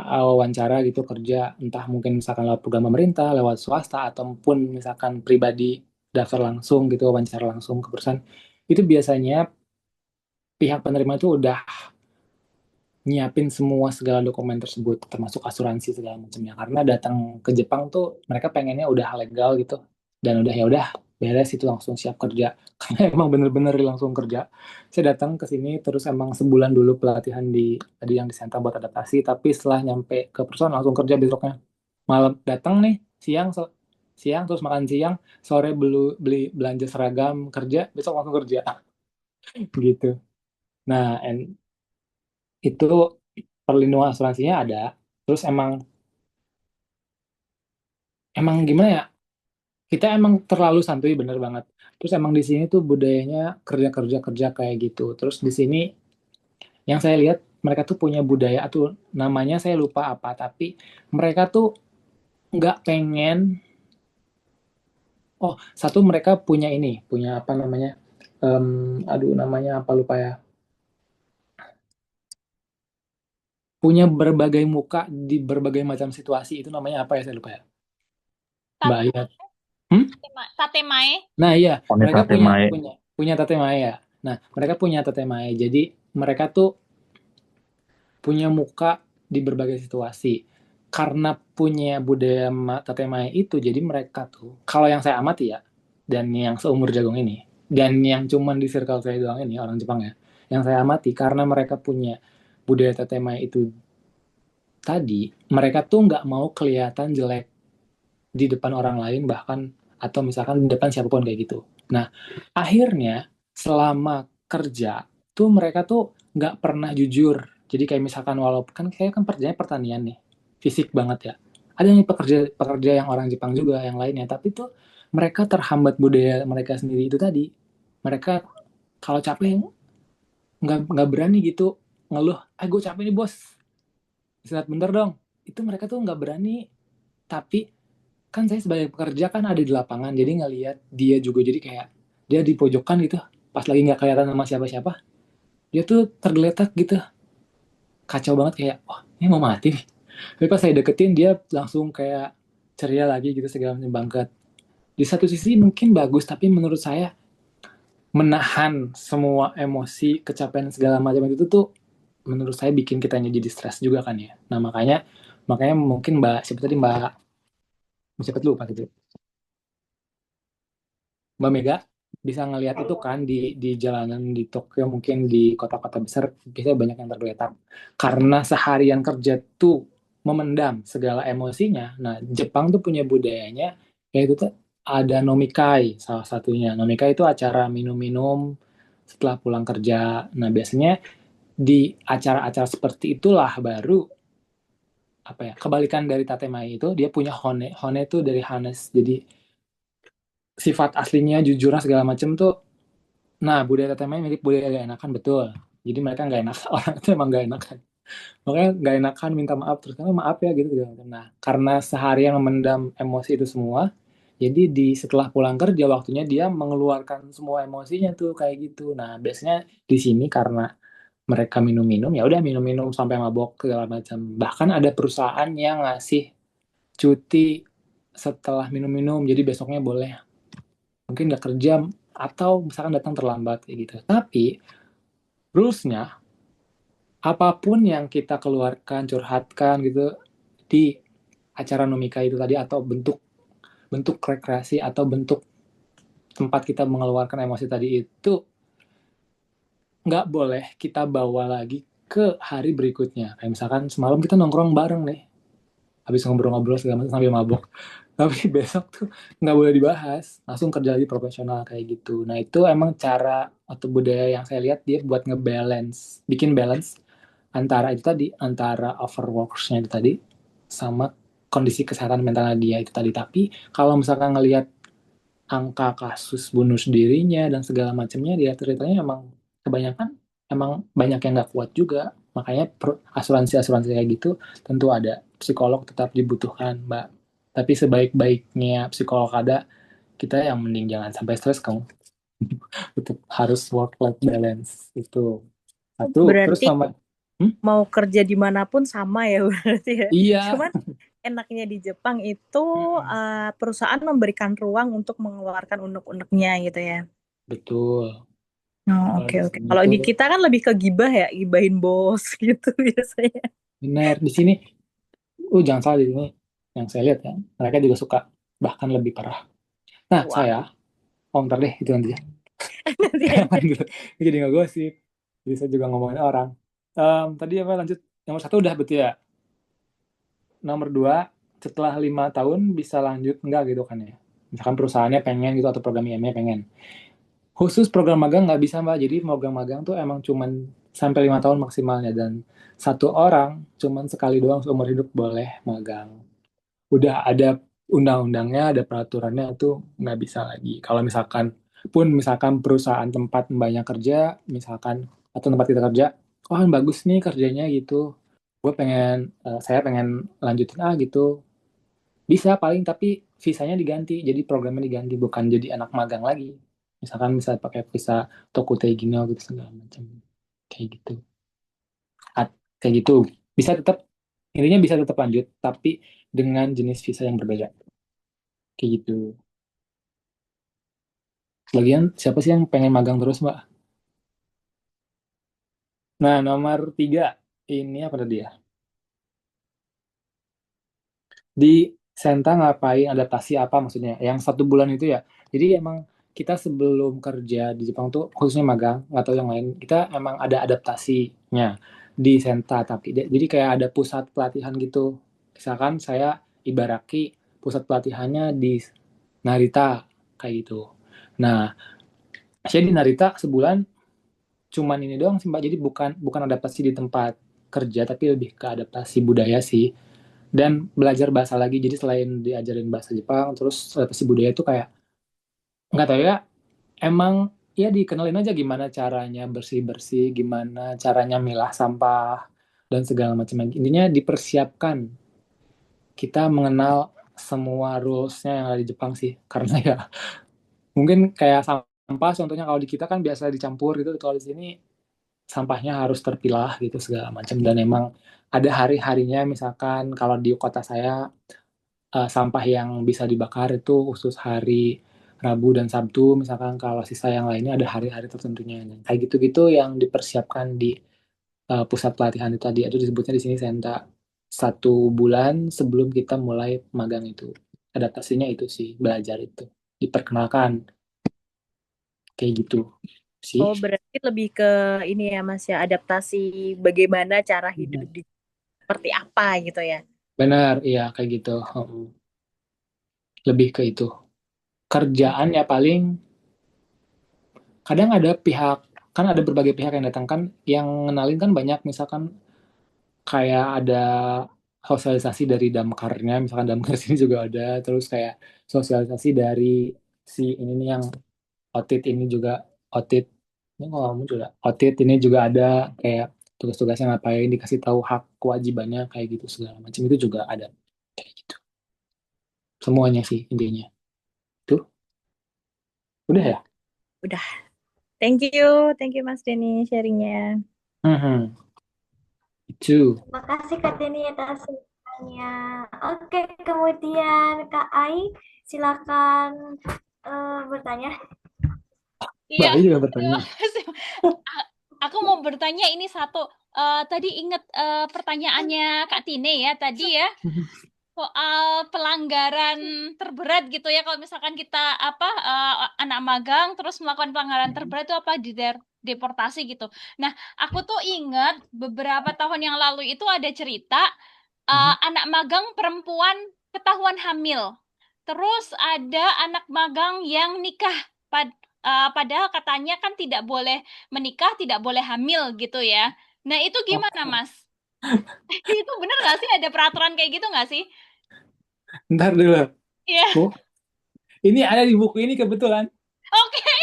Speaker 2: wawancara gitu kerja, entah mungkin misalkan lewat program pemerintah, lewat swasta, ataupun misalkan pribadi daftar langsung gitu, wawancara langsung ke perusahaan, itu biasanya pihak penerima itu udah nyiapin semua segala dokumen tersebut, termasuk asuransi segala macamnya. Karena datang ke Jepang tuh mereka pengennya udah legal gitu, dan udah ya udah beres itu langsung siap kerja. Karena emang bener-bener langsung kerja. Saya datang ke sini terus emang sebulan dulu pelatihan tadi yang di center buat adaptasi, tapi setelah nyampe ke perusahaan langsung kerja besoknya. Malam datang nih siang terus makan siang, sore beli belanja seragam kerja, besok langsung kerja gitu. Nah, itu perlindungan asuransinya ada. Terus emang gimana ya? Kita emang terlalu santuy, bener banget. Terus emang di sini tuh budayanya kerja kayak gitu. Terus di sini yang saya lihat mereka tuh punya budaya atau namanya saya lupa apa, tapi mereka tuh nggak pengen. Oh, satu mereka punya apa namanya? Aduh namanya apa lupa ya. Punya berbagai muka di berbagai macam situasi, itu namanya apa ya saya lupa ya. Mbak Ayat.
Speaker 1: Tatemae.
Speaker 2: Nah iya, mereka
Speaker 7: Tatemae.
Speaker 2: punya tatemae ya. Nah, mereka punya tatemae. Jadi mereka tuh punya muka di berbagai situasi. Karena punya budaya tatemae itu, jadi mereka tuh, kalau yang saya amati ya, dan yang seumur jagung ini, dan yang cuman di circle saya doang ini, orang Jepang ya, yang saya amati, karena mereka punya budaya tatemae itu tadi, mereka tuh nggak mau kelihatan jelek di depan orang lain, bahkan atau misalkan di depan siapapun kayak gitu. Nah, akhirnya selama kerja tuh mereka tuh nggak pernah jujur. Jadi kayak misalkan walaupun kan kayak kan kerjanya pertanian nih, fisik banget ya. Ada nih pekerja yang orang Jepang juga yang lainnya, tapi tuh mereka terhambat budaya mereka sendiri itu tadi. Mereka kalau capek nggak berani gitu ngeluh, gue capek nih bos, istirahat bentar dong. Itu mereka tuh nggak berani, tapi kan saya sebagai pekerja kan ada di lapangan, jadi ngelihat dia juga jadi kayak dia di pojokan gitu, pas lagi nggak kelihatan sama siapa-siapa, dia tuh tergeletak gitu, kacau banget kayak, wah ini mau mati nih. Tapi pas saya deketin dia langsung kayak ceria lagi gitu segala macam bangkit. Di satu sisi mungkin bagus, tapi menurut saya menahan semua emosi, kecapean segala macam itu tuh menurut saya bikin kitanya jadi stres juga kan ya. Nah makanya mungkin siapa tadi Mbak siapa lupa gitu. Mbak Mega bisa ngelihat itu kan di jalanan di Tokyo mungkin di kota-kota besar biasanya banyak yang tergeletak karena seharian kerja tuh memendam segala emosinya. Nah, Jepang tuh punya budayanya yaitu tuh ada nomikai salah satunya. Nomikai itu acara minum-minum setelah pulang kerja. Nah, biasanya di acara-acara seperti itulah baru apa ya kebalikan dari Tatemai itu dia punya hone. Hone itu dari Hanes, jadi sifat aslinya jujuran segala macam tuh. Nah, budaya Tatemai mirip budaya gak enakan, betul. Jadi mereka gak enak, orang itu emang gak enakan. Makanya gak enakan minta maaf, terus kan maaf ya gitu. Nah, karena seharian memendam emosi itu semua, jadi setelah pulang kerja waktunya dia mengeluarkan semua emosinya tuh kayak gitu. Nah, biasanya di sini karena mereka minum-minum, ya udah minum-minum sampai mabok segala macam. Bahkan ada perusahaan yang ngasih cuti setelah minum-minum, jadi besoknya boleh mungkin nggak kerja atau misalkan datang terlambat kayak gitu. Tapi rules-nya apapun yang kita keluarkan, curhatkan gitu di acara nomika itu tadi atau bentuk bentuk rekreasi atau bentuk tempat kita mengeluarkan emosi tadi itu nggak boleh kita bawa lagi ke hari berikutnya. Kayak misalkan semalam kita nongkrong bareng nih, habis ngobrol-ngobrol segala macam sambil mabok. Tapi besok tuh nggak boleh dibahas, langsung kerja lagi profesional kayak gitu. Nah itu emang cara atau budaya yang saya lihat dia buat ngebalance, bikin balance antara itu tadi, antara overworksnya itu tadi, sama kondisi kesehatan mentalnya dia itu tadi. Tapi kalau misalkan ngelihat angka kasus bunuh dirinya dan segala macamnya, dia ceritanya emang kebanyakan emang banyak yang nggak kuat juga. Makanya asuransi-asuransi kayak gitu tentu ada. Psikolog tetap dibutuhkan, Mbak. Tapi sebaik-baiknya psikolog ada, kita yang mending jangan sampai stres kamu. Tetap harus work-life balance. Itu satu. Terus
Speaker 9: Berarti
Speaker 2: sama
Speaker 9: mau kerja dimanapun sama ya berarti ya.
Speaker 2: iya,
Speaker 9: Cuman enaknya di Jepang itu perusahaan memberikan ruang untuk mengeluarkan unek-uneknya gitu ya.
Speaker 2: betul.
Speaker 9: Oh,
Speaker 2: Kalau
Speaker 9: oke
Speaker 2: di
Speaker 9: oke.
Speaker 2: sini
Speaker 9: Kalau di
Speaker 2: tuh
Speaker 9: kita kan lebih ke gibah ya, gibahin bos gitu biasanya.
Speaker 2: benar. Di sini, jangan salah di sini. Yang saya lihat ya, mereka juga suka bahkan lebih parah. Nah,
Speaker 9: Wah,
Speaker 2: saya, ntar deh itu nanti ya.
Speaker 9: nanti aja.
Speaker 2: Jadi nggak gosip. Bisa juga ngomongin orang. Tadi apa lanjut? Nomor satu udah betul ya. Nomor dua, setelah 5 tahun bisa lanjut nggak gitu kan ya. Misalkan perusahaannya pengen gitu atau program IM-nya pengen. Khusus program magang nggak bisa Mbak. Jadi program magang tuh emang cuman sampai 5 tahun maksimalnya. Dan satu orang cuman sekali doang seumur hidup boleh magang. Udah ada undang-undangnya, ada peraturannya itu nggak bisa lagi. Kalau misalkan perusahaan tempat mbaknya kerja, misalkan atau tempat kita kerja, oh bagus nih kerjanya gitu, saya pengen lanjutin gitu, bisa paling tapi visanya diganti, jadi programnya diganti, bukan jadi anak magang lagi. Misalkan bisa pakai visa Tokutei Gino gitu segala macam, kayak gitu. Kayak gitu bisa tetap intinya bisa tetap lanjut tapi dengan jenis visa yang berbeda kayak gitu. Lagian siapa sih yang pengen magang terus Mbak? Nah nomor 3 ini apa tadi ya, di Senta ngapain, adaptasi apa maksudnya yang 1 bulan itu ya. Jadi emang kita sebelum kerja di Jepang tuh khususnya magang nggak tahu yang lain, kita emang ada adaptasinya di Senta. Tapi jadi kayak ada pusat pelatihan gitu. Misalkan saya Ibaraki, pusat pelatihannya di Narita kayak gitu. Nah saya di Narita sebulan cuman ini doang sih Mbak, jadi bukan bukan adaptasi di tempat kerja tapi lebih ke adaptasi budaya sih, dan belajar bahasa lagi. Jadi selain diajarin bahasa Jepang terus adaptasi budaya itu kayak nggak tahu ya, emang ya dikenalin aja gimana caranya bersih-bersih, gimana caranya milah sampah dan segala macam. Intinya dipersiapkan kita mengenal semua rules-nya yang ada di Jepang sih. Karena ya mungkin kayak sampah contohnya kalau di kita kan biasa dicampur gitu, kalau di sini sampahnya harus terpilah gitu segala macam, dan emang ada hari-harinya. Misalkan kalau di kota saya sampah yang bisa dibakar itu khusus hari Rabu dan Sabtu, misalkan kalau sisa yang lainnya ada hari-hari tertentunya. Dan kayak gitu-gitu yang dipersiapkan di pusat pelatihan itu tadi, itu disebutnya di sini Senta. 1 bulan sebelum kita mulai magang itu, adaptasinya itu sih, belajar itu, diperkenalkan kayak gitu sih.
Speaker 9: Oh, berarti lebih ke ini ya Mas ya, adaptasi bagaimana cara hidup di seperti apa gitu ya.
Speaker 2: Benar, iya kayak gitu. Lebih ke itu. Kerjaan ya paling kadang ada pihak, kan ada berbagai pihak yang datang kan, yang ngenalin kan banyak, misalkan kayak ada sosialisasi dari damkarnya, misalkan damkar sini juga ada, terus kayak sosialisasi dari si ini nih yang otit ini juga, otit ini kok ngomong juga otit ini juga ada, kayak tugas-tugasnya ngapain, dikasih tahu hak kewajibannya kayak gitu segala macam, itu juga ada kayak gitu. Semuanya sih intinya. Tuh. Udah ya?
Speaker 9: Udah. Thank you Mas Denny sharingnya.
Speaker 2: Itu.
Speaker 3: Terima kasih Kak Deni atas ceritanya. Oke, kemudian Kak Ai, silakan bertanya.
Speaker 1: Iya,
Speaker 2: Mbak Ai juga bertanya.
Speaker 1: terima kasih. Aku mau bertanya ini satu. Tadi ingat pertanyaannya Kak Tine ya tadi ya, soal pelanggaran terberat gitu ya. Kalau misalkan kita anak magang terus melakukan pelanggaran terberat itu apa, deportasi gitu. Nah, aku tuh ingat beberapa tahun yang lalu itu ada cerita anak magang perempuan ketahuan hamil. Terus ada anak magang yang nikah. Padahal katanya kan tidak boleh menikah, tidak boleh hamil gitu ya. Nah, itu gimana, Mas? Itu bener nggak sih, ada peraturan kayak gitu nggak sih?
Speaker 2: Ntar dulu.
Speaker 1: Iya.
Speaker 2: Oh, ini ada di buku ini kebetulan.
Speaker 1: Oke.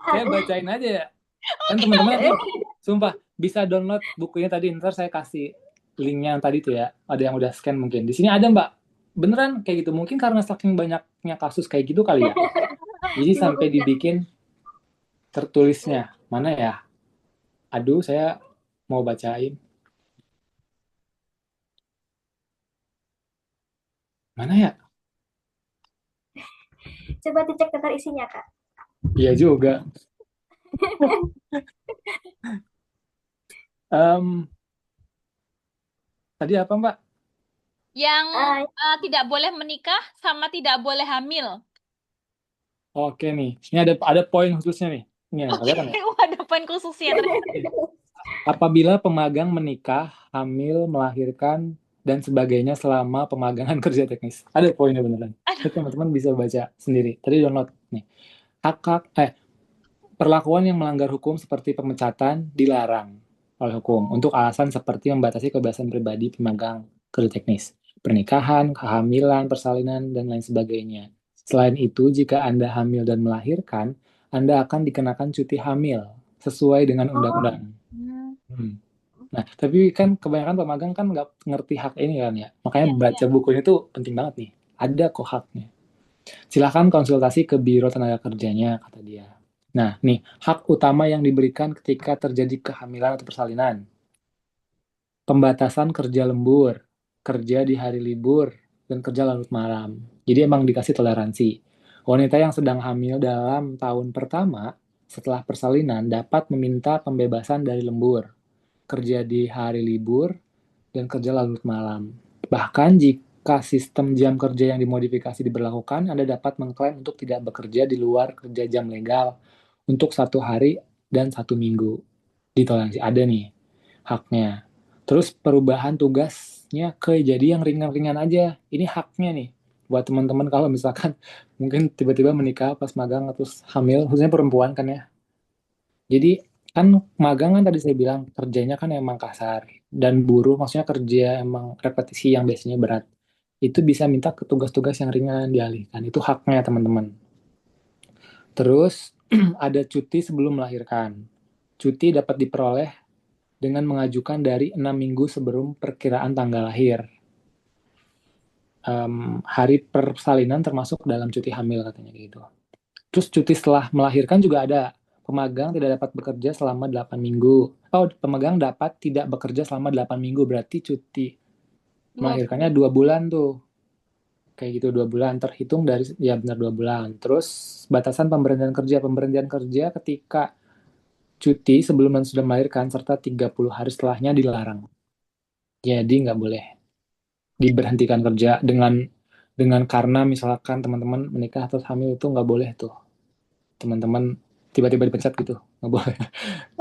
Speaker 2: Saya bacain aja ya. Kan teman-teman nanti, sumpah, bisa download bukunya tadi. Ntar saya kasih linknya yang tadi tuh ya. Ada yang udah scan mungkin. Di sini ada, Mbak. Beneran kayak gitu. Mungkin karena saking banyaknya kasus kayak gitu kali ya. Jadi sampai dibikin tertulisnya. Mana ya? Aduh, saya mau bacain. Mana ya?
Speaker 3: Coba dicek daftar isinya, Kak.
Speaker 2: Iya juga. Tadi apa, Mbak?
Speaker 1: Yang tidak boleh menikah sama tidak boleh hamil.
Speaker 2: Oke nih, ini ada poin khususnya nih. Ini yang kelihatan ya.
Speaker 1: Ada poin khususnya ternyata.
Speaker 2: Apabila pemagang menikah, hamil, melahirkan, dan sebagainya selama pemagangan kerja teknis. Ada poinnya beneran. Jadi teman-teman bisa baca sendiri. Tadi download nih. Perlakuan yang melanggar hukum seperti pemecatan dilarang oleh hukum untuk alasan seperti membatasi kebebasan pribadi pemagang kerja teknis, pernikahan, kehamilan, persalinan, dan lain sebagainya. Selain itu, jika Anda hamil dan melahirkan, Anda akan dikenakan cuti hamil sesuai dengan undang-undang. Nah, tapi kan kebanyakan pemagang kan nggak ngerti hak ini kan ya. Makanya baca bukunya tuh penting banget nih. Ada kok haknya. Silahkan konsultasi ke Biro Tenaga Kerjanya, kata dia. Nah, nih, hak utama yang diberikan ketika terjadi kehamilan atau persalinan. Pembatasan kerja lembur, kerja di hari libur, dan kerja larut malam. Jadi emang dikasih toleransi. Wanita yang sedang hamil dalam tahun pertama setelah persalinan dapat meminta pembebasan dari lembur, kerja di hari libur, dan kerja larut malam. Bahkan jika sistem jam kerja yang dimodifikasi diberlakukan, Anda dapat mengklaim untuk tidak bekerja di luar kerja jam legal untuk 1 hari dan 1 minggu. Ditoleransi, ada nih haknya. Terus perubahan tugasnya ke jadi yang ringan-ringan aja. Ini haknya nih buat teman-teman kalau misalkan mungkin tiba-tiba menikah pas magang terus hamil, khususnya perempuan kan ya. Jadi kan magang kan tadi saya bilang kerjanya kan emang kasar dan buruh, maksudnya kerja emang repetisi yang biasanya berat. Itu bisa minta ke tugas-tugas yang ringan dialihkan. Itu haknya teman-teman. Terus ada cuti sebelum melahirkan. Cuti dapat diperoleh dengan mengajukan dari 6 minggu sebelum perkiraan tanggal lahir. hari persalinan termasuk dalam cuti hamil katanya gitu. Terus cuti setelah melahirkan juga ada. Pemagang tidak dapat bekerja selama 8 minggu. Oh, pemegang dapat tidak bekerja selama 8 minggu. Berarti cuti melahirkannya 2 bulan tuh. Kayak gitu 2 bulan. Terhitung dari, ya benar 2 bulan. Terus batasan pemberhentian kerja. Pemberhentian kerja ketika cuti sebelum dan sudah melahirkan serta 30 hari setelahnya dilarang. Jadi nggak boleh diberhentikan kerja dengan karena misalkan teman-teman menikah atau hamil itu nggak boleh tuh. Teman-teman tiba-tiba dipecat gitu, nggak boleh.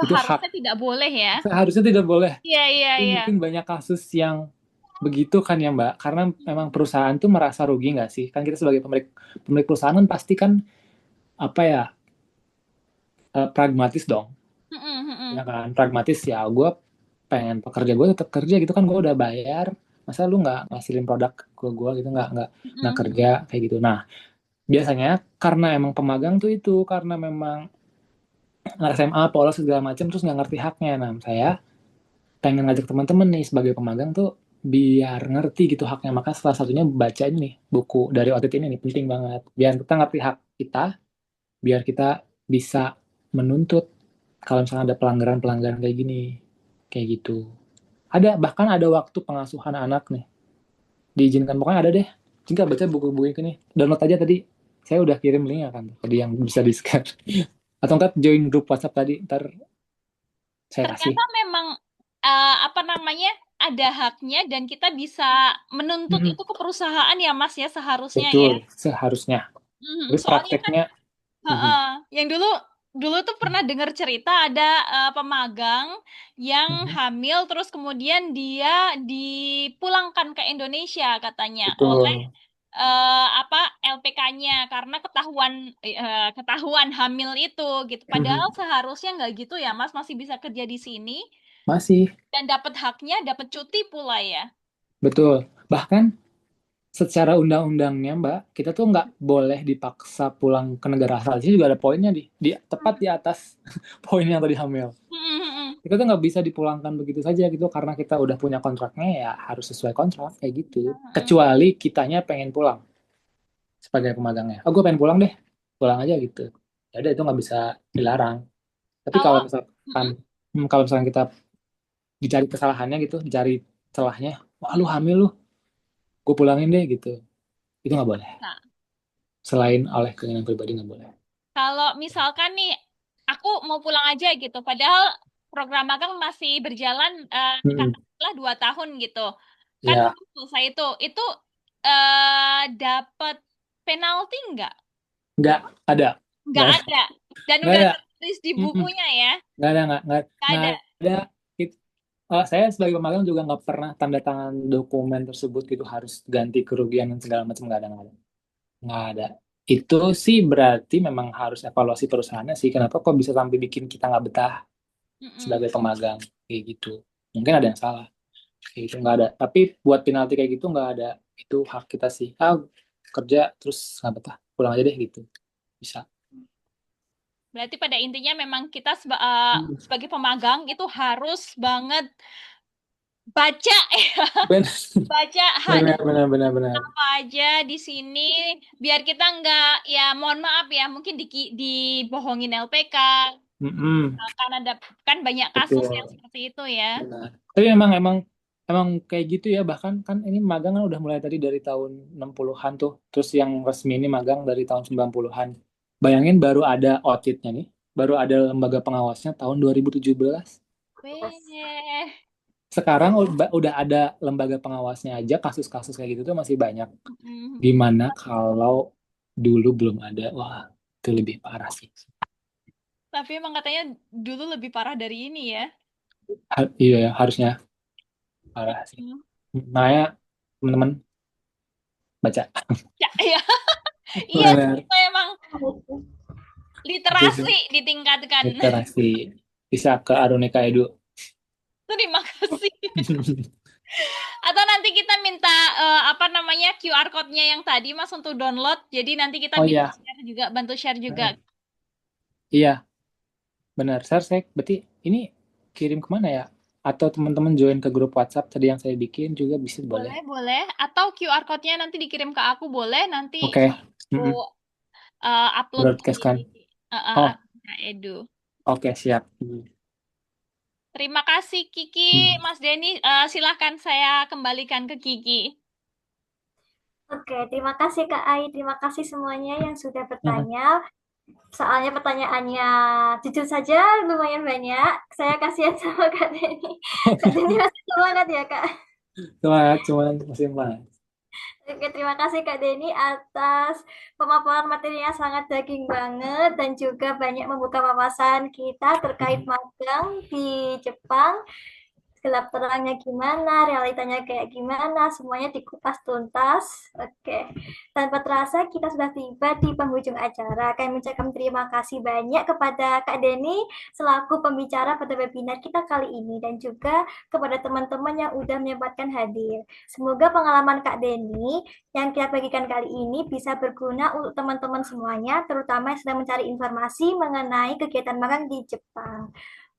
Speaker 2: Itu hak.
Speaker 1: Seharusnya tidak boleh ya.
Speaker 2: Seharusnya tidak boleh.
Speaker 1: Iya, iya,
Speaker 2: Tapi
Speaker 1: iya.
Speaker 2: mungkin banyak kasus yang begitu kan ya Mbak, karena memang perusahaan tuh merasa rugi nggak sih? Kan kita sebagai pemilik perusahaan kan pasti kan apa ya, pragmatis dong. Ya kan, pragmatis ya, gue pengen pekerja gue tetap kerja gitu kan, gue udah bayar, masa lu nggak ngasilin produk ke gue gitu, nggak kerja kayak gitu. Nah, biasanya karena emang pemagang tuh itu karena memang SMA, polos segala macam terus nggak ngerti haknya. Nah, saya pengen ngajak teman-teman nih sebagai pemagang tuh biar ngerti gitu haknya. Maka salah satunya baca ini nih buku dari Otit ini nih, penting banget. Biar kita ngerti hak kita, biar kita bisa menuntut kalau misalnya ada pelanggaran-pelanggaran kayak gini, kayak gitu. Bahkan ada waktu pengasuhan anak nih, diizinkan, pokoknya ada deh. Jika baca buku-buku ini, download aja tadi. Saya udah kirim linknya kan, tadi yang bisa di-scan. Atau enggak join grup WhatsApp tadi, ntar saya kasih.
Speaker 1: Ternyata memang apa namanya ada haknya dan kita bisa menuntut itu ke perusahaan ya Mas ya, seharusnya ya.
Speaker 2: Betul, seharusnya. Terus
Speaker 1: Soalnya
Speaker 2: prakteknya,
Speaker 1: kan yang dulu tuh pernah dengar cerita ada pemagang yang hamil terus kemudian dia dipulangkan ke Indonesia katanya oleh
Speaker 2: betul.
Speaker 1: LPK-nya karena ketahuan hamil itu gitu. Padahal seharusnya nggak gitu ya Mas, masih bisa kerja di sini
Speaker 2: Masih,
Speaker 1: dan dapat haknya, dapat cuti pula ya.
Speaker 2: betul. Bahkan secara undang-undangnya Mbak, kita tuh nggak boleh dipaksa pulang ke negara asal. Di sini juga ada poinnya tepat di atas poin yang tadi hamil. Kita tuh nggak bisa dipulangkan begitu saja gitu karena kita udah punya kontraknya, ya harus sesuai kontrak kayak gitu. Kecuali kitanya pengen pulang sebagai pemagangnya. Gue pengen pulang deh, pulang aja gitu. Ya udah, itu nggak bisa dilarang. Tapi kalau misalkan kita dicari kesalahannya gitu, dicari celahnya, wah lu hamil lu, gue pulangin deh gitu. Itu nggak boleh.
Speaker 1: Nah,
Speaker 2: Selain oleh keinginan pribadi nggak boleh.
Speaker 1: kalau misalkan nih aku mau pulang aja gitu, padahal program magang masih berjalan katakanlah 2 tahun gitu, kan
Speaker 2: Ya,
Speaker 1: belum selesai itu dapat penalti nggak?
Speaker 2: nggak ada.
Speaker 1: Nggak ada. Dan
Speaker 2: Nggak
Speaker 1: udah
Speaker 2: ada.
Speaker 1: tertulis di bukunya ya?
Speaker 2: Nggak ada.
Speaker 1: Nggak ada.
Speaker 2: Saya sebagai pemagang juga nggak pernah tanda tangan dokumen tersebut gitu harus ganti kerugian dan segala macam, nggak ada. Nggak ada. Itu sih berarti memang harus evaluasi perusahaannya sih. Kenapa kok bisa sampai bikin kita nggak betah sebagai pemagang kayak gitu? Mungkin ada yang salah. Kayak gitu nggak ada. Tapi buat penalti kayak gitu nggak ada. Itu hak kita sih. Kerja terus nggak betah, pulang aja deh gitu. Bisa.
Speaker 1: Berarti pada intinya memang kita sebagai pemagang itu harus banget baca ya. Baca
Speaker 2: Benar.
Speaker 1: apa aja di sini biar kita nggak, ya mohon maaf ya, mungkin dibohongin LPK. Kan banyak kasus yang seperti itu ya.
Speaker 2: Benar. Tapi emang kayak gitu ya, bahkan kan ini magang kan udah mulai tadi dari tahun 60-an tuh. Terus yang resmi ini magang dari tahun 90-an. Bayangin baru ada auditnya nih, baru ada lembaga pengawasnya tahun 2017.
Speaker 1: Weh.
Speaker 2: Sekarang udah ada lembaga pengawasnya aja, kasus-kasus kayak gitu tuh masih banyak. Gimana kalau dulu belum ada? Wah, itu lebih parah sih.
Speaker 1: Tapi emang katanya dulu lebih parah dari ini ya.
Speaker 2: Iya ya, harusnya parah sih. Nah ya, teman-teman baca.
Speaker 1: Ya, iya. Iya, kita emang literasi ditingkatkan.
Speaker 2: Literasi. Bisa ke Arunika Edu.
Speaker 1: Terima kasih. Atau nanti kita minta QR code-nya yang tadi Mas untuk download. Jadi nanti kita bisa share juga, bantu share juga.
Speaker 2: Iya, benar. Saya berarti ini kirim kemana ya? atau teman-teman join ke grup WhatsApp tadi yang saya bikin juga bisa boleh.
Speaker 1: Boleh. Atau QR code-nya nanti dikirim ke aku boleh. Nanti
Speaker 2: Oke.
Speaker 1: aku upload
Speaker 2: Broadcast-kan.
Speaker 1: di
Speaker 2: Oh,
Speaker 1: Edu.
Speaker 2: oke, siap.
Speaker 1: Terima kasih Kiki, Mas Denny. Silahkan saya kembalikan ke Kiki.
Speaker 3: Oke, terima kasih Kak Ai, terima kasih semuanya yang sudah bertanya. Soalnya pertanyaannya jujur saja lumayan banyak. Saya kasihan sama Kak Denny. Kak Denny masih semangat ya Kak?
Speaker 2: Semangat, masih semangat.
Speaker 3: Oke, terima kasih Kak Denny atas pemaparan materinya sangat daging banget dan juga banyak membuka wawasan kita terkait magang di Jepang. Gelap terangnya gimana, realitanya kayak gimana, semuanya dikupas tuntas. Oke, tanpa terasa kita sudah tiba di penghujung acara. Kami mengucapkan terima kasih banyak kepada Kak Denny selaku pembicara pada webinar kita kali ini dan juga kepada teman-teman yang udah menyempatkan hadir. Semoga pengalaman Kak Denny yang kita bagikan kali ini bisa berguna untuk teman-teman semuanya, terutama yang sedang mencari informasi mengenai kegiatan magang di Jepang.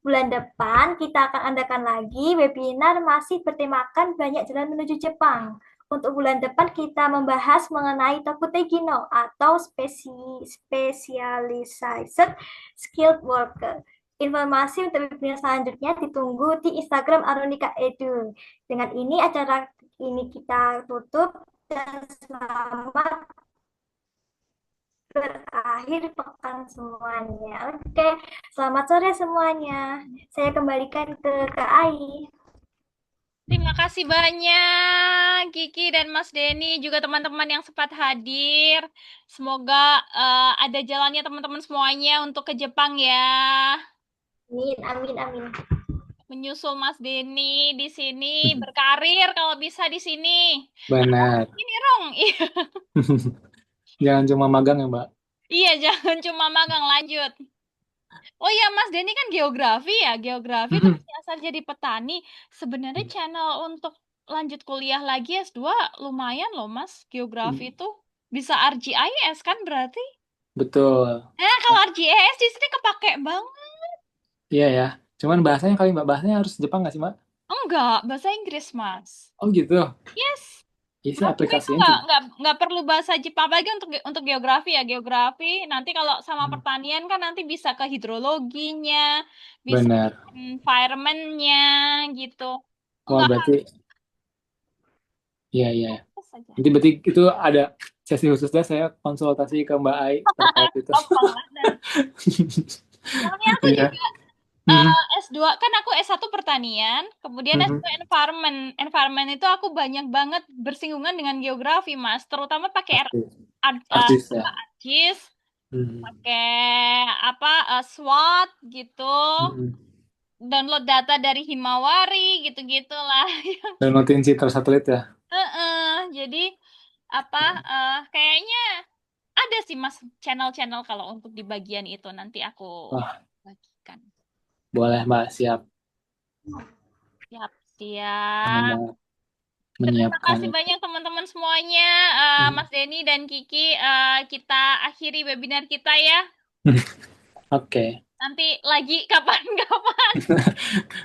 Speaker 3: Bulan depan kita akan adakan lagi webinar masih bertemakan banyak jalan menuju Jepang. Untuk bulan depan kita membahas mengenai Tokutegi no atau specialized skilled worker. Informasi untuk webinar selanjutnya ditunggu di Instagram Arunika Edu. Dengan ini acara ini kita tutup dan selamat berakhir pekan semuanya. Oke, selamat sore semuanya. Saya kembalikan ke Kak Ai.
Speaker 1: Terima kasih banyak Kiki dan Mas Denny, juga teman-teman yang sempat hadir. Semoga ada jalannya teman-teman semuanya untuk ke Jepang ya.
Speaker 3: Amin.
Speaker 1: Menyusul Mas Denny di sini, berkarir kalau bisa di sini.
Speaker 2: Benar.
Speaker 1: Ini Rong.
Speaker 2: Jangan cuma magang ya, Mbak.
Speaker 1: Iya, jangan cuma magang, lanjut. Oh iya, Mas Denny kan geografi ya, terus asal jadi petani. Sebenarnya channel untuk lanjut kuliah lagi S2 lumayan loh, Mas. Geografi itu bisa RGIS kan berarti?
Speaker 2: Betul.
Speaker 1: Kalau RGIS di sini kepake banget.
Speaker 2: Iya ya. Cuman bahasanya kali Mbak, bahasanya harus Jepang nggak sih, Mbak?
Speaker 1: Enggak, bahasa Inggris, Mas.
Speaker 2: Oh gitu.
Speaker 1: Yes.
Speaker 2: Isi
Speaker 1: Menurutku itu
Speaker 2: aplikasinya
Speaker 1: nggak perlu bahasa Jepang, apalagi untuk geografi ya, geografi nanti kalau sama pertanian kan nanti bisa ke hidrologinya, bisa
Speaker 2: Benar.
Speaker 1: environment-nya gitu.
Speaker 2: Wah,
Speaker 1: Enggak
Speaker 2: berarti iya. Nanti berarti itu ada sesi khususnya saya konsultasi ke Mbak Ai terkait itu.
Speaker 1: Soalnya aku juga S2 kan aku S1 pertanian, kemudian S2 environment. Environment itu aku banyak banget bersinggungan dengan geografi, Mas. Terutama pakai
Speaker 2: ArcGIS ya.
Speaker 1: ArcGIS, pakai SWOT gitu. Download data dari Himawari gitu-gitulah.
Speaker 2: Downloadin Citra satelit ya.
Speaker 1: Jadi kayaknya ada sih Mas channel-channel kalau untuk di bagian itu nanti aku bagikan.
Speaker 2: Boleh Mbak, siap.
Speaker 1: Terima kasih banyak teman-teman semuanya, Mas Denny dan Kiki. Kita akhiri webinar kita ya.
Speaker 2: Oke.
Speaker 1: Nanti lagi kapan-kapan.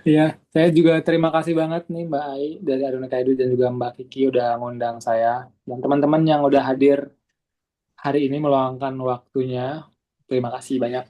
Speaker 2: Iya, saya juga terima kasih banget nih Mbak Ai dari Arunika Edu dan juga Mbak Kiki udah ngundang saya dan teman-teman yang udah hadir hari ini meluangkan waktunya. Terima kasih banyak.